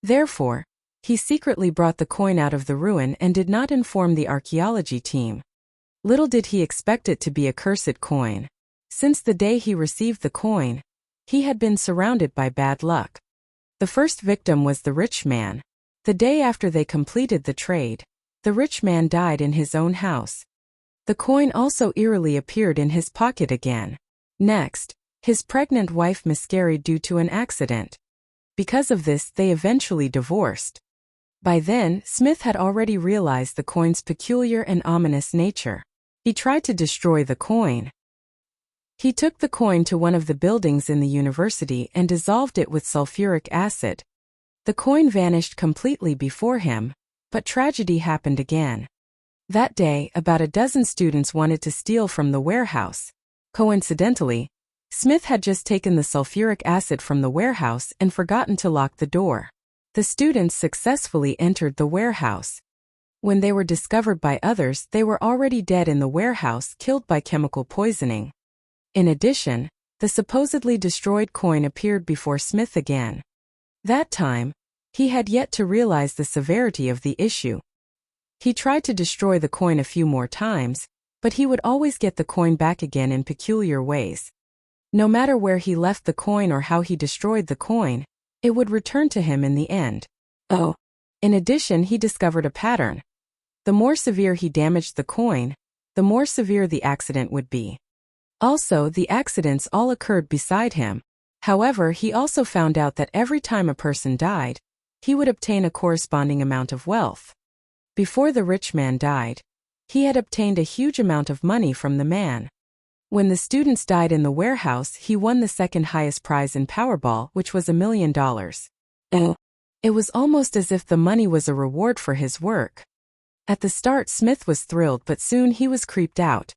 Therefore, he secretly brought the coin out of the ruin and did not inform the archaeology team. Little did he expect it to be a cursed coin. Since the day he received the coin, he had been surrounded by bad luck. The first victim was the rich man. The day after they completed the trade, the rich man died in his own house. The coin also eerily appeared in his pocket again. Next, his pregnant wife miscarried due to an accident. Because of this, they eventually divorced. By then, Smith had already realized the coin's peculiar and ominous nature. He tried to destroy the coin. He took the coin to one of the buildings in the university and dissolved it with sulfuric acid. The coin vanished completely before him, but tragedy happened again. That day, about a dozen students wanted to steal from the warehouse. Coincidentally, Smith had just taken the sulfuric acid from the warehouse and forgotten to lock the door. The students successfully entered the warehouse. When they were discovered by others, they were already dead in the warehouse, killed by chemical poisoning. In addition, the supposedly destroyed coin appeared before Smith again. That time, he had yet to realize the severity of the issue. He tried to destroy the coin a few more times, but he would always get the coin back again in peculiar ways. No matter where he left the coin or how he destroyed the coin, it would return to him in the end. Oh! In addition, he discovered a pattern. The more severe he damaged the coin, the more severe the accident would be. Also, the accidents all occurred beside him. However, he also found out that every time a person died, he would obtain a corresponding amount of wealth. Before the rich man died, he had obtained a huge amount of money from the man. When the students died in the warehouse, he won the second highest prize in Powerball, which was $1 million. It was almost as if the money was a reward for his work. At the start, Smith was thrilled, but soon he was creeped out.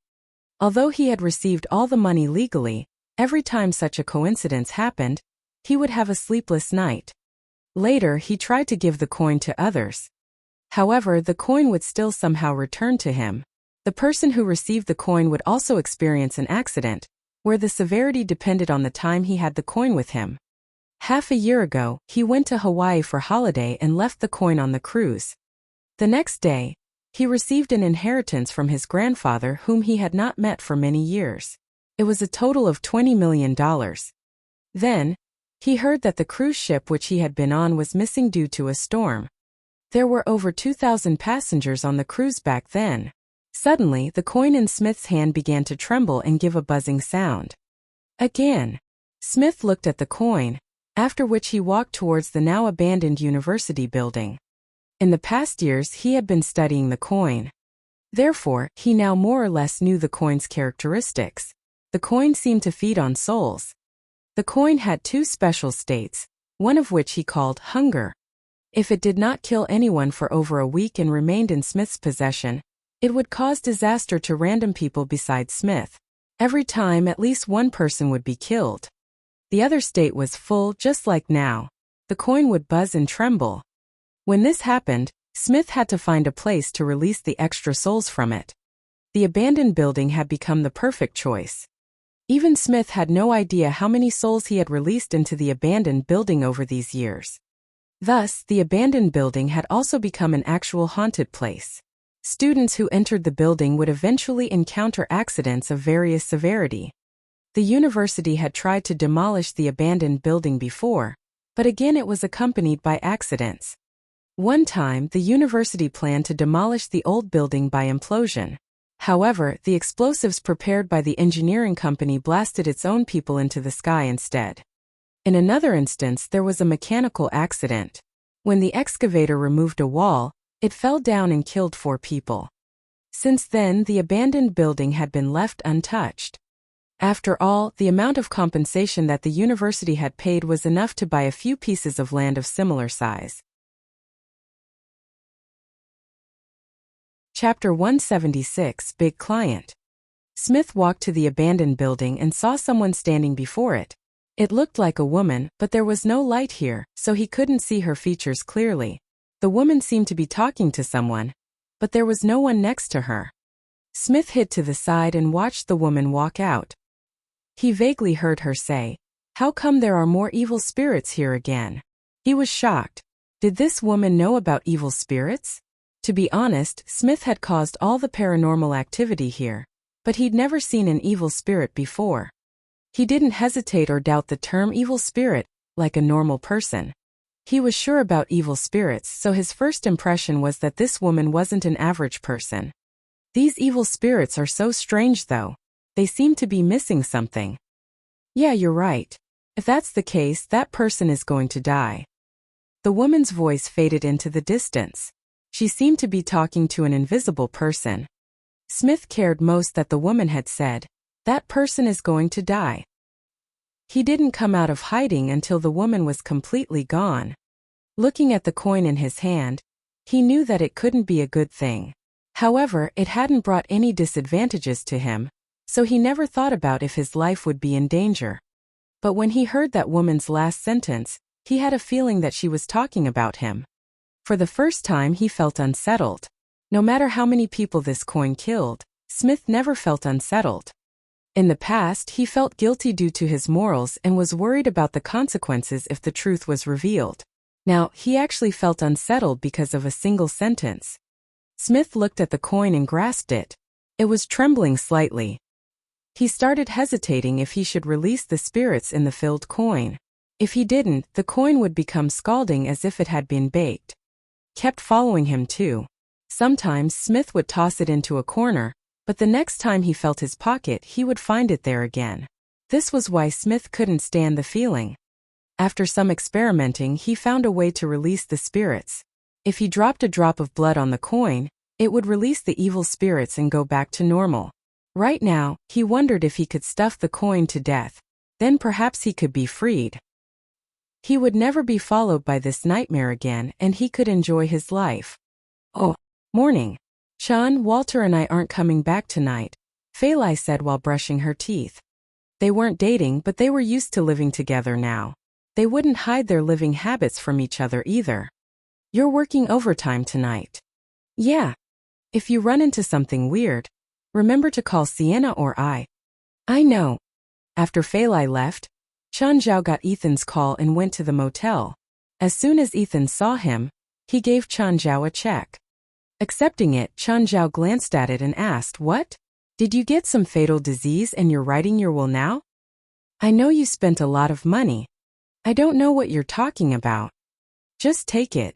Although he had received all the money legally, every time such a coincidence happened, he would have a sleepless night. Later, he tried to give the coin to others. However, the coin would still somehow return to him. The person who received the coin would also experience an accident, where the severity depended on the time he had the coin with him. Half a year ago, he went to Hawaii for holiday and left the coin on the cruise. The next day, he received an inheritance from his grandfather, whom he had not met for many years. It was a total of $20 million. Then, he heard that the cruise ship which he had been on was missing due to a storm. There were over 2,000 passengers on the cruise back then. Suddenly, the coin in Smith's hand began to tremble and give a buzzing sound. Again, Smith looked at the coin, after which he walked towards the now abandoned university building. In the past years, he had been studying the coin. Therefore, he now more or less knew the coin's characteristics. The coin seemed to feed on souls. The coin had two special states, one of which he called hunger. If it did not kill anyone for over a week and remained in Smith's possession, it would cause disaster to random people besides Smith. Every time, at least one person would be killed. The other state was full, just like now. The coin would buzz and tremble. When this happened, Smith had to find a place to release the extra souls from it. The abandoned building had become the perfect choice. Even Smith had no idea how many souls he had released into the abandoned building over these years. Thus, the abandoned building had also become an actual haunted place. Students who entered the building would eventually encounter accidents of various severity. The university had tried to demolish the abandoned building before, but again it was accompanied by accidents. One time, the university planned to demolish the old building by implosion. However, the explosives prepared by the engineering company blasted its own people into the sky instead. In another instance, there was a mechanical accident. When the excavator removed a wall, it fell down and killed 4 people. Since then, the abandoned building had been left untouched. After all, the amount of compensation that the university had paid was enough to buy a few pieces of land of similar size. Chapter 176, Big Client. Smith walked to the abandoned building and saw someone standing before it. It looked like a woman, but there was no light here, so he couldn't see her features clearly. The woman seemed to be talking to someone, but there was no one next to her. Smith hid to the side and watched the woman walk out. He vaguely heard her say, "How come there are more evil spirits here again?" He was shocked. Did this woman know about evil spirits? To be honest, Smith had caused all the paranormal activity here, but he'd never seen an evil spirit before. He didn't hesitate or doubt the term evil spirit, like a normal person. He was sure about evil spirits, so his first impression was that this woman wasn't an average person. These evil spirits are so strange though. They seem to be missing something. Yeah, you're right. If that's the case, that person is going to die. The woman's voice faded into the distance. She seemed to be talking to an invisible person. Smith cared most that the woman had said, "That person is going to die." He didn't come out of hiding until the woman was completely gone. Looking at the coin in his hand, he knew that it couldn't be a good thing. However, it hadn't brought any disadvantages to him, so he never thought about if his life would be in danger. But when he heard that woman's last sentence, he had a feeling that she was talking about him. For the first time he felt unsettled. No matter how many people this coin killed, Smith never felt unsettled. In the past, he felt guilty due to his morals and was worried about the consequences if the truth was revealed. Now, he actually felt unsettled because of a single sentence. Smith looked at the coin and grasped it. It was trembling slightly. He started hesitating if he should release the spirits in the filled coin. If he didn't, the coin would become scalding as if it had been baked. Kept following him too. Sometimes Smith would toss it into a corner, but the next time he felt his pocket he would find it there again. This was why Smith couldn't stand the feeling. After some experimenting, he found a way to release the spirits. If he dropped a drop of blood on the coin, it would release the evil spirits and go back to normal. Right now, he wondered if he could stuff the coin to death. Then perhaps he could be freed. He would never be followed by this nightmare again, and he could enjoy his life. "Oh, morning. Sean, Walter and I aren't coming back tonight," Faylai said while brushing her teeth. They weren't dating, but they were used to living together now. They wouldn't hide their living habits from each other either. "You're working overtime tonight." "Yeah. If you run into something weird, remember to call Sienna or I." "I know." After Faylai left, Chanjiao got Ethan's call and went to the motel. As soon as Ethan saw him, he gave Chanjiao a check. Accepting it, Chanjiao glanced at it and asked, "What? Did you get some fatal disease and you're writing your will now?" "I know you spent a lot of money. I don't know what you're talking about. Just take it."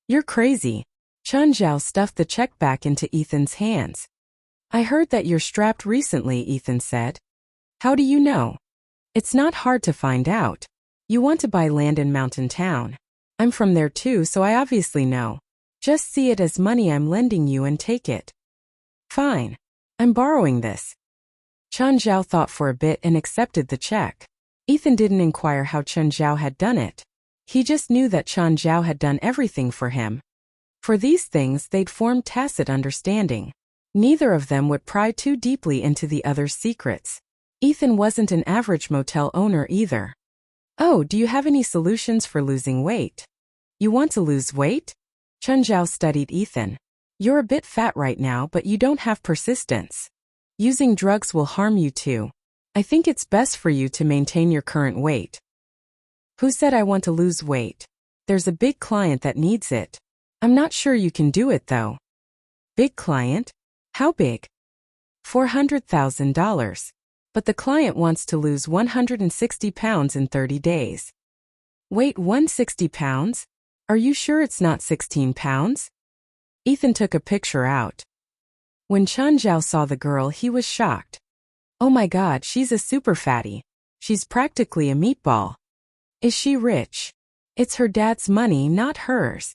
"You're crazy." Chanjiao stuffed the check back into Ethan's hands. "I heard that you're strapped recently," Ethan said. "How do you know?" "It's not hard to find out. You want to buy land in Mountain Town. I'm from there too, so I obviously know. Just see it as money I'm lending you and take it." "Fine. I'm borrowing this." Chanjiao thought for a bit and accepted the check. Ethan didn't inquire how Chanjiao had done it. He just knew that Chanjiao had done everything for him. For these things they'd formed tacit understanding. Neither of them would pry too deeply into the other's secrets. Ethan wasn't an average motel owner either. "Oh, do you have any solutions for losing weight?" "You want to lose weight?" Chanjiao studied Ethan. "You're a bit fat right now, but you don't have persistence. Using drugs will harm you too. I think it's best for you to maintain your current weight." "Who said I want to lose weight? There's a big client that needs it. I'm not sure you can do it though." "Big client? How big?" $400,000. But the client wants to lose 160 pounds in 30 days. "Wait, 160 pounds? Are you sure it's not 16 pounds? Ethan took a picture out. When Chanjiao saw the girl, he was shocked. "Oh my god, she's a super fatty. She's practically a meatball." "Is she rich?" "It's her dad's money, not hers."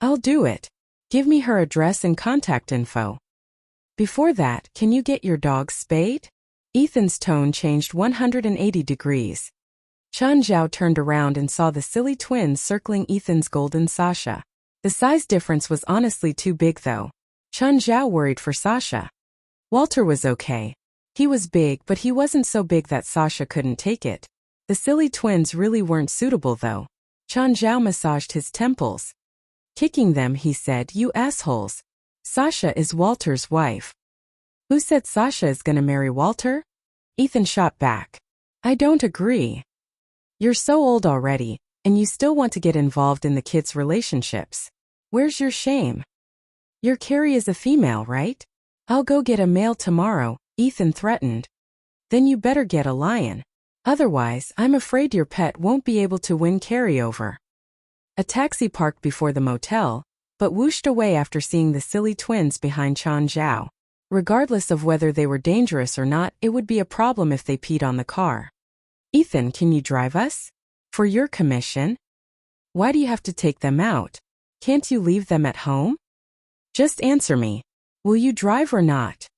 "I'll do it. Give me her address and contact info." "Before that, can you get your dog spayed?" Ethan's tone changed 180 degrees. Chanjiao turned around and saw the silly twins circling Ethan's golden Sasha. The size difference was honestly too big though. Chanjiao worried for Sasha. Walter was okay. He was big, but he wasn't so big that Sasha couldn't take it. The silly twins really weren't suitable though. Chanjiao massaged his temples. Kicking them, he said, "You assholes. Sasha is Walter's wife." "Who said Sasha is gonna marry Walter?" Ethan shot back. "I don't agree. You're so old already, and you still want to get involved in the kids' relationships. Where's your shame? Your Carrie is a female, right?" "I'll go get a male tomorrow," Ethan threatened. "Then you better get a lion. Otherwise, I'm afraid your pet won't be able to win Carrie over." A taxi parked before the motel, but whooshed away after seeing the silly twins behind Chan Zhao. Regardless of whether they were dangerous or not, it would be a problem if they peed on the car. "Ethan, can you drive us? For your commission? Why do you have to take them out? Can't you leave them at home? Just answer me. Will you drive or not?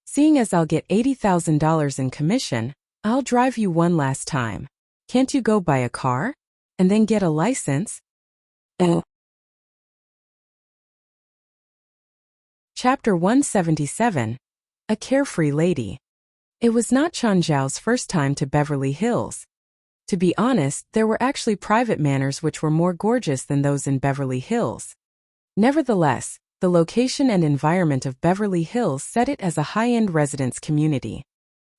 Seeing as I'll get $80,000 in commission, I'll drive you one last time. Can't you go buy a car? And then get a license?" Chapter 177. A Carefree Lady. It was not Chan Zhao's first time to Beverly Hills. To be honest, there were actually private manors which were more gorgeous than those in Beverly Hills. Nevertheless, the location and environment of Beverly Hills set it as a high-end residence community.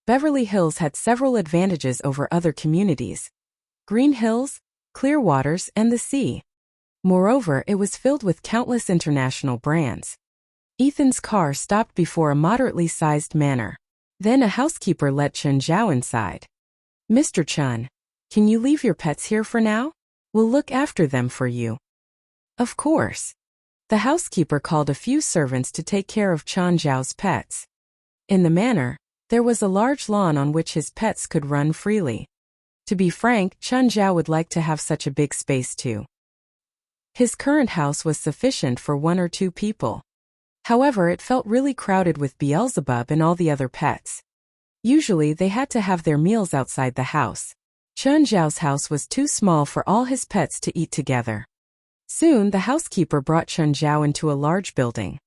Beverly Hills had several advantages over other communities: green hills, clear waters, and the sea. Moreover, it was filled with countless international brands. Ethan's car stopped before a moderately sized manor. Then a housekeeper let Chen Zhao inside. "Mr. Chen, can you leave your pets here for now? We'll look after them for you." "Of course." The housekeeper called a few servants to take care of Chen Zhao's pets. In the manor, there was a large lawn on which his pets could run freely. To be frank, Chen Zhao would like to have such a big space too. His current house was sufficient for 1 or 2 people. However, it felt really crowded with Beelzebub and all the other pets. Usually, they had to have their meals outside the house. Chen Zhao's house was too small for all his pets to eat together. Soon, the housekeeper brought Chen Zhao into a large building.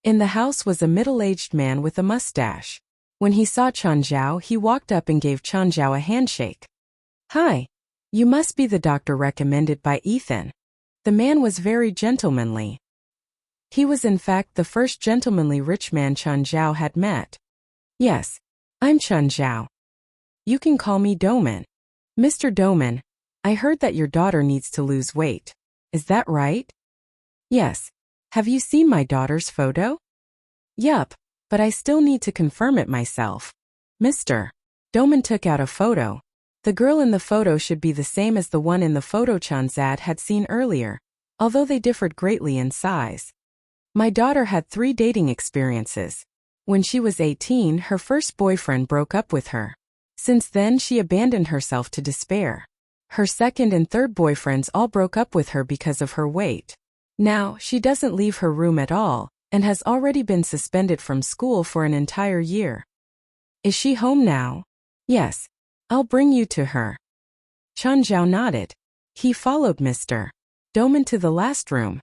In the house was a middle-aged man with a mustache. When he saw Chen Zhao, he walked up and gave Chen Zhao a handshake. "Hi. You must be the doctor recommended by Ethan." The man was very gentlemanly. He was in fact the first gentlemanly rich man Chen Zhao had met. "Yes, I'm Chen Zhao. You can call me Doman." "Mr. Doman, I heard that your daughter needs to lose weight. Is that right?" "Yes. Have you seen my daughter's photo?" "Yup, but I still need to confirm it myself." "Mr. Doman took out a photo. The girl in the photo should be the same as the one in the photo Chen Zhao had seen earlier, although they differed greatly in size. My daughter had 3 dating experiences. When she was 18, her first boyfriend broke up with her. Since then, she abandoned herself to despair. Her second and third boyfriends all broke up with her because of her weight. Now, she doesn't leave her room at all, and has already been suspended from school for an entire year." "Is she home now?" "Yes. I'll bring you to her." Chen Zhao nodded. He followed Mr. Doman to the last room.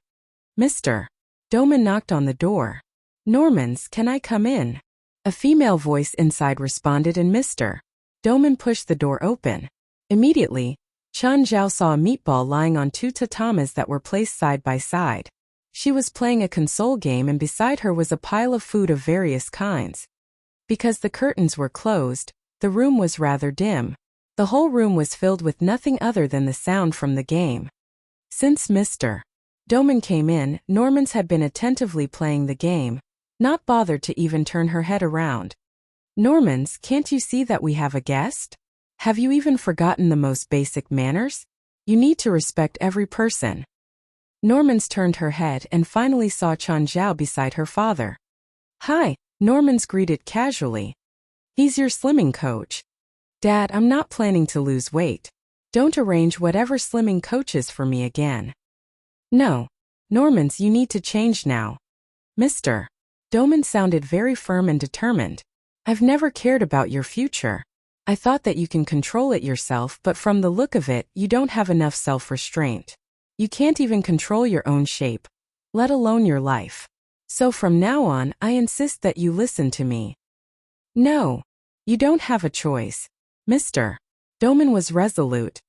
Mr. Doman knocked on the door. "Normans, can I come in?" A female voice inside responded, and Mr. Doman pushed the door open. Immediately, Chen Zhao saw a meatball lying on 2 tatamis that were placed side by side. She was playing a console game, and beside her was a pile of food of various kinds. Because the curtains were closed, the room was rather dim. The whole room was filled with nothing other than the sound from the game. Since Mr. Doman came in, Normans had been attentively playing the game, not bothered to even turn her head around. "Normans, can't you see that we have a guest? Have you even forgotten the most basic manners? You need to respect every person." Normans turned her head and finally saw Chen Zhao beside her father. "Hi," Normans greeted casually. "He's your slimming coach." "Dad, I'm not planning to lose weight. Don't arrange whatever slimming coaches for me again." "No. Normans, you need to change now." Mr. Doman sounded very firm and determined. "I've never cared about your future. I thought that you can control it yourself, but from the look of it, you don't have enough self-restraint. You can't even control your own shape, let alone your life. So from now on, I insist that you listen to me." "No. You don't have a choice." Mr. Doman was resolute.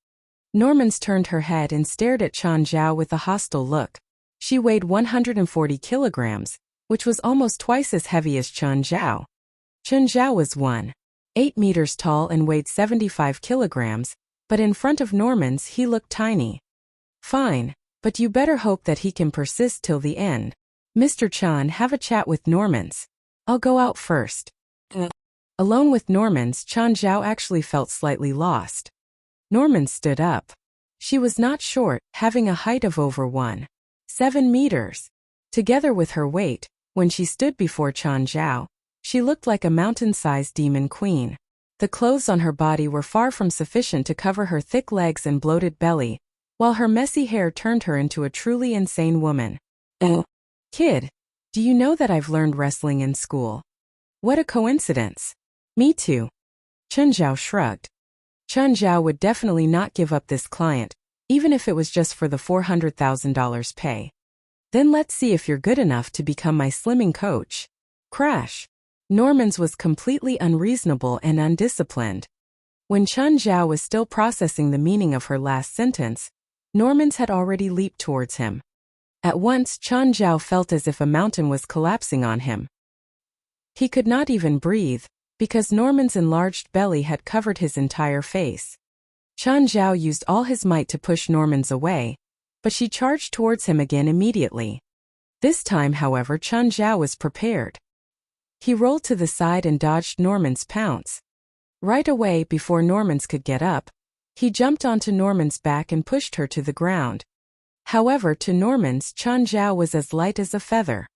Normans turned her head and stared at Chen Zhao with a hostile look. She weighed 140 kilograms, which was almost twice as heavy as Chen Zhao. Chen Zhao was 1.8 meters tall and weighed 75 kilograms, but in front of Norman's he looked tiny. Fine, but you better hope that he can persist till the end. Mr. Chen, have a chat with Norman's. I'll go out first. Alone with Norman's, Chen Zhao actually felt slightly lost. Norman stood up. She was not short, having a height of over 1.7 meters. Together with her weight, when she stood before Chen Zhao, she looked like a mountain-sized demon queen. The clothes on her body were far from sufficient to cover her thick legs and bloated belly, while her messy hair turned her into a truly insane woman. Kid, do you know that I've learned wrestling in school? What a coincidence. Me too. Chen Zhao shrugged. Chen Zhao would definitely not give up this client, even if it was just for the $400,000 pay. Then let's see if you're good enough to become my slimming coach. Crash. Norman's was completely unreasonable and undisciplined. When Chen Zhao was still processing the meaning of her last sentence, Norman's had already leaped towards him. At once, Chen Zhao felt as if a mountain was collapsing on him. He could not even breathe, because Norman's enlarged belly had covered his entire face. Chen Zhao used all his might to push Norman's away, but she charged towards him again immediately. This time, however, Chen Zhao was prepared. He rolled to the side and dodged Norman's pounce. Right away, before Norman's could get up, he jumped onto Norman's back and pushed her to the ground. However, to Norman's, Chen Zhao was as light as a feather.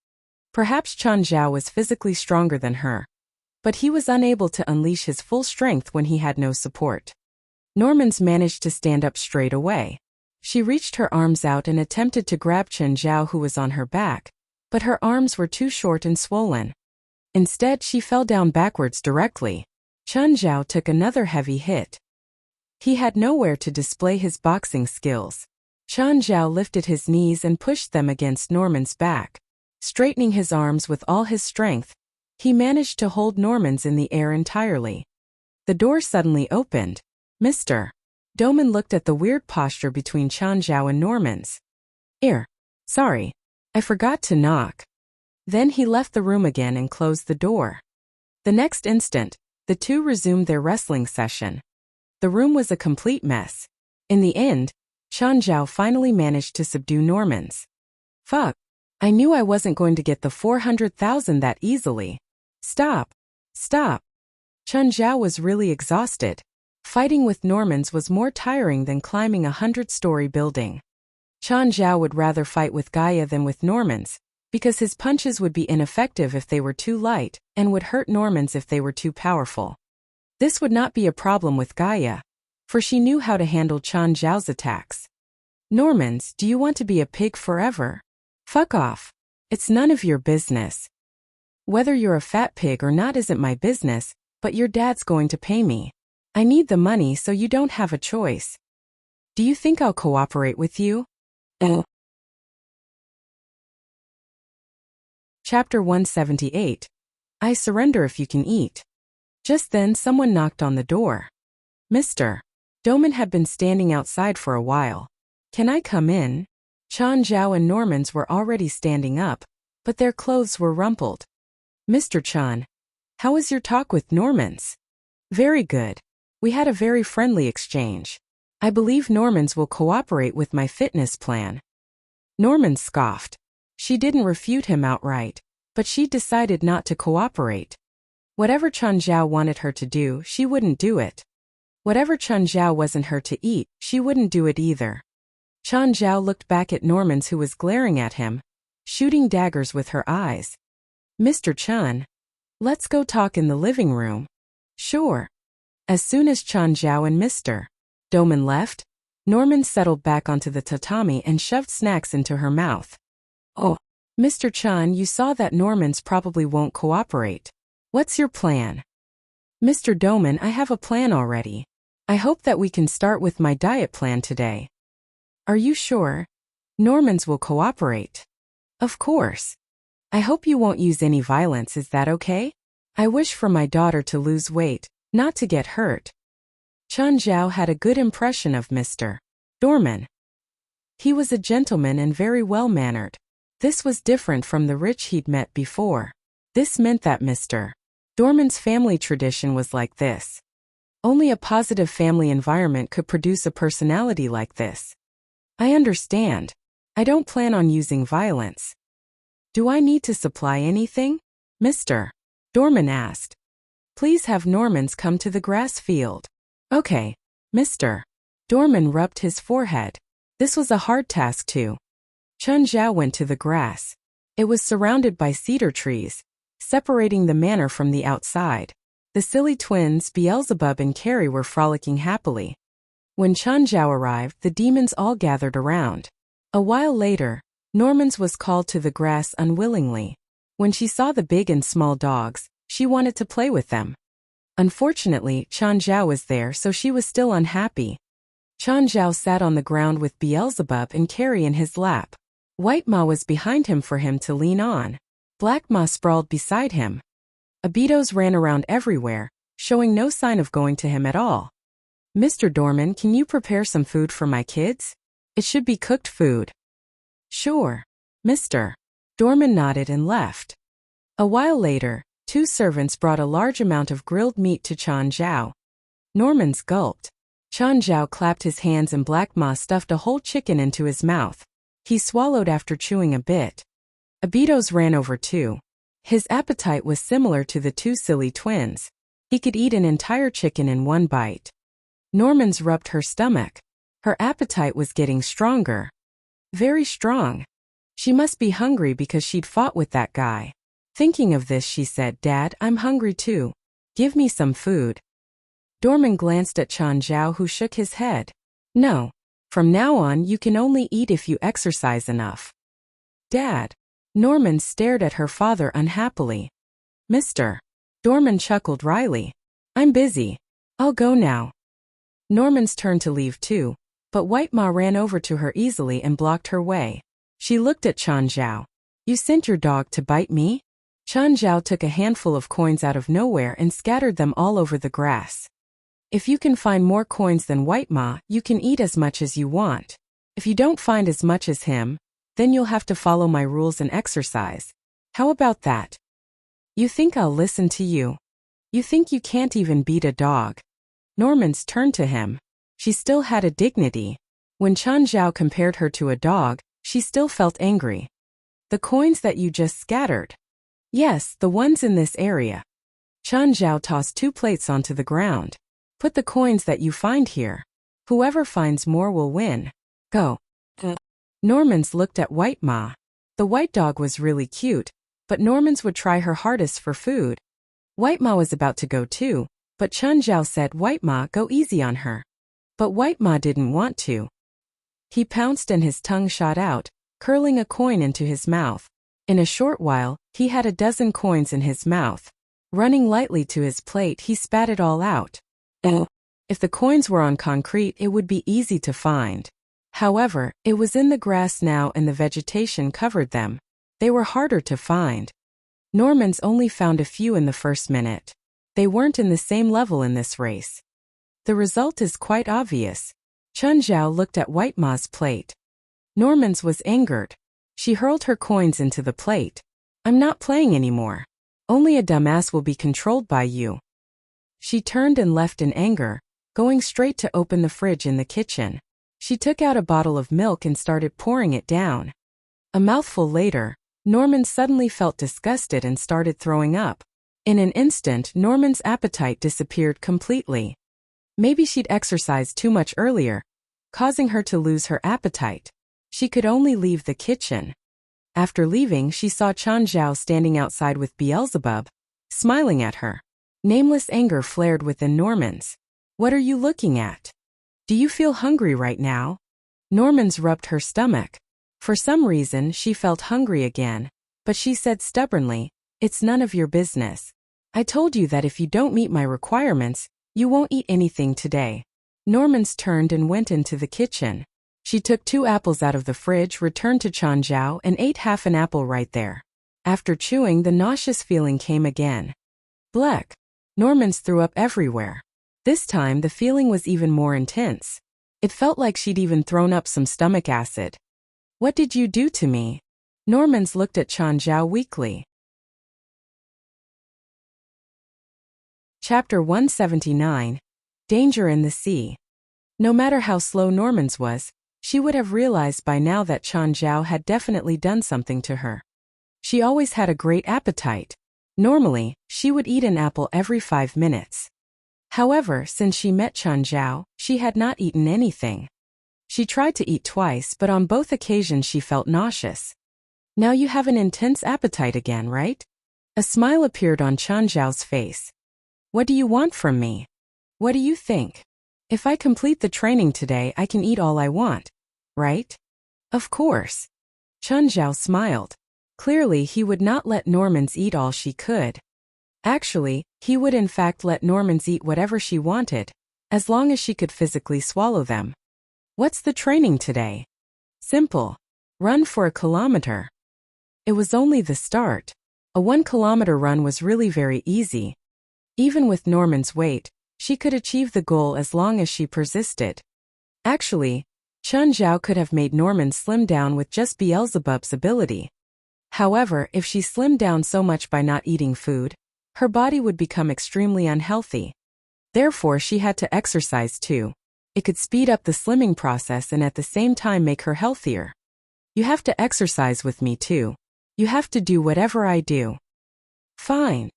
Perhaps Chen Zhao was physically stronger than her, but he was unable to unleash his full strength when he had no support. Norman's managed to stand up straight away. She reached her arms out and attempted to grab Chen Zhao, who was on her back, but her arms were too short and swollen. Instead, she fell down backwards directly. Chen Zhao took another heavy hit. He had nowhere to display his boxing skills. Chen Zhao lifted his knees and pushed them against Norman's back. Straightening his arms with all his strength, he managed to hold Norman's in the air entirely. The door suddenly opened. Mr. Doman looked at the weird posture between Chen Zhao and Norman's. Sorry, I forgot to knock. Then he left the room again and closed the door. The next instant, the two resumed their wrestling session. The room was a complete mess. In the end, Chen Zhao finally managed to subdue Norman's. Fuck. I knew I wasn't going to get the 400,000 that easily. Stop. Chen Zhao was really exhausted. Fighting with Norman's was more tiring than climbing a 100-story building. Chen Zhao would rather fight with Gaia than with Norman's, because his punches would be ineffective if they were too light, and would hurt Norman's if they were too powerful. This would not be a problem with Gaia, for she knew how to handle Chen Zhao's attacks. Norman's, do you want to be a pig forever? Fuck off. It's none of your business. Whether you're a fat pig or not isn't my business, but your dad's going to pay me. I need the money, so you don't have a choice. Do you think I'll cooperate with you? Chapter 178. I surrender if you can eat. Just then someone knocked on the door. Mr. Doman had been standing outside for a while. Can I come in? Chen Zhao and Norman's were already standing up, but their clothes were rumpled. Mr. Chen, how was your talk with Norman's? Very good. We had a very friendly exchange. I believe Norman's will cooperate with my fitness plan. Norman scoffed. She didn't refute him outright, but she decided not to cooperate. Whatever Chen Zhao wanted her to do, she wouldn't do it. Whatever Chen Zhao wasn't her to eat, she wouldn't do it either. Chen Zhao looked back at Norman's, who was glaring at him, shooting daggers with her eyes. Mr. Chen, let's go talk in the living room. Sure. As soon as Chen Zhao and Mr. Doman left, Norman settled back onto the tatami and shoved snacks into her mouth. Oh, Mr. Chen, you saw that Norman's probably won't cooperate. What's your plan? Mr. Doman, I have a plan already. I hope that we can start with my diet plan today. Are you sure? Norman's will cooperate. Of course. I hope you won't use any violence, is that okay? I wish for my daughter to lose weight, not to get hurt. Chen Zhao had a good impression of Mr. Doman. He was a gentleman and very well-mannered. This was different from the rich he'd met before. This meant that Mr. Dorman's family tradition was like this. Only a positive family environment could produce a personality like this. I understand. I don't plan on using violence. Do I need to supply anything? Mr. Dorman asked. Please have Normans come to the grass field. Okay. Mr. Dorman rubbed his forehead. This was a hard task too. Chun Zhao went to the grass. It was surrounded by cedar trees, separating the manor from the outside. The silly twins, Beelzebub and Carrie, were frolicking happily. When Chun Zhao arrived, the demons all gathered around. A while later, Normans was called to the grass unwillingly. When she saw the big and small dogs, she wanted to play with them. Unfortunately, Chun Zhao was there, so she was still unhappy. Chun Zhao sat on the ground with Beelzebub and Carrie in his lap. White Ma was behind him for him to lean on. Black Ma sprawled beside him. Abitos ran around everywhere, showing no sign of going to him at all. Mr. Dorman, can you prepare some food for my kids? It should be cooked food. Sure. Mr. Dorman nodded and left. A while later, 2 servants brought a large amount of grilled meat to Chun Zhao. Normans gulped. Chun Zhao clapped his hands and Black Ma stuffed a whole chicken into his mouth. He swallowed after chewing a bit. Abitos ran over too. His appetite was similar to the 2 silly twins. He could eat an entire chicken in one bite. Normans rubbed her stomach. Her appetite was getting stronger. Very strong. She must be hungry because she'd fought with that guy. Thinking of this, she said, Dad, I'm hungry too. Give me some food. Dorman glanced at Chun Zhao, who shook his head. No. From now on, you can only eat if you exercise enough. Dad. Norman stared at her father unhappily. Mr. Dorman chuckled wryly. I'm busy. I'll go now. Norman's turned to leave too, but White Ma ran over to her easily and blocked her way. She looked at Chun Zhao. You sent your dog to bite me? Chun Zhao took a handful of coins out of nowhere and scattered them all over the grass. If you can find more coins than White Ma, you can eat as much as you want. If you don't find as much as him, then you'll have to follow my rules and exercise. How about that? You think I'll listen to you? You think you can't even beat a dog? Normans turned to him. She still had a dignity. When Chun Zhao compared her to a dog, she still felt angry. The coins that you just scattered? Yes, the ones in this area. Chun Zhao tossed 2 plates onto the ground. Put the coins that you find here. Whoever finds more will win. Go. Normans looked at White Ma. The white dog was really cute, but Normans would try her hardest for food. White Ma was about to go too, but Chun Zhao said, White Ma, go easy on her. But White Ma didn't want to. He pounced and his tongue shot out, curling a coin into his mouth. In a short while, he had a dozen coins in his mouth. Running lightly to his plate, he spat it all out. If the coins were on concrete, it would be easy to find. However, it was in the grass now and the vegetation covered them. They were harder to find. Normans only found a few in the first minute. They weren't in the same level in this race. The result is quite obvious. Chun Zhao looked at White Ma's plate. Normans was angered. She hurled her coins into the plate. I'm not playing anymore. Only a dumbass will be controlled by you. She turned and left in anger, going straight to open the fridge in the kitchen. She took out a bottle of milk and started pouring it down. A mouthful later, Norman suddenly felt disgusted and started throwing up. In an instant, Norman's appetite disappeared completely. Maybe she'd exercised too much earlier, causing her to lose her appetite. She could only leave the kitchen. After leaving, she saw Chun Zhao standing outside with Beelzebub, smiling at her. Nameless anger flared within Normans. What are you looking at? Do you feel hungry right now? Normans rubbed her stomach. For some reason, she felt hungry again, but she said stubbornly, it's none of your business. I told you that if you don't meet my requirements, you won't eat anything today. Normans turned and went into the kitchen. She took 2 apples out of the fridge, returned to Chun Zhao, and ate half an apple right there. After chewing, the nauseous feeling came again. Bleck. Normans threw up everywhere. This time the feeling was even more intense. It felt like she'd even thrown up some stomach acid. What did you do to me? Normans looked at Changzhou weakly. Chapter 179. Danger in the Sea. No matter how slow Normans was, she would have realized by now that Changzhou had definitely done something to her. She always had a great appetite. Normally, she would eat an apple every 5 minutes. However, since she met Changzhou, she had not eaten anything. She tried to eat twice, but on both occasions she felt nauseous. Now you have an intense appetite again, right? A smile appeared on Changzhou's face. What do you want from me? What do you think? If I complete the training today, I can eat all I want, right? Of course. Changzhou smiled. Clearly, he would not let Normans eat all she could. Actually, he would in fact let Normans eat whatever she wanted, as long as she could physically swallow them. What's the training today? Simple. Run for a kilometer. It was only the start. A 1-kilometer run was really very easy. Even with Norman's weight, she could achieve the goal as long as she persisted. Actually, Changzhou could have made Norman slim down with just Beelzebub's ability. However, if she slimmed down so much by not eating food, her body would become extremely unhealthy. Therefore, she had to exercise too. It could speed up the slimming process and at the same time make her healthier. You have to exercise with me too. You have to do whatever I do. Fine.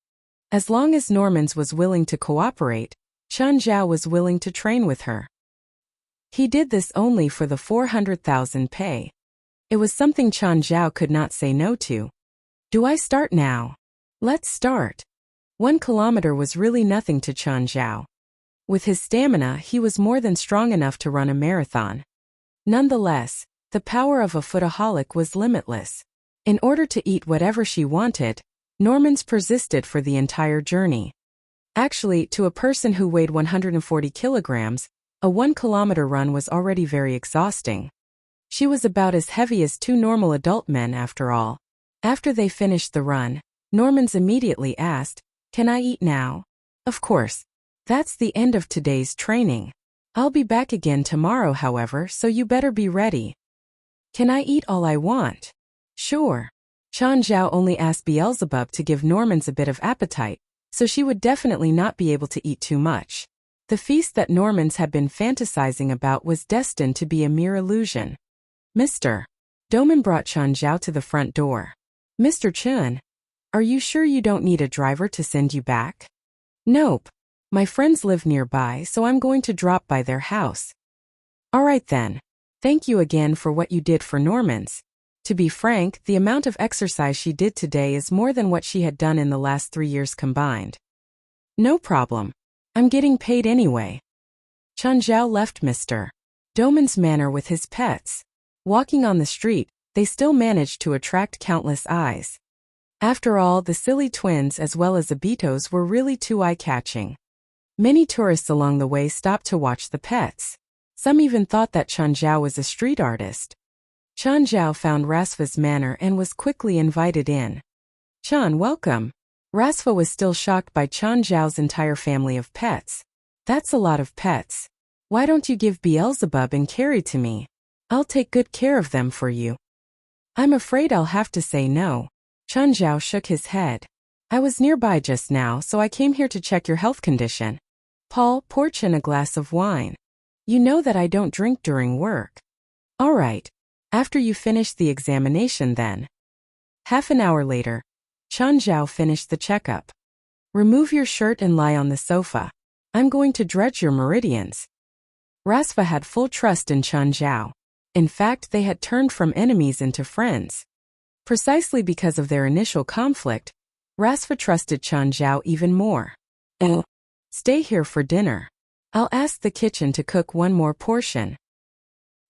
As long as Normans was willing to cooperate, Changzhou was willing to train with her. He did this only for the 400,000 pay. It was something Changzhou could not say no to. Do I start now? Let's start. 1 kilometer was really nothing to Changzhou. With his stamina, he was more than strong enough to run a marathon. Nonetheless, the power of a foodaholic was limitless. In order to eat whatever she wanted, Normans persisted for the entire journey. Actually, to a person who weighed 140 kilograms, a 1-kilometer run was already very exhausting. She was about as heavy as 2 normal adult men after all. After they finished the run, Normans immediately asked, "Can I eat now?" Of course. That's the end of today's training. I'll be back again tomorrow, however, so you better be ready. Can I eat all I want? Sure. Changzhou only asked Beelzebub to give Normans a bit of appetite, so she would definitely not be able to eat too much. The feast that Normans had been fantasizing about was destined to be a mere illusion. Mr. Doman brought Changzhou to the front door. Mr. Chun, are you sure you don't need a driver to send you back? Nope. My friends live nearby, so I'm going to drop by their house. All right then. Thank you again for what you did for Normans. To be frank, the amount of exercise she did today is more than what she had done in the last 3 years combined. No problem. I'm getting paid anyway. Changzhou left Mr. Doman's manor with his pets. Walking on the street, they still managed to attract countless eyes. After all, the silly twins as well as the Betos were really too eye-catching. Many tourists along the way stopped to watch the pets. Some even thought that Changzhou was a street artist. Changzhou found Rasva's manor and was quickly invited in. Chan, welcome. Rasva was still shocked by Changzhou's entire family of pets. That's a lot of pets. Why don't you give Beelzebub and Carrie to me? I'll take good care of them for you. I'm afraid I'll have to say no. Changzhou shook his head. I was nearby just now, so I came here to check your health condition. Paul, pour Chan a glass of wine. You know that I don't drink during work. All right. After you finish the examination then. Half an hour later, Changzhou finished the checkup. Remove your shirt and lie on the sofa. I'm going to dredge your meridians. Rasva had full trust in Changzhou. In fact, they had turned from enemies into friends. Precisely because of their initial conflict, Rasva trusted Changzhou even more. Stay here for dinner. I'll ask the kitchen to cook one more portion.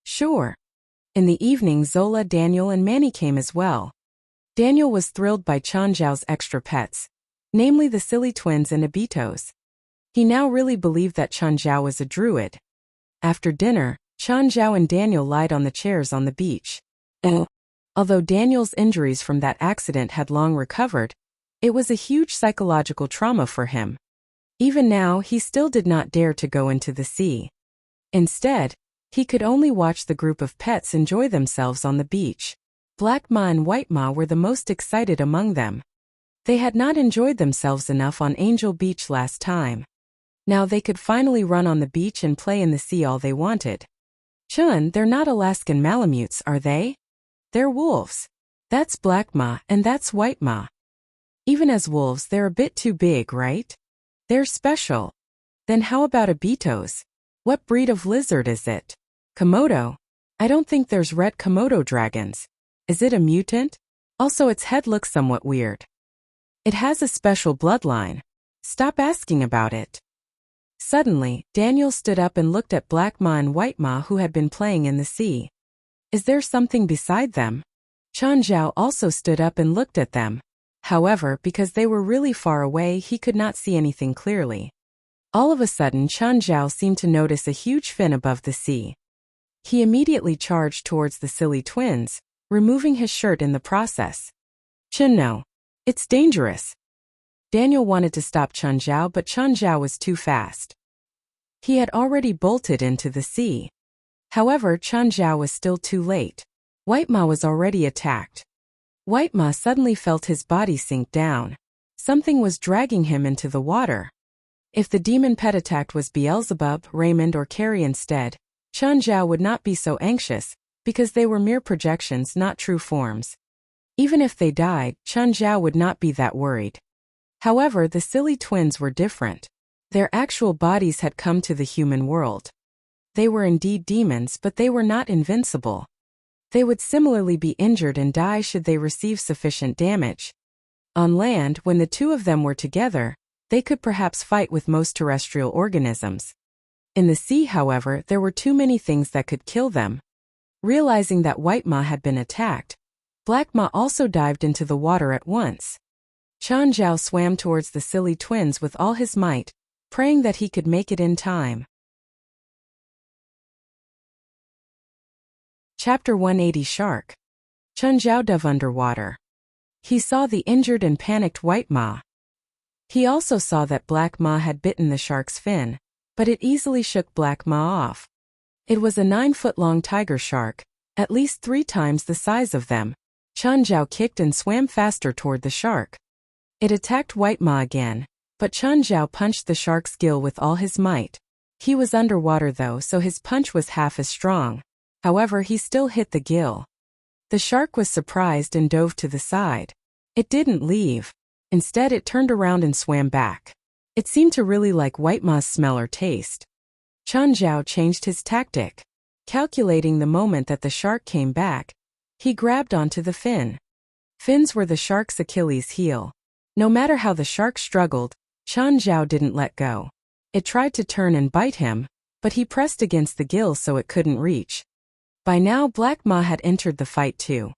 Sure. In the evening, Zola, Daniel and Manny came as well. Daniel was thrilled by Changzhou's extra pets, namely the silly twins and Abitos. He now really believed that Changzhou was a druid. After dinner, Changzhou and Daniel lied on the chairs on the beach. Although Daniel's injuries from that accident had long recovered, it was a huge psychological trauma for him. Even now, he still did not dare to go into the sea. Instead, He could only watch the group of pets enjoy themselves on the beach. Black Ma and White Ma were the most excited among them. They had not enjoyed themselves enough on Angel Beach last time. Now they could finally run on the beach and play in the sea all they wanted. Chun, they're not Alaskan Malamutes, are they? They're wolves. That's Black Ma and that's White Ma. Even as wolves, they're a bit too big, right? They're special. Then how about a Betos? What breed of lizard is it? Komodo? I don't think there's red Komodo dragons. Is it a mutant? Also, its head looks somewhat weird. It has a special bloodline. Stop asking about it. Suddenly, Daniel stood up and looked at Black Ma and White Ma who had been playing in the sea. Is there something beside them? Chun Zhao also stood up and looked at them. However, because they were really far away, he could not see anything clearly. All of a sudden, Chun Zhao seemed to notice a huge fin above the sea. He immediately charged towards the silly twins, removing his shirt in the process. Chun, no. It's dangerous. Daniel wanted to stop Chun Zhao, but Chun Zhao was too fast. He had already bolted into the sea. However, Chun Zhao was still too late. White Ma was already attacked. White Ma suddenly felt his body sink down. Something was dragging him into the water. If the demon pet attacked was Beelzebub, Raymond, or Carrie instead, Chun Zhao would not be so anxious, because they were mere projections, not true forms. Even if they died, Chun Zhao would not be that worried. However, the silly twins were different. Their actual bodies had come to the human world. They were indeed demons, but they were not invincible. They would similarly be injured and die should they receive sufficient damage. On land, when the two of them were together, they could perhaps fight with most terrestrial organisms. In the sea, however, there were too many things that could kill them. Realizing that White Ma had been attacked, Black Ma also dived into the water at once. Chun Zhao swam towards the silly twins with all his might, praying that he could make it in time. Chapter 180 Shark. Chun Zhao dove underwater. He saw the injured and panicked White Ma. He also saw that Black Ma had bitten the shark's fin, but it easily shook Black Ma off. It was a 9-foot-long tiger shark, at least 3 times the size of them. Chun Zhao kicked and swam faster toward the shark. It attacked White Ma again, but Chun Zhao punched the shark's gill with all his might. He was underwater though, so his punch was half as strong. However, he still hit the gill. The shark was surprised and dove to the side. It didn't leave. Instead, it turned around and swam back. It seemed to really like White Ma's smell or taste. Chun Zhao changed his tactic. Calculating the moment that the shark came back, he grabbed onto the fin. Fins were the shark's Achilles heel. No matter how the shark struggled, Chun Zhao didn't let go. It tried to turn and bite him, but he pressed against the gill so it couldn't reach. By now, Black Ma had entered the fight too.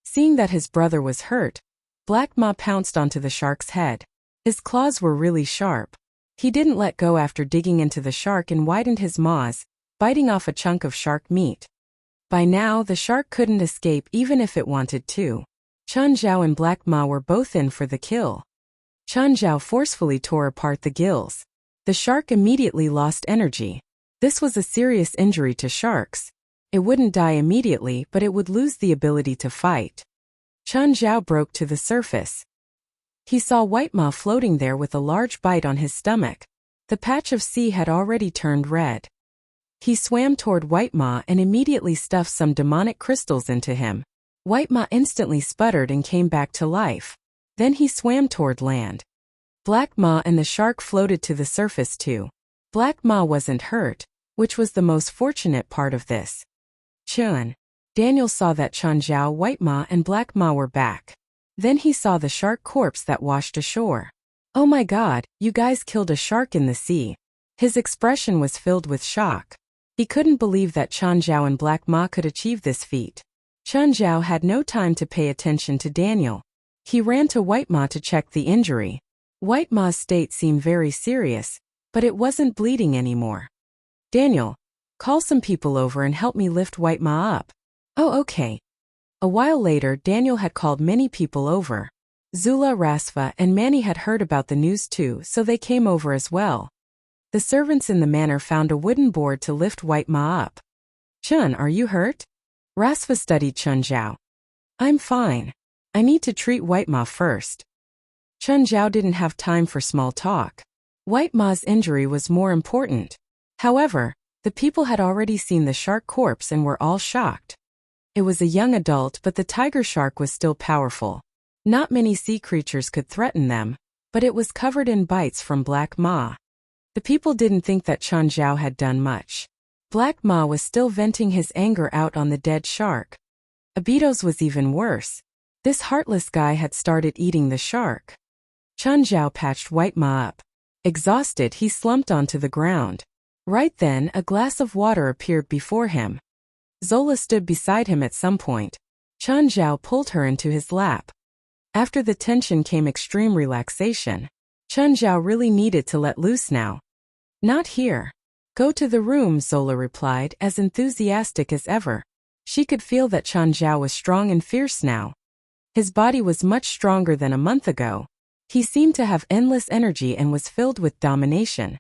Seeing that his brother was hurt, Black Ma pounced onto the shark's head. His claws were really sharp. He didn't let go after digging into the shark and widened his maws, biting off a chunk of shark meat. By now, the shark couldn't escape even if it wanted to. Chun Zhao and Black Ma were both in for the kill. Chun Zhao forcefully tore apart the gills. The shark immediately lost energy. This was a serious injury to sharks. It wouldn't die immediately, but it would lose the ability to fight. Chun Zhao broke to the surface. He saw White Ma floating there with a large bite on his stomach. The patch of sea had already turned red. He swam toward White Ma and immediately stuffed some demonic crystals into him. White Ma instantly sputtered and came back to life. Then he swam toward land. Black Ma and the shark floated to the surface too. Black Ma wasn't hurt, which was the most fortunate part of this. Daniel saw that Chun Zhao, White Ma, and Black Ma were back. Then he saw the shark corpse that washed ashore. Oh my god, you guys killed a shark in the sea. His expression was filled with shock. He couldn't believe that Chun Zhao and Black Ma could achieve this feat. Chun Zhao had no time to pay attention to Daniel. He ran to White Ma to check the injury. White Ma's state seemed very serious, but it wasn't bleeding anymore. Daniel, call some people over and help me lift White Ma up. Oh, okay. A while later, Daniel had called many people over. Zula, Rasfa, and Manny had heard about the news too, so they came over as well. The servants in the manor found a wooden board to lift White Ma up. Chun, are you hurt? Rasva studied Chun Zhao. I'm fine. I need to treat White Ma first. Chun Zhao didn't have time for small talk. White Ma's injury was more important. However, the people had already seen the shark corpse and were all shocked. It was a young adult, but the tiger shark was still powerful. Not many sea creatures could threaten them, but it was covered in bites from Black Ma. The people didn't think that Chun Zhao had done much. Black Ma was still venting his anger out on the dead shark. Abito's was even worse. This heartless guy had started eating the shark. Chun Zhao patched White Ma up. Exhausted, he slumped onto the ground. Right then, a glass of water appeared before him. Zola stood beside him at some point. Chun Zhao pulled her into his lap. After the tension came extreme relaxation. Chun Zhao really needed to let loose now. Not here. Go to the room, Zola replied, as enthusiastic as ever. She could feel that Chun Zhao was strong and fierce now. His body was much stronger than a month ago. He seemed to have endless energy and was filled with domination.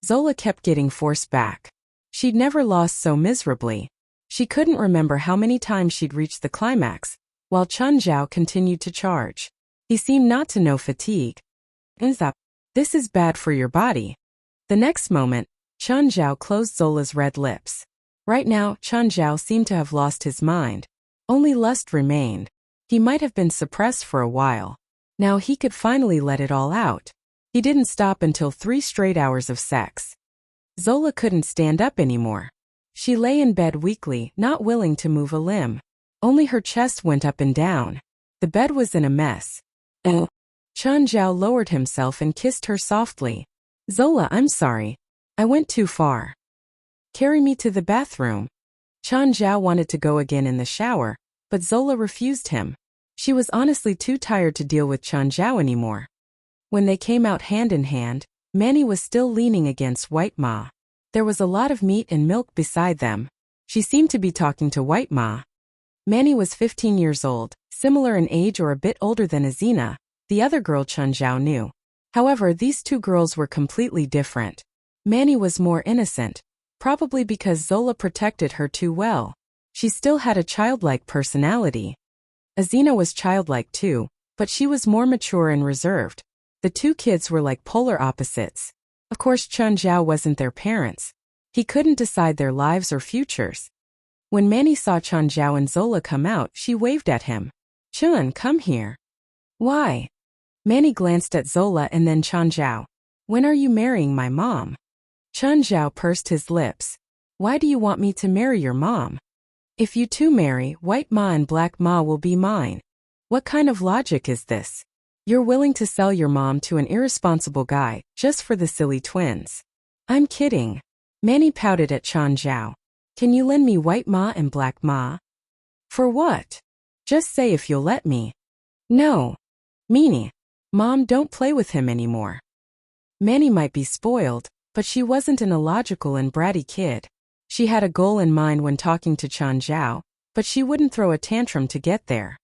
Zola kept getting forced back. She'd never lost so miserably. She couldn't remember how many times she'd reached the climax, while Chun Zhao continued to charge. He seemed not to know fatigue. This is bad for your body. The next moment, Chun Zhao closed Zola's red lips. Right now, Chun Zhao seemed to have lost his mind. Only lust remained. He might have been suppressed for a while. Now he could finally let it all out. He didn't stop until 3 straight hours of sex. Zola couldn't stand up anymore. She lay in bed weakly, not willing to move a limb. Only her chest went up and down. The bed was in a mess. Chun Zhao lowered himself and kissed her softly. Zola, I'm sorry. I went too far. Carry me to the bathroom. Chun Zhao wanted to go again in the shower, but Zola refused him. She was honestly too tired to deal with Chun Zhao anymore. When they came out hand in hand, Manny was still leaning against White Ma. There was a lot of meat and milk beside them. She seemed to be talking to White Ma. Manny was 15 years old, similar in age or a bit older than Azina, the other girl Chun Zhao knew. However, these two girls were completely different. Manny was more innocent, probably because Zola protected her too well. She still had a childlike personality. Azina was childlike too, but she was more mature and reserved. The two kids were like polar opposites. Of course, Chun Zhao wasn't their parents. He couldn't decide their lives or futures. When Manny saw Chun Zhao and Zola come out, she waved at him. Chun, come here. Why? Manny glanced at Zola and then Chun Zhao. When are you marrying my mom? Chun Zhao pursed his lips. Why do you want me to marry your mom? If you two marry, White Ma and Black Ma will be mine. What kind of logic is this? You're willing to sell your mom to an irresponsible guy, just for the silly twins. I'm kidding. Manny pouted at Chun Zhao. Can you lend me White Ma and Black Ma? For what? Just say if you'll let me. No. Meanie. Mom, don't play with him anymore. Manny might be spoiled, but she wasn't an illogical and bratty kid. She had a goal in mind when talking to Chun Zhao, but she wouldn't throw a tantrum to get there.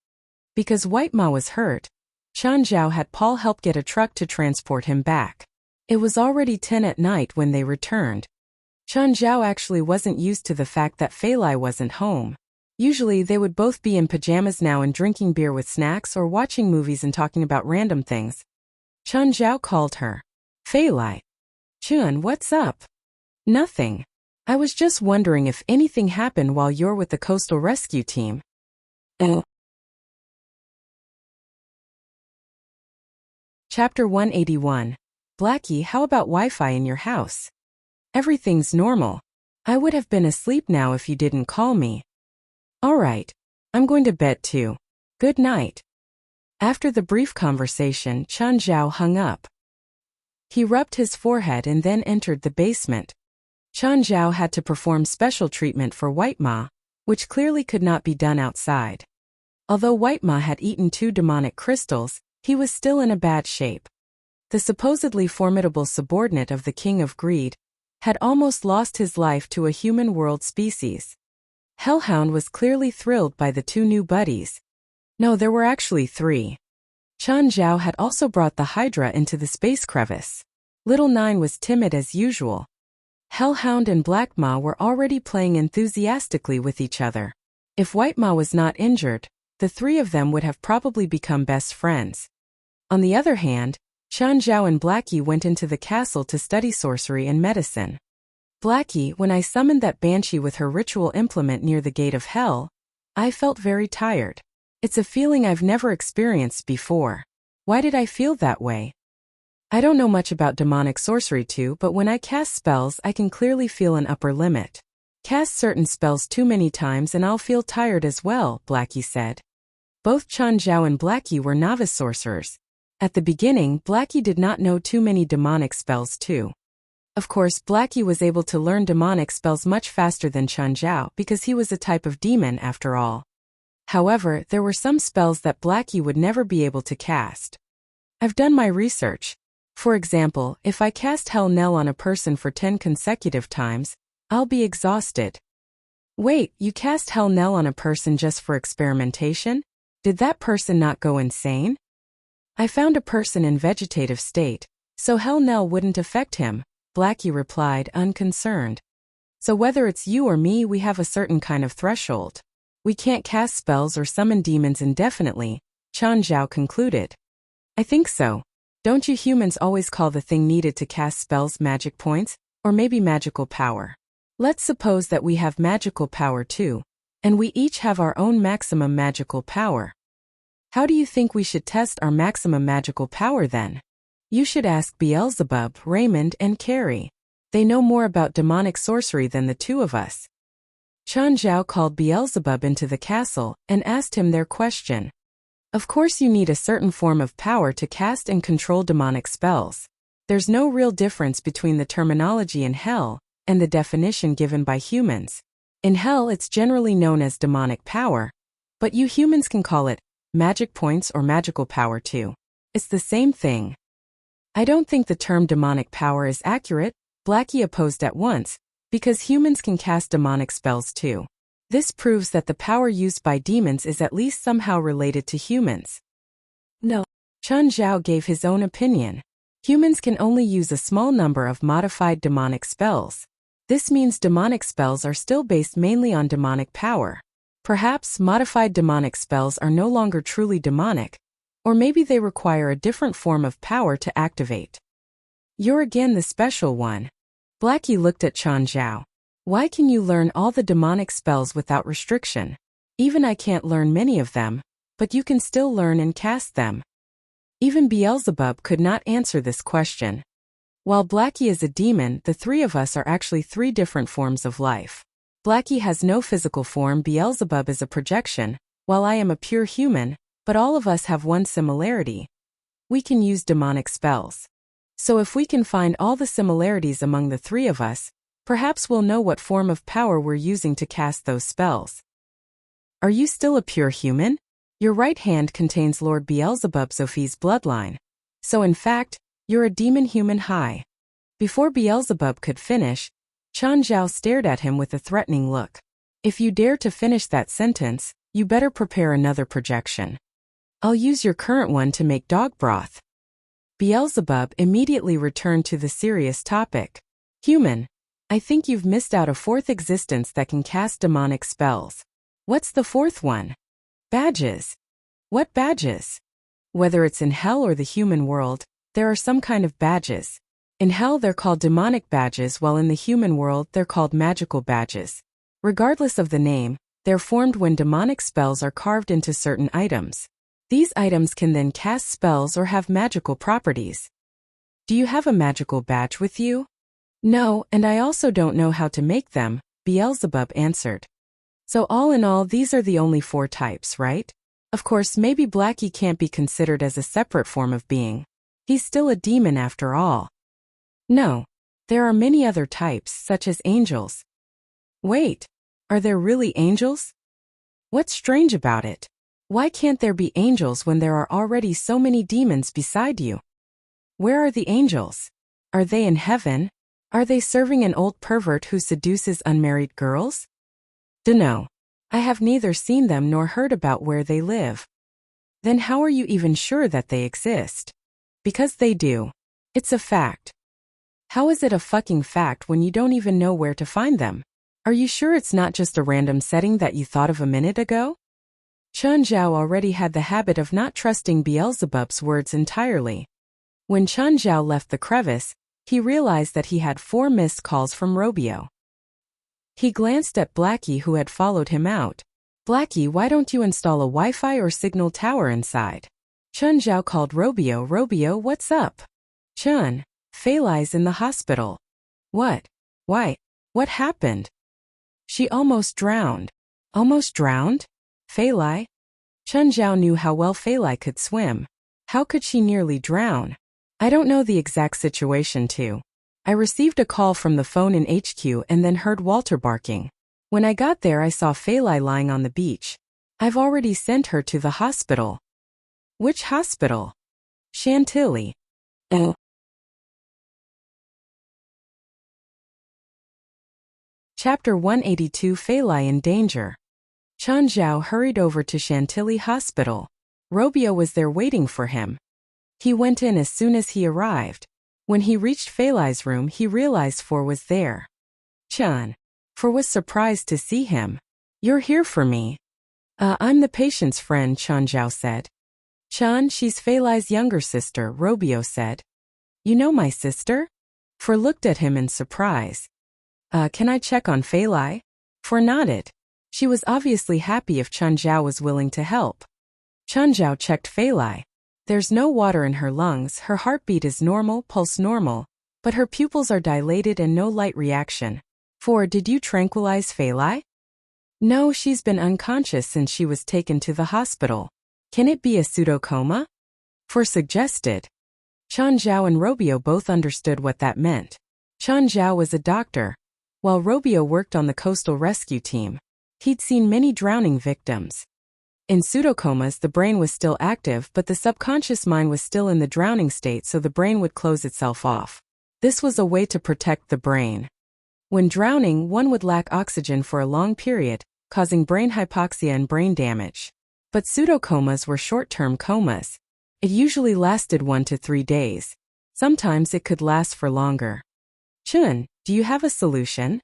Because White Ma was hurt, Chun Zhao had Paul help get a truck to transport him back. It was already 10 at night when they returned. Chun Zhao actually wasn't used to the fact that Fei Lai wasn't home. Usually they would both be in pajamas now and drinking beer with snacks or watching movies and talking about random things. Chun Zhao called her. Fei Lai. Chun, what's up? Nothing. I was just wondering if anything happened while you're with the coastal rescue team. Chapter 181. Blackie, how about Wi-Fi in your house? Everything's normal. I would have been asleep now if you didn't call me. Alright. I'm going to bed too. Good night. After the brief conversation, Chun Zhao hung up. He rubbed his forehead and then entered the basement. Chun Zhao had to perform special treatment for White Ma, which clearly could not be done outside. Although White Ma had eaten 2 demonic crystals, he was still in a bad shape. The supposedly formidable subordinate of the King of Greed had almost lost his life to a human world species. Hellhound was clearly thrilled by the 2 new buddies. No, there were actually 3. Chun Zhao had also brought the Hydra into the space crevice. Little Nine was timid as usual. Hellhound and Black Ma were already playing enthusiastically with each other. If White Ma was not injured, the three of them would have probably become best friends. On the other hand, Chen Zhao and Blackie went into the castle to study sorcery and medicine. Blackie, when I summoned that banshee with her ritual implement near the gate of hell, I felt very tired. It's a feeling I've never experienced before. Why did I feel that way? I don't know much about demonic sorcery too, but when I cast spells I can clearly feel an upper limit. Cast certain spells too many times and I'll feel tired as well, Blackie said. Both Chen Zhao and Blackie were novice sorcerers. At the beginning, Blackie did not know too many demonic spells too. Of course, Blackie was able to learn demonic spells much faster than Chen Zhao because he was a type of demon after all. However, there were some spells that Blackie would never be able to cast. I've done my research. For example, if I cast Hell Knell on a person for 10 consecutive times, I'll be exhausted. Wait, you cast Hell Knell on a person just for experimentation? Did that person not go insane? I found a person in vegetative state, so Hell Knell wouldn't affect him, Blackie replied, unconcerned. So whether it's you or me, we have a certain kind of threshold. We can't cast spells or summon demons indefinitely, Chen Zhao concluded. I think so. Don't you humans always call the thing needed to cast spells magic points, or maybe magical power? Let's suppose that we have magical power too, and we each have our own maximum magical power. How do you think we should test our maximum magical power then? You should ask Beelzebub, Raymond, and Carrie. They know more about demonic sorcery than the two of us. Chen Zhao called Beelzebub into the castle and asked him their question. Of course you need a certain form of power to cast and control demonic spells. There's no real difference between the terminology in hell and the definition given by humans. In hell it's generally known as demonic power, but you humans can call it magic points or magical power too. It's the same thing. I don't think the term demonic power is accurate, Blackie opposed at once, because humans can cast demonic spells too. This proves that the power used by demons is at least somehow related to humans. No. Chen Zhao gave his own opinion. Humans can only use a small number of modified demonic spells. This means demonic spells are still based mainly on demonic power. Perhaps modified demonic spells are no longer truly demonic, or maybe they require a different form of power to activate. You're again the special one. Blackie looked at Chen Zhao. Why can you learn all the demonic spells without restriction? Even I can't learn many of them, but you can still learn and cast them. Even Beelzebub could not answer this question. While Blackie is a demon, the three of us are actually three different forms of life. Blackie has no physical form, Beelzebub is a projection, while I am a pure human, but all of us have one similarity. We can use demonic spells. So if we can find all the similarities among the three of us, perhaps we'll know what form of power we're using to cast those spells. Are you still a pure human? Your right hand contains Lord Beelzebub Sophie's bloodline. So in fact, you're a demon human high. Before Beelzebub could finish, Chen Zhao stared at him with a threatening look. If you dare to finish that sentence, you better prepare another projection. I'll use your current one to make dog broth. Beelzebub immediately returned to the serious topic. Human, I think you've missed out a fourth existence that can cast demonic spells. What's the fourth one? Badges. What badges? Whether it's in hell or the human world, there are some kind of badges. In hell they're called demonic badges, while in the human world they're called magical badges. Regardless of the name, they're formed when demonic spells are carved into certain items. These items can then cast spells or have magical properties. Do you have a magical badge with you? No, and I also don't know how to make them, Beelzebub answered. So all in all, these are the only 4 types, right? Of course, maybe Blackie can't be considered as a separate form of being. He's still a demon after all. No, there are many other types, such as angels. Wait, are there really angels? What's strange about it? Why can't there be angels when there are already so many demons beside you? Where are the angels? Are they in heaven? Are they serving an old pervert who seduces unmarried girls? Dunno. I have neither seen them nor heard about where they live. Then how are you even sure that they exist? Because they do. It's a fact. How is it a fucking fact when you don't even know where to find them? Are you sure it's not just a random setting that you thought of a minute ago? Chen Zhao already had the habit of not trusting Beelzebub's words entirely. When Chen Zhao left the crevice, he realized that he had 4 missed calls from Robio. He glanced at Blackie, who had followed him out. Blackie, why don't you install a Wi-Fi or signal tower inside? Chen Zhao called Robio. Robio, what's up? Chen, Fei Lai's in the hospital. What? Why? What happened? She almost drowned. Almost drowned? Fei Lai? Chen Zhao knew how well Fei Lai could swim. How could she nearly drown? I don't know the exact situation too. I received a call from the phone in HQ and then heard Walter barking. When I got there I saw Fei Lai lying on the beach. I've already sent her to the hospital. Which hospital? Chantilly. Oh. Chapter 182. Fei Lai in danger. Chen Zhao hurried over to Chantilly Hospital. Robio was there waiting for him. He went in as soon as he arrived. When he reached Fei Lai's room he realized Four was there. Chen. Four was surprised to see him. You're here for me. I'm the patient's friend, Chen Zhao said. Chen, she's Fei Lai's younger sister, Robio said. You know my sister? Four looked at him in surprise. Can I check on Fei Lai? Four nodded. She was obviously happy if Chen Zhao was willing to help. Chen Zhao checked Fei Lai. There's no water in her lungs, her heartbeat is normal, pulse normal, but her pupils are dilated and no light reaction. Four, did you tranquilize Fei Lai? No, she's been unconscious since she was taken to the hospital. Can it be a pseudocoma? Four suggested. Chen Zhao and Robio both understood what that meant. Chen Zhao was a doctor, while Robio worked on the coastal rescue team. He'd seen many drowning victims. In pseudocomas the brain was still active but the subconscious mind was still in the drowning state, so the brain would close itself off. This was a way to protect the brain. When drowning, one would lack oxygen for a long period, causing brain hypoxia and brain damage. But pseudocomas were short-term comas. It usually lasted 1 to 3 days. Sometimes it could last for longer. Chun, do you have a solution?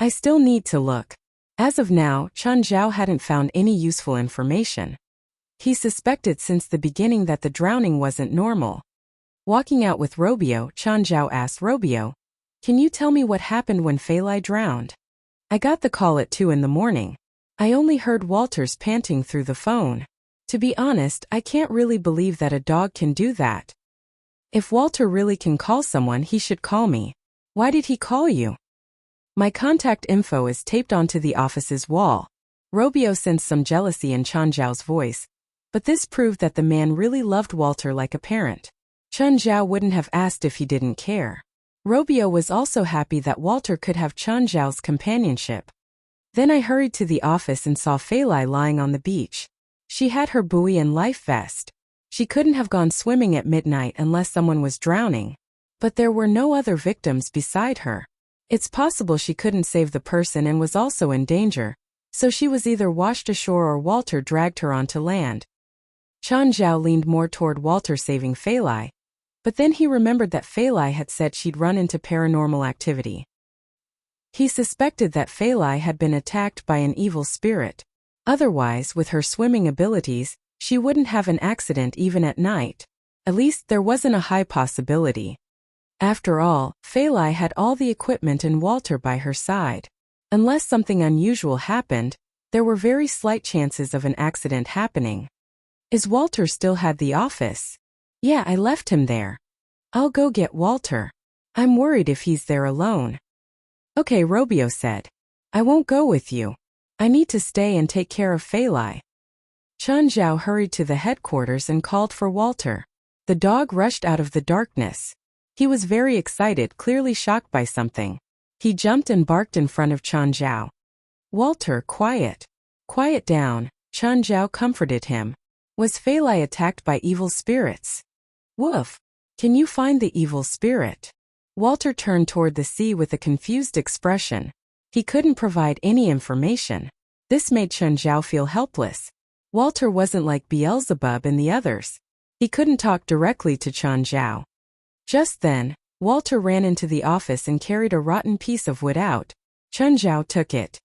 I still need to look. As of now, Chen Zhao hadn't found any useful information. He suspected since the beginning that the drowning wasn't normal. Walking out with Robio, Chen Zhao asked Robio, can you tell me what happened when Fei Lai drowned? I got the call at 2 in the morning. I only heard Walter's panting through the phone. To be honest, I can't really believe that a dog can do that. If Walter really can call someone, he should call me. Why did he call you? My contact info is taped onto the office's wall. Robio sensed some jealousy in Chen Zhao's voice, but this proved that the man really loved Walter like a parent. Chen Zhao wouldn't have asked if he didn't care. Robio was also happy that Walter could have Chen Zhao's companionship. Then I hurried to the office and saw Fei Lai lying on the beach. She had her buoy and life vest. She couldn't have gone swimming at midnight unless someone was drowning. But there were no other victims beside her. It's possible she couldn't save the person and was also in danger, so she was either washed ashore or Walter dragged her onto land. Chen Zhao leaned more toward Walter saving Fei Lai, but then he remembered that Fei Lai had said she'd run into paranormal activity. He suspected that Fei Lai had been attacked by an evil spirit. Otherwise, with her swimming abilities, she wouldn't have an accident even at night. At least there wasn't a high possibility. After all, Fei Lai had all the equipment and Walter by her side. Unless something unusual happened, there were very slight chances of an accident happening. Is Walter still at the office? Yeah, I left him there. I'll go get Walter. I'm worried if he's there alone. Okay, Robio said. I won't go with you. I need to stay and take care of Fei Lai. Chen Zhao hurried to the headquarters and called for Walter. The dog rushed out of the darkness. He was very excited, clearly shocked by something. He jumped and barked in front of Chen Zhao. Walter, quiet. Quiet down, Chen Zhao comforted him. Was Fei Lai attacked by evil spirits? Woof. Can you find the evil spirit? Walter turned toward the sea with a confused expression. He couldn't provide any information. This made Chen Zhao feel helpless. Walter wasn't like Beelzebub and the others. He couldn't talk directly to Chen Zhao. Just then, Walter ran into the office and carried a rotten piece of wood out. Chun Zhao took it.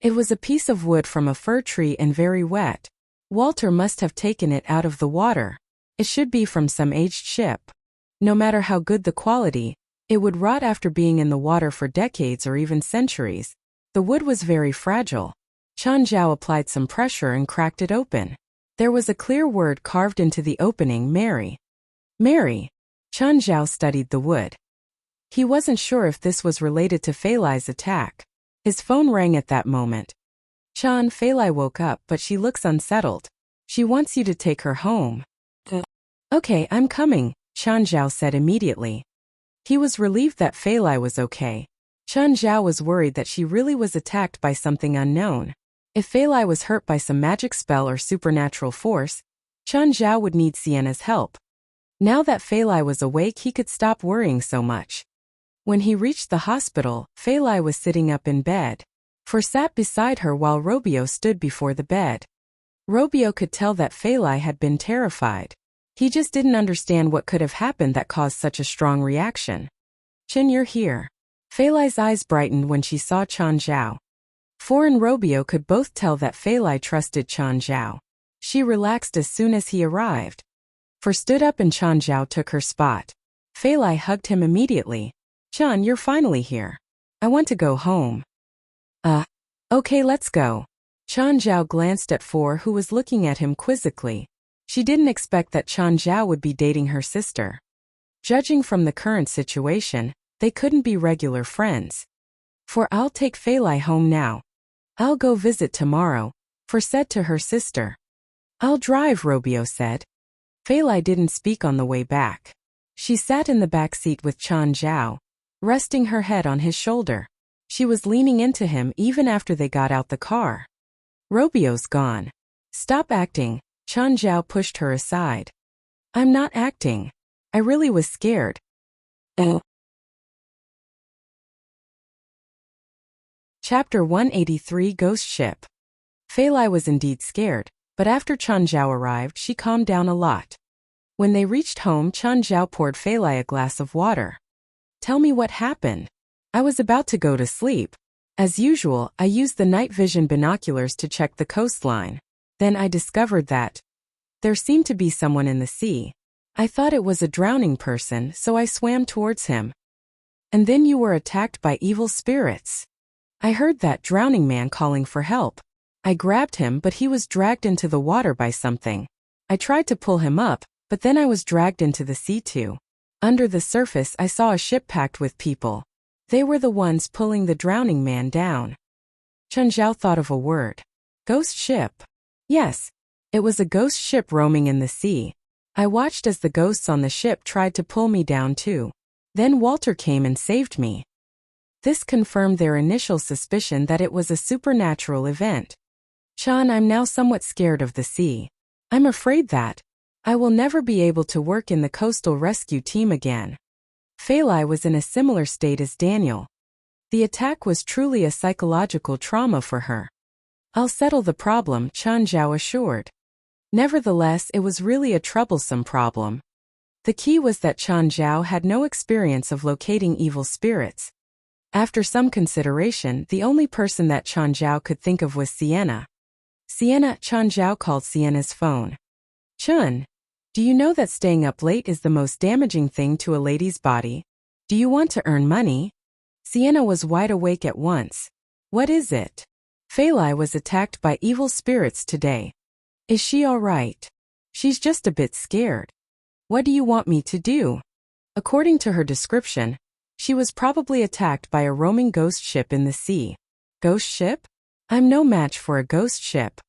It was a piece of wood from a fir tree and very wet. Walter must have taken it out of the water. It should be from some aged ship. No matter how good the quality, it would rot after being in the water for decades or even centuries. The wood was very fragile. Chun Zhao applied some pressure and cracked it open. There was a clear word carved into the opening, Mary. Mary. Chun Zhao studied the wood. He wasn't sure if this was related to Fei Lai's attack. His phone rang at that moment. Chun, Fei Lai woke up, but she looks unsettled. She wants you to take her home. Okay, I'm coming, Chun Zhao said immediately. He was relieved that Fei Lai was okay. Chun Zhao was worried that she really was attacked by something unknown. If Fei Lai was hurt by some magic spell or supernatural force, Chun Zhao would need Sienna's help. Now that Fei Lai was awake, he could stop worrying so much. When he reached the hospital, Fei Lai was sitting up in bed. For sat beside her while Robio stood before the bed. Robio could tell that Fei Lai had been terrified. He just didn't understand what could have happened that caused such a strong reaction. Chin, you're here. Fei Lai's eyes brightened when she saw Chun Zhao. For and Robio could both tell that Fei Lai trusted Chun Zhao. She relaxed as soon as he arrived. For stood up and Chun Zhao took her spot. Fei Lai hugged him immediately. Chun, you're finally here. I want to go home. Okay, let's go. Chun Zhao glanced at For, who was looking at him quizzically. She didn't expect that Chun Zhao would be dating her sister. Judging from the current situation, they couldn't be regular friends. For I'll take Fei Lai home now. I'll go visit tomorrow, For said to her sister. I'll drive, Robio said. Fei Lai didn't speak on the way back. She sat in the back seat with Chun Zhao, resting her head on his shoulder. She was leaning into him even after they got out the car. Robio's gone. Stop acting, Chun Zhao pushed her aside. I'm not acting. I really was scared. Chapter 183 Ghost Ship. Fei Lai was indeed scared, but after Chun Zhao arrived, she calmed down a lot. When they reached home, Chun Zhao poured Fei Lai a glass of water. Tell me what happened. I was about to go to sleep. As usual, I used the night vision binoculars to check the coastline. Then I discovered that there seemed to be someone in the sea. I thought it was a drowning person, so I swam towards him. And then you were attacked by evil spirits. I heard that drowning man calling for help. I grabbed him, but he was dragged into the water by something. I tried to pull him up, but then I was dragged into the sea too. Under the surface, I saw a ship packed with people. They were the ones pulling the drowning man down. Chun Zhao thought of a word. Ghost ship. Yes. It was a ghost ship roaming in the sea. I watched as the ghosts on the ship tried to pull me down too. Then Walter came and saved me. This confirmed their initial suspicion that it was a supernatural event. Chun, I'm now somewhat scared of the sea. I'm afraid that I will never be able to work in the coastal rescue team again. Fei Lai was in a similar state as Daniel. The attack was truly a psychological trauma for her. I'll settle the problem, Chun Zhao assured. Nevertheless, it was really a troublesome problem. The key was that Chun Zhao had no experience of locating evil spirits. After some consideration, the only person that Chun Zhao could think of was Sienna. Chun Zhao called Sienna's phone. Chun, do you know that staying up late is the most damaging thing to a lady's body? Do you want to earn money? Sienna was wide awake at once. What is it? Fei Lai was attacked by evil spirits today. Is she all right? She's just a bit scared. What do you want me to do? According to her description, she was probably attacked by a roaming ghost ship in the sea. Ghost ship? I'm no match for a ghost ship.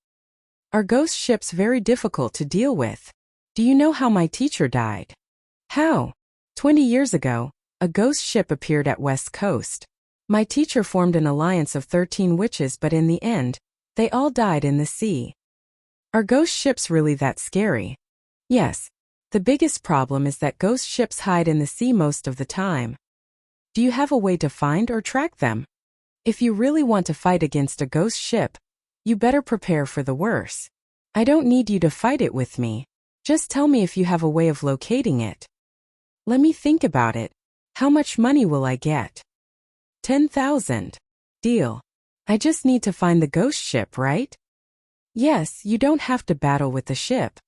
Are ghost ships very difficult to deal with? Do you know how my teacher died? How? 20 years ago, a ghost ship appeared at West Coast. My teacher formed an alliance of 13 witches, but in the end, they all died in the sea. Are ghost ships really that scary? Yes. The biggest problem is that ghost ships hide in the sea most of the time. Do you have a way to find or track them? If you really want to fight against a ghost ship, you better prepare for the worst. I don't need you to fight it with me. Just tell me if you have a way of locating it. Let me think about it. How much money will I get? 10,000. Deal. I just need to find the ghost ship, right? Yes, you don't have to battle with the ship.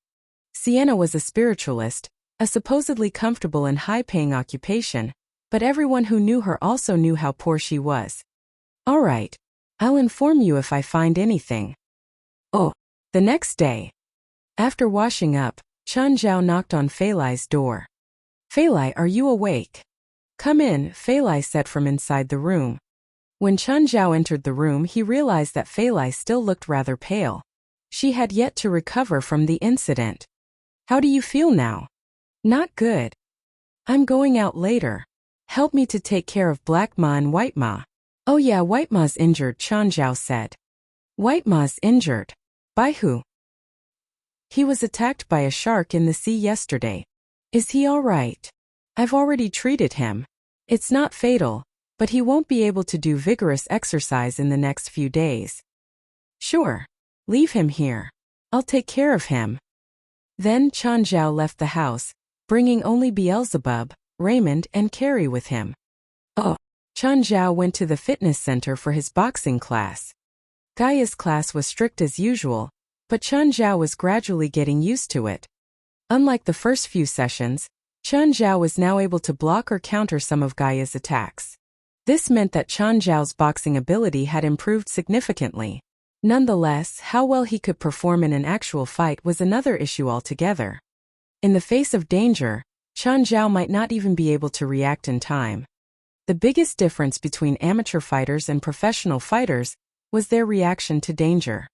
Sienna was a spiritualist, a supposedly comfortable and high-paying occupation, but everyone who knew her also knew how poor she was. All right, I'll inform you if I find anything. Oh, the next day. After washing up, Chen Zhao knocked on Fei Lai's door. Fei Lai, are you awake? Come in, Fei Lai said from inside the room. When Chen Zhao entered the room, he realized that Fei Lai still looked rather pale. She had yet to recover from the incident. How do you feel now? Not good. I'm going out later. Help me to take care of Black Ma and White Ma. Oh yeah, White Ma's injured, Chen Zhao said. White Ma's injured? By who? He was attacked by a shark in the sea yesterday. Is he all right? I've already treated him. It's not fatal, but he won't be able to do vigorous exercise in the next few days. Sure. Leave him here. I'll take care of him. Then Chen Zhao left the house, bringing only Beelzebub, Raymond, and Carrie with him. Oh. Chen Zhao went to the fitness center for his boxing class. Gaia's class was strict as usual, but Chen Zhao was gradually getting used to it. Unlike the first few sessions, Chen Zhao was now able to block or counter some of Gaia's attacks. This meant that Chen Zhao's boxing ability had improved significantly. Nonetheless, how well he could perform in an actual fight was another issue altogether. In the face of danger, Chen Zhao might not even be able to react in time. The biggest difference between amateur fighters and professional fighters was their reaction to danger.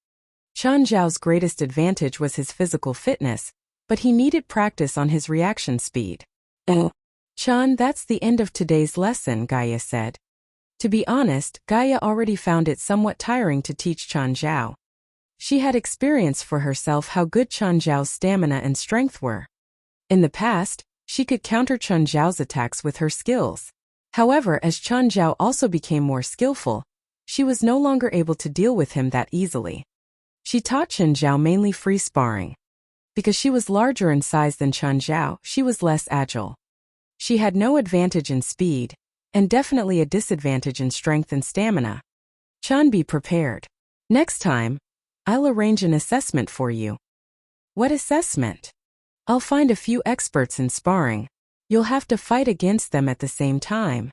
Chen Zhao's greatest advantage was his physical fitness, but he needed practice on his reaction speed. Chen, that's the end of today's lesson, Gaia said. To be honest, Gaia already found it somewhat tiring to teach Chen Zhao. She had experienced for herself how good Chen Zhao's stamina and strength were. In the past, she could counter Chen Zhao's attacks with her skills. However, as Chen Zhao also became more skillful, she was no longer able to deal with him that easily. She taught Chen Zhao mainly free sparring. Because she was larger in size than Chen Zhao, she was less agile. She had no advantage in speed, and definitely a disadvantage in strength and stamina. Chen, be prepared. Next time, I'll arrange an assessment for you. What assessment? I'll find a few experts in sparring. You'll have to fight against them at the same time.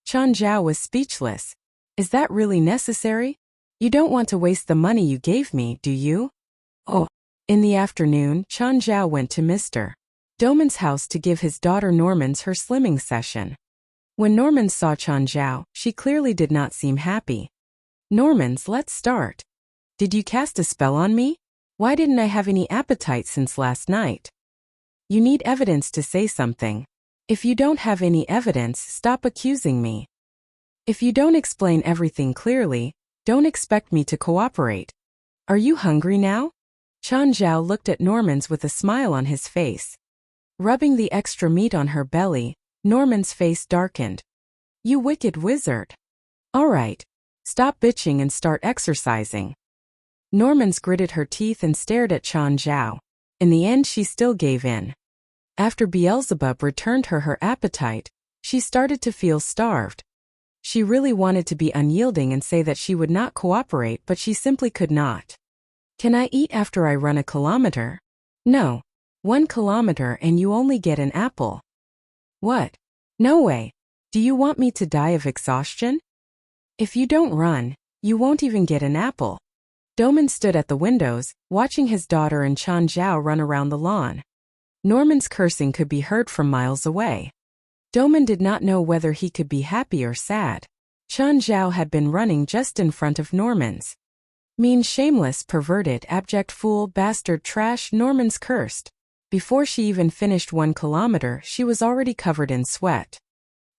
Chen Zhao was speechless. Is that really necessary? You don't want to waste the money you gave me, do you? Oh. In the afternoon, Chen Zhao went to Mr. Doman's house to give his daughter Normans her slimming session. When Normans saw Chen Zhao, she clearly did not seem happy. Normans, let's start. Did you cast a spell on me? Why didn't I have any appetite since last night? You need evidence to say something. If you don't have any evidence, stop accusing me. If you don't explain everything clearly, don't expect me to cooperate. Are you hungry now? Chen Zhao looked at Normans with a smile on his face. Rubbing the extra meat on her belly, Norman's face darkened. You wicked wizard. All right. Stop bitching and start exercising. Normans gritted her teeth and stared at Chen Zhao. In the end, she still gave in. After Beelzebub returned her appetite, she started to feel starved. She really wanted to be unyielding and say that she would not cooperate, but she simply could not. Can I eat after I run a kilometer? No. 1 kilometer and you only get an apple. What? No way. Do you want me to die of exhaustion? If you don't run, you won't even get an apple. Doman stood at the windows, watching his daughter and Chen Zhao run around the lawn. Norman's cursing could be heard from miles away. Doman did not know whether he could be happy or sad. Chen Zhao had been running just in front of Norman's. Mean, shameless, perverted, abject fool, bastard, trash, Norman's cursed. Before she even finished 1 kilometer, she was already covered in sweat.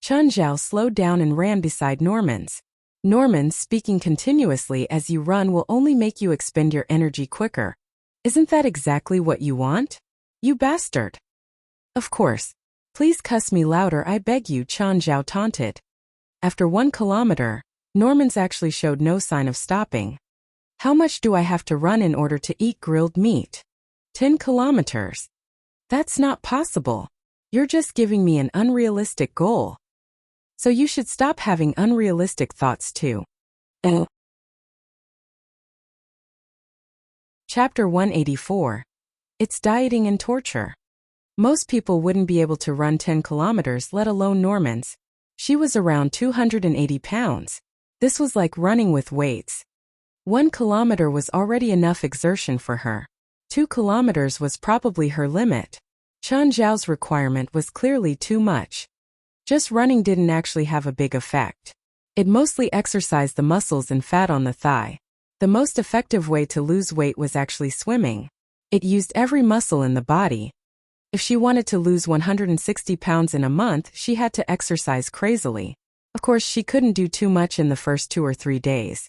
Chen Zhao slowed down and ran beside Norman's. Norman's, speaking continuously as you run will only make you expend your energy quicker. Isn't that exactly what you want? You bastard. Of course. Please cuss me louder, I beg you, Chen Zhao taunted. After 1 kilometer, Norman's actually showed no sign of stopping. How much do I have to run in order to eat grilled meat? 10 kilometers. That's not possible. You're just giving me an unrealistic goal. So you should stop having unrealistic thoughts too. Chapter 184. It's dieting and torture. Most people wouldn't be able to run 10 kilometers, let alone Norman's. She was around 280 pounds. This was like running with weights. 1 kilometer was already enough exertion for her. 2 kilometers was probably her limit. Chen Zhao's requirement was clearly too much. Just running didn't actually have a big effect. It mostly exercised the muscles and fat on the thigh. The most effective way to lose weight was actually swimming. It used every muscle in the body. If she wanted to lose 160 pounds in a month, she had to exercise crazily. Of course, she couldn't do too much in the first 2 or 3 days.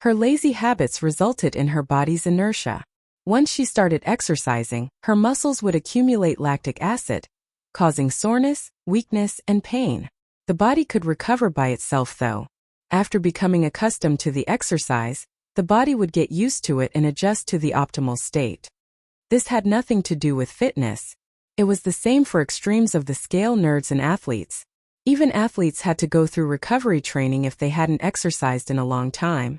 Her lazy habits resulted in her body's inertia. Once she started exercising, her muscles would accumulate lactic acid, causing soreness, weakness, and pain. The body could recover by itself though. After becoming accustomed to the exercise, the body would get used to it and adjust to the optimal state. This had nothing to do with fitness. It was the same for extremes of the scale nerds and athletes. Even athletes had to go through recovery training if they hadn't exercised in a long time.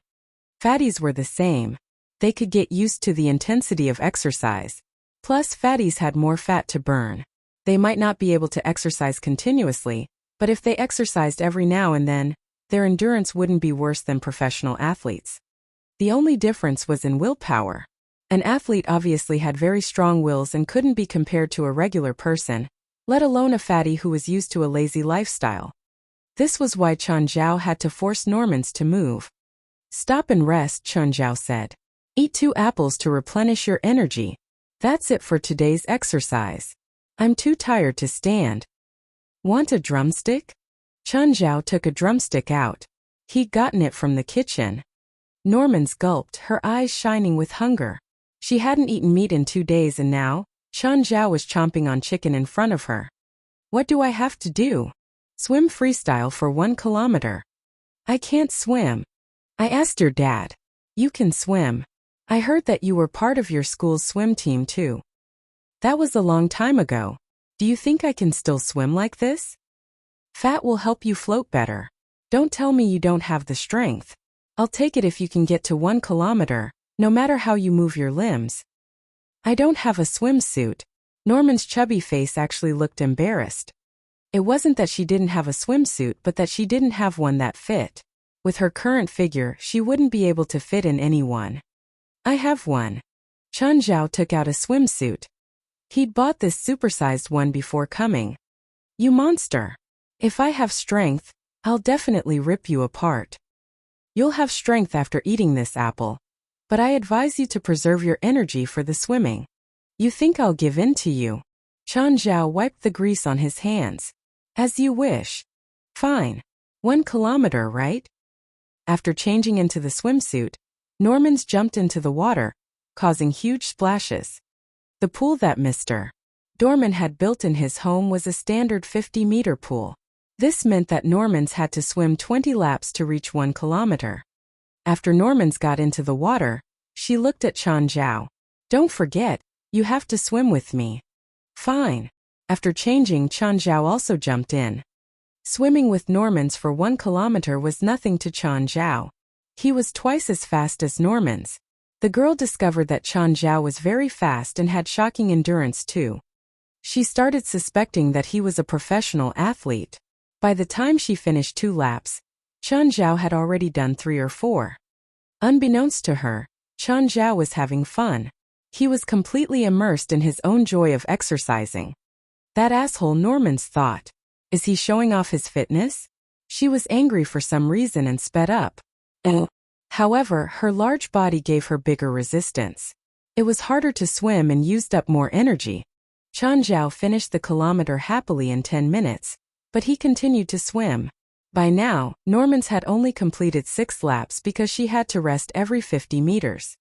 Fatties were the same. They could get used to the intensity of exercise. Plus, fatties had more fat to burn. They might not be able to exercise continuously, but if they exercised every now and then, their endurance wouldn't be worse than professional athletes. The only difference was in willpower. An athlete obviously had very strong wills and couldn't be compared to a regular person, let alone a fatty who was used to a lazy lifestyle. This was why Chen Zhao had to force Normans to move. Stop and rest, Chen Zhao said. Eat 2 apples to replenish your energy. That's it for today's exercise. I'm too tired to stand. Want a drumstick? Chen Zhao took a drumstick out. He'd gotten it from the kitchen. Normans gulped, her eyes shining with hunger. She hadn't eaten meat in 2 days and now, Chen Zhao was chomping on chicken in front of her. What do I have to do? Swim freestyle for 1 kilometer. I can't swim. I asked your dad. You can swim. I heard that you were part of your school's swim team too. That was a long time ago. Do you think I can still swim like this? Fat will help you float better. Don't tell me you don't have the strength. I'll take it if you can get to 1 kilometer, no matter how you move your limbs. I don't have a swimsuit. Norman's chubby face actually looked embarrassed. It wasn't that she didn't have a swimsuit but that she didn't have one that fit. With her current figure, she wouldn't be able to fit in any one. I have one. Chen Zhao took out a swimsuit. He'd bought this supersized one before coming. You monster. If I have strength, I'll definitely rip you apart. You'll have strength after eating this apple. But I advise you to preserve your energy for the swimming. You think I'll give in to you? Chen Zhao wiped the grease on his hands. As you wish. Fine. 1 kilometer, right? After changing into the swimsuit, Normans jumped into the water, causing huge splashes. The pool that Mr. Dorman had built in his home was a standard 50-meter pool. This meant that Normans had to swim 20 laps to reach 1 kilometer. After Normans got into the water, she looked at Chen Zhao. Don't forget, you have to swim with me. Fine. After changing, Chen Zhao also jumped in. Swimming with Normans for 1 kilometer was nothing to Chen Zhao. He was twice as fast as Normans. The girl discovered that Chen Zhao was very fast and had shocking endurance too. She started suspecting that he was a professional athlete. By the time she finished 2 laps, Chen Zhao had already done 3 or 4. Unbeknownst to her, Chen Zhao was having fun. He was completely immersed in his own joy of exercising. That asshole Normans thought. Is he showing off his fitness? She was angry for some reason and sped up. However, her large body gave her bigger resistance. It was harder to swim and used up more energy. Chen Zhao finished the kilometer happily in 10 minutes, but he continued to swim. By now, Normans had only completed 6 laps because she had to rest every 50 meters.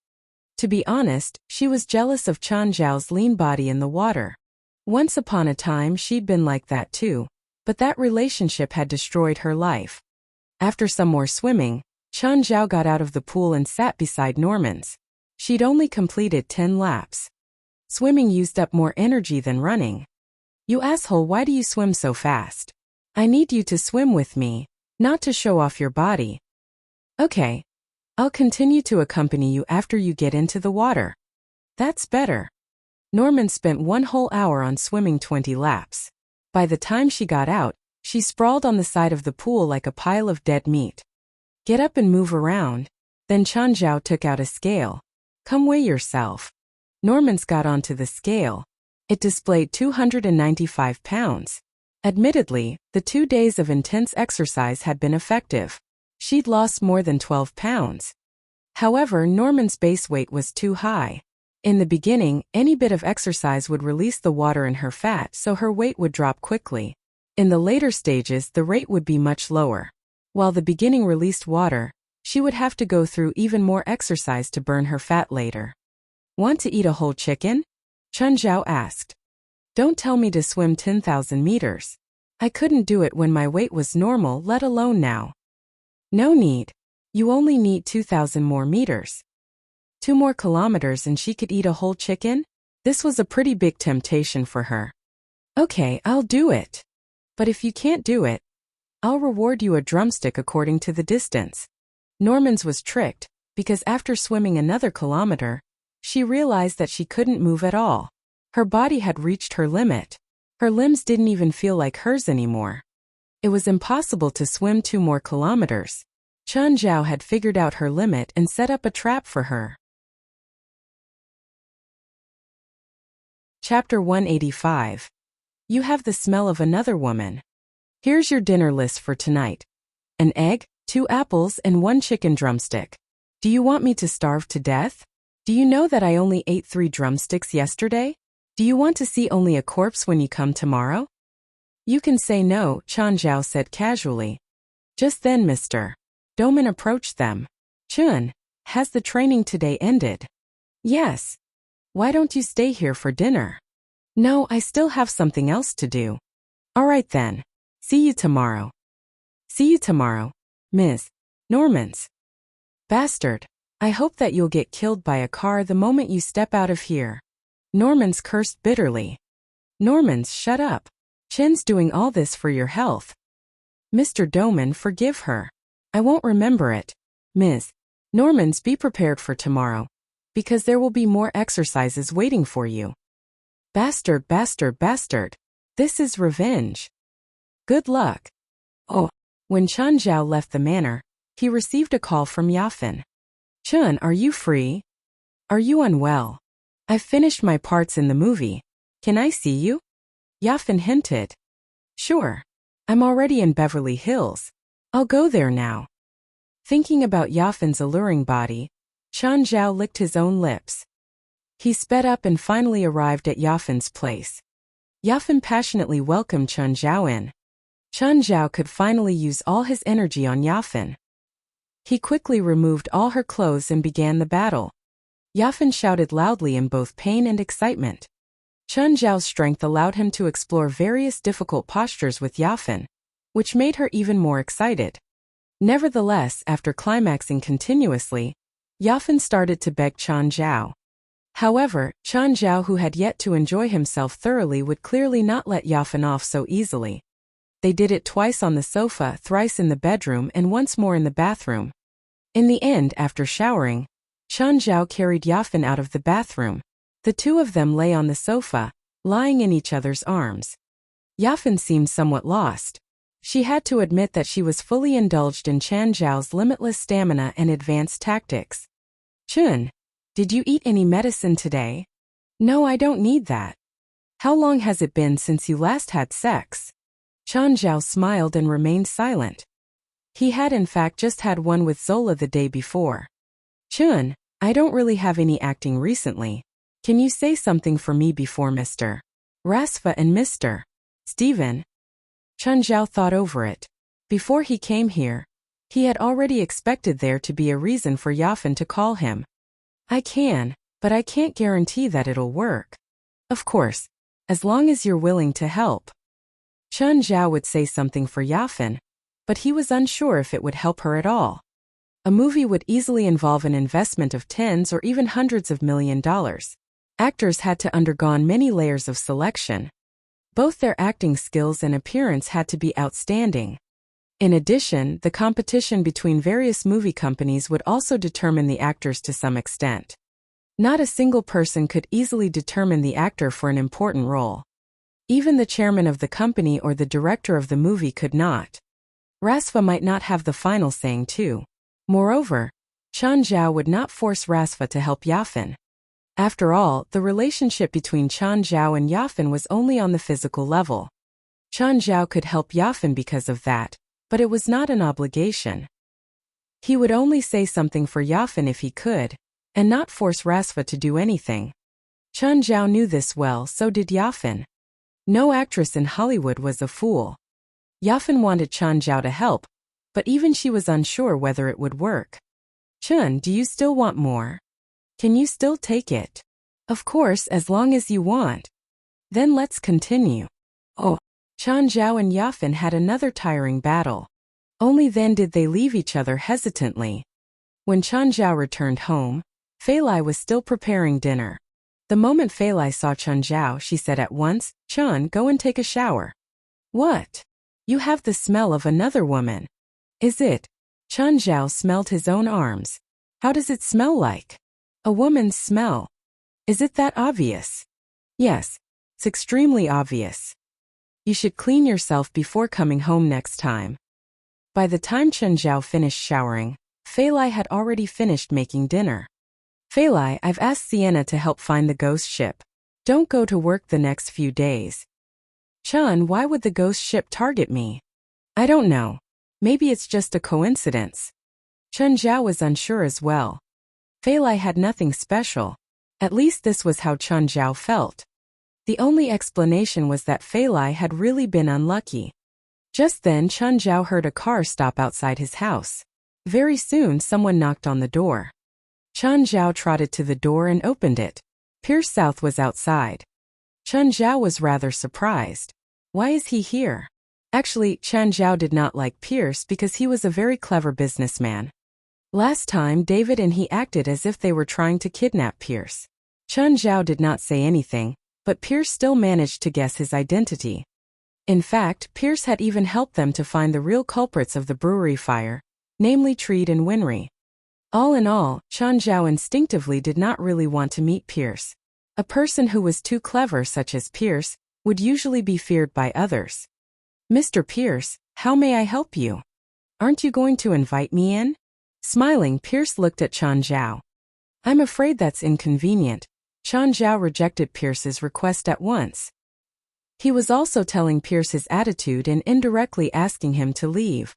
To be honest, she was jealous of Chen Zhao's lean body in the water. Once upon a time she'd been like that too, but that relationship had destroyed her life. After some more swimming, Chen Zhao got out of the pool and sat beside Normans. She'd only completed 10 laps. Swimming used up more energy than running. You asshole, why do you swim so fast? I need you to swim with me, not to show off your body. Okay. I'll continue to accompany you after you get into the water. That's better. Norman spent 1 whole hour on swimming 20 laps. By the time she got out, she sprawled on the side of the pool like a pile of dead meat. Get up and move around. Then Changzhou took out a scale. Come weigh yourself. Norman's got onto the scale. It displayed 295 pounds. Admittedly, the 2 days of intense exercise had been effective. She'd lost more than 12 pounds. However, Norman's base weight was too high. In the beginning, any bit of exercise would release the water in her fat, so her weight would drop quickly. In the later stages, the rate would be much lower. While the beginning released water, she would have to go through even more exercise to burn her fat later. Want to eat a whole chicken? Changzhou asked. Don't tell me to swim 10,000 meters. I couldn't do it when my weight was normal, let alone now. No need. You only need 2,000 more meters. 2 more kilometers and she could eat a whole chicken? This was a pretty big temptation for her. Okay, I'll do it. But if you can't do it, I'll reward you a drumstick according to the distance. Norman's was tricked, because after swimming another kilometer, she realized that she couldn't move at all. Her body had reached her limit. Her limbs didn't even feel like hers anymore. It was impossible to swim 2 more kilometers. Changzhou had figured out her limit and set up a trap for her. Chapter 185. You have the smell of another woman. Here's your dinner list for tonight. An egg, 2 apples and 1 chicken drumstick. Do you want me to starve to death? Do you know that I only ate 3 drumsticks yesterday? Do you want to see only a corpse when you come tomorrow? You can say no, Changzhou said casually. Just then Mr. Doman approached them. Chun, has the training today ended? Yes. Why don't you stay here for dinner? No, I still have something else to do. All right then. See you tomorrow. See you tomorrow, Ms. Normans. Bastard. I hope that you'll get killed by a car the moment you step out of here. Normans cursed bitterly. Normans, shut up. Chen's doing all this for your health. Mr. Doman, forgive her. I won't remember it. Ms. Normans, be prepared for tomorrow, because there will be more exercises waiting for you. Bastard, bastard, bastard. This is revenge. Good luck. Oh. When Changzhou left the manor, he received a call from Yafan. Chun, are you free? Are you unwell? I've finished my parts in the movie. Can I see you? Yafan hinted. Sure. I'm already in Beverly Hills. I'll go there now. Thinking about Yafan's alluring body, Changzhou licked his own lips. He sped up and finally arrived at Yafan's place. Yafan passionately welcomed Changzhou in. Changzhou could finally use all his energy on Yafan. He quickly removed all her clothes and began the battle. Yafan shouted loudly in both pain and excitement. Changzhou's strength allowed him to explore various difficult postures with Yafan, which made her even more excited. Nevertheless, after climaxing continuously, Yafan started to beg Changzhou. However, Changzhou, who had yet to enjoy himself thoroughly, would clearly not let Yafan off so easily. They did it twice on the sofa, thrice in the bedroom, and once more in the bathroom. In the end, after showering, Changzhou carried Yafan out of the bathroom. The 2 of them lay on the sofa, lying in each other's arms. Yafan seemed somewhat lost. She had to admit that she was fully indulged in Changzhou's limitless stamina and advanced tactics. Chun, did you eat any medicine today? No, I don't need that. How long has it been since you last had sex? Changzhou smiled and remained silent. He had in fact just had one with Zola the day before. Chun, I don't really have any acting recently. Can you say something for me before Mr. Rasfa and Mr. Stephen? Changzhou thought over it. Before he came here, he had already expected there to be a reason for Yafan to call him. I can, but I can't guarantee that it'll work. Of course, as long as you're willing to help. Changzhou would say something for Yafan, but he was unsure if it would help her at all. A movie would easily involve an investment of tens or even hundreds of $1 million. Actors had to undergo many layers of selection. Both their acting skills and appearance had to be outstanding. In addition, the competition between various movie companies would also determine the actors to some extent. Not a single person could easily determine the actor for an important role. Even the chairman of the company or the director of the movie could not. Rasva might not have the final saying too. Moreover, Chen Zhao would not force Rasva to help Yafan. After all, the relationship between Chen Zhao and Yafan was only on the physical level. Chen Zhao could help Yafan because of that, but it was not an obligation. He would only say something for Yafan if he could, and not force Rasva to do anything. Chen Zhao knew this well, so did Yafan. No actress in Hollywood was a fool. Yafan wanted Chen Zhao to help, but even she was unsure whether it would work. Chen, do you still want more? Can you still take it? Of course, as long as you want. Then let's continue. Oh. Chen Zhao and Yafan had another tiring battle. Only then did they leave each other hesitantly. When Chen Zhao returned home, Fei Lai was still preparing dinner. The moment Fei Lai saw Chen Zhao, she said at once, "Chen, go and take a shower." "What? You have the smell of another woman." "Is it?" Chen Zhao smelled his own arms. "How does it smell like?" "A woman's smell." "Is it that obvious?" "Yes, it's extremely obvious. You should clean yourself before coming home next time." By the time Chen Zhao finished showering, Fei Lai had already finished making dinner. "Fei Lai, I've asked Sienna to help find the ghost ship. Don't go to work the next few days." "Chen, why would the ghost ship target me?" "I don't know. Maybe it's just a coincidence." Chen Zhao was unsure as well. Fei Lai had nothing special. At least this was how Chen Zhao felt. The only explanation was that Fei Lai had really been unlucky. Just then Chen Zhao heard a car stop outside his house. Very soon someone knocked on the door. Chen Zhao trotted to the door and opened it. Pierce South was outside. Chen Zhao was rather surprised. Why is he here? Actually, Chen Zhao did not like Pierce because he was a very clever businessman. Last time David and he acted as if they were trying to kidnap Pierce. Chen Zhao did not say anything, but Pierce still managed to guess his identity. In fact, Pierce had even helped them to find the real culprits of the brewery fire, namely Treed and Winry. All in all, Chen Zhao instinctively did not really want to meet Pierce. A person who was too clever such as Pierce would usually be feared by others. "Mr. Pierce, how may I help you? Aren't you going to invite me in?" Smiling, Pierce looked at Chen Zhao. "I'm afraid that's inconvenient." Chen Zhao rejected Pierce's request at once. He was also telling Pierce his attitude and indirectly asking him to leave.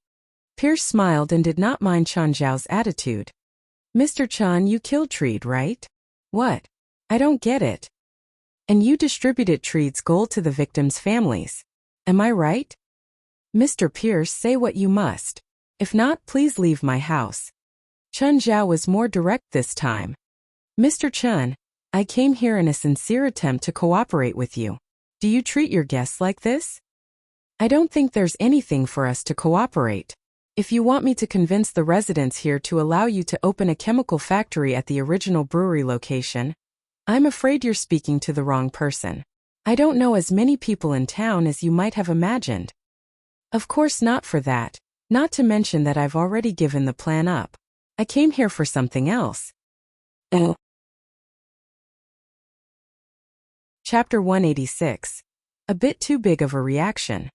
Pierce smiled and did not mind Chen Zhao's attitude. "Mr. Chen, you killed Treed, right?" "What? I don't get it." "And you distributed Treed's gold to the victims' families. Am I right?" "Mr. Pierce, say what you must. If not, please leave my house." Chen Zhao was more direct this time. "Mr. Chen, I came here in a sincere attempt to cooperate with you. Do you treat your guests like this?" "I don't think there's anything for us to cooperate. If you want me to convince the residents here to allow you to open a chemical factory at the original brewery location, I'm afraid you're speaking to the wrong person. I don't know as many people in town as you might have imagined." "Of course not for that, not to mention that I've already given the plan up. I came here for something else." Oh. Chapter 186. A bit too big of a reaction.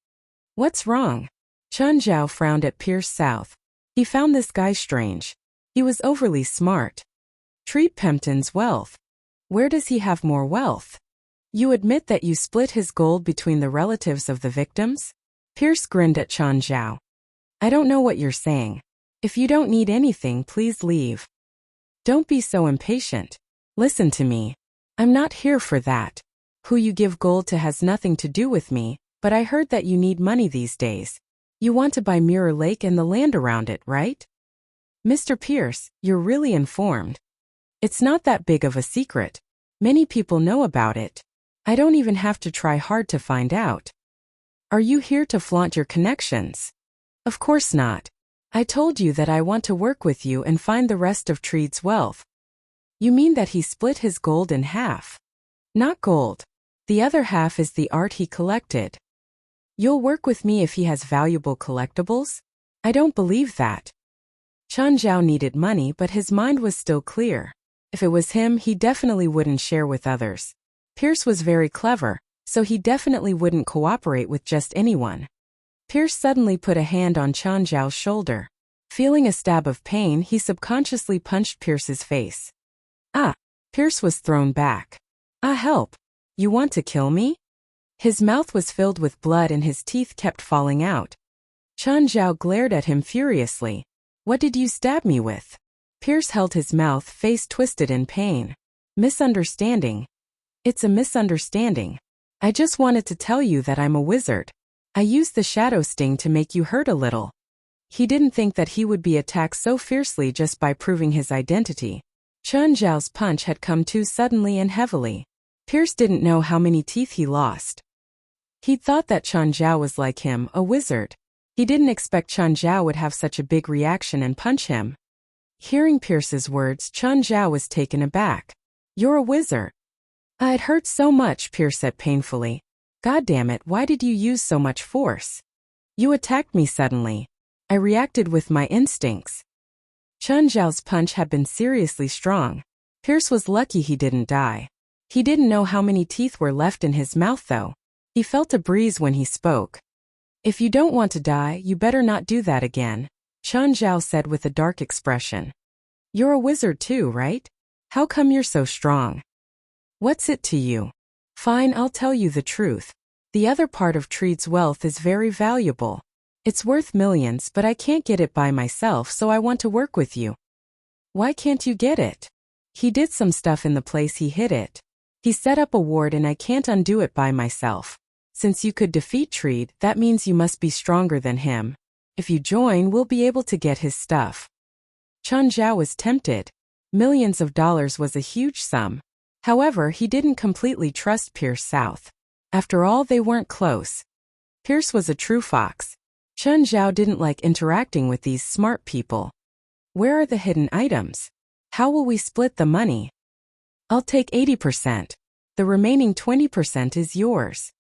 "What's wrong?" Chen Zhao frowned at Pierce South. He found this guy strange. He was overly smart. Treat Pempton's wealth. Where does he have more wealth? You admit that you split his gold between the relatives of the victims? Pierce grinned at Chen Zhao. "I don't know what you're saying. If you don't need anything, please leave." "Don't be so impatient. Listen to me. I'm not here for that. Who you give gold to has nothing to do with me, but I heard that you need money these days. You want to buy Mirror Lake and the land around it, right?" "Mr. Pierce, you're really informed. It's not that big of a secret. Many people know about it. I don't even have to try hard to find out. Are you here to flaunt your connections?" "Of course not. I told you that I want to work with you and find the rest of Treed's wealth." "You mean that he split his gold in half?" "Not gold. The other half is the art he collected. You'll work with me if he has valuable collectibles? I don't believe that. Chen Zhao needed money, but his mind was still clear. If it was him, he definitely wouldn't share with others. Pierce was very clever, so he definitely wouldn't cooperate with just anyone. Pierce suddenly put a hand on Chen Zhao's shoulder. Feeling a stab of pain, he subconsciously punched Pierce's face. Ah! Pierce was thrown back. Ah, help! You want to kill me? His mouth was filled with blood and his teeth kept falling out. Chen Zhao glared at him furiously. What did you stab me with? Pierce held his mouth, face twisted in pain. Misunderstanding. It's a misunderstanding. I just wanted to tell you that I'm a wizard. I used the shadow sting to make you hurt a little. He didn't think that he would be attacked so fiercely just by proving his identity. Chen Zhao's punch had come too suddenly and heavily. Pierce didn't know how many teeth he lost. He'd thought that Chen Zhao was like him, a wizard. He didn't expect Chen Zhao would have such a big reaction and punch him. Hearing Pierce's words, Chen Zhao was taken aback. You're a wizard. It hurts so much, Pierce said painfully. God damn it, why did you use so much force? You attacked me suddenly. I reacted with my instincts. Chen Zhao's punch had been seriously strong. Pierce was lucky he didn't die. He didn't know how many teeth were left in his mouth though. He felt a breeze when he spoke. If you don't want to die, you better not do that again, Chen Zhao said with a dark expression. You're a wizard too, right? How come you're so strong? What's it to you? Fine, I'll tell you the truth. The other part of Treed's wealth is very valuable. It's worth millions, but I can't get it by myself, so I want to work with you. Why can't you get it? He did some stuff in the place he hid it. He set up a ward and I can't undo it by myself. Since you could defeat Treed, that means you must be stronger than him. If you join, we'll be able to get his stuff. Chen Zhao was tempted. Millions of dollars was a huge sum. However, he didn't completely trust Pierce South. After all, they weren't close. Pierce was a true fox. Chen Zhao didn't like interacting with these smart people. Where are the hidden items? How will we split the money? I'll take 80%. The remaining 20% is yours.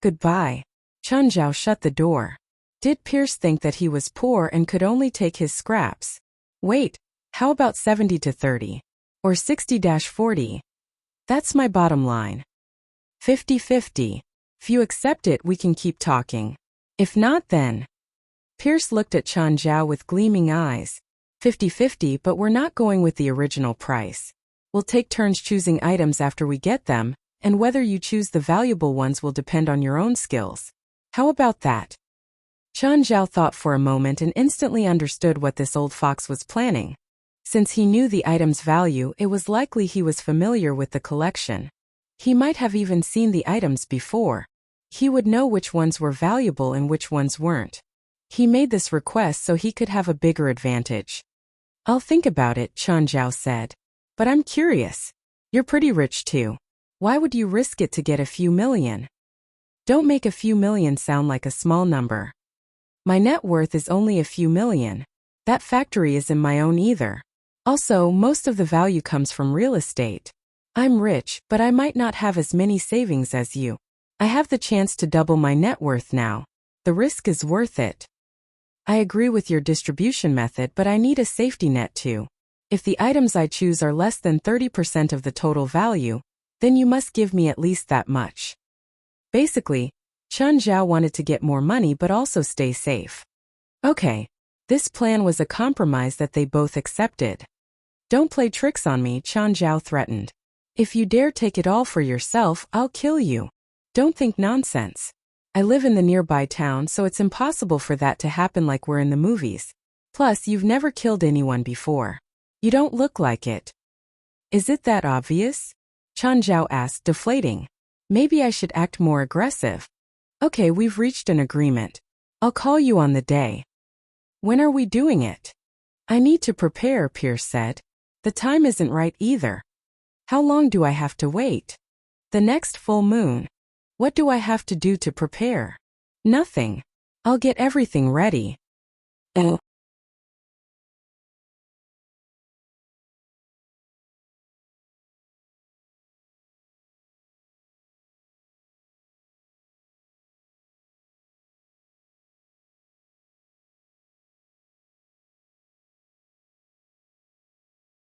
Goodbye. Chen Zhao shut the door. Did Pierce think that he was poor and could only take his scraps? Wait, how about 70-30? Or 60-40? That's my bottom line. 50-50. If you accept it, we can keep talking. If not, then... Pierce looked at Chen Zhao with gleaming eyes. 50-50, but we're not going with the original price. We'll take turns choosing items after we get them, and whether you choose the valuable ones will depend on your own skills. How about that? Chen Zhao thought for a moment and instantly understood what this old fox was planning. Since he knew the item's value, it was likely he was familiar with the collection. He might have even seen the items before. He would know which ones were valuable and which ones weren't. He made this request so he could have a bigger advantage. I'll think about it, Chen Zhao said. But I'm curious. You're pretty rich too. Why would you risk it to get a few million? Don't make a few million sound like a small number. My net worth is only a few million. That factory isn't my own either. Also, most of the value comes from real estate. I'm rich, but I might not have as many savings as you. I have the chance to double my net worth now. The risk is worth it. I agree with your distribution method, but I need a safety net too. If the items I choose are less than 30% of the total value, then you must give me at least that much. Basically, Chen Zhao wanted to get more money but also stay safe. Okay, this plan was a compromise that they both accepted. Don't play tricks on me, Chen Zhao threatened. If you dare take it all for yourself, I'll kill you. Don't think nonsense. I live in the nearby town, so it's impossible for that to happen like we're in the movies. Plus, you've never killed anyone before. You don't look like it. Is it that obvious? Chen Zhao asked, deflating. Maybe I should act more aggressive. Okay, we've reached an agreement. I'll call you on the day. When are we doing it? I need to prepare, Pierce said. The time isn't right either. How long do I have to wait? The next full moon. What do I have to do to prepare? Nothing. I'll get everything ready. Oh.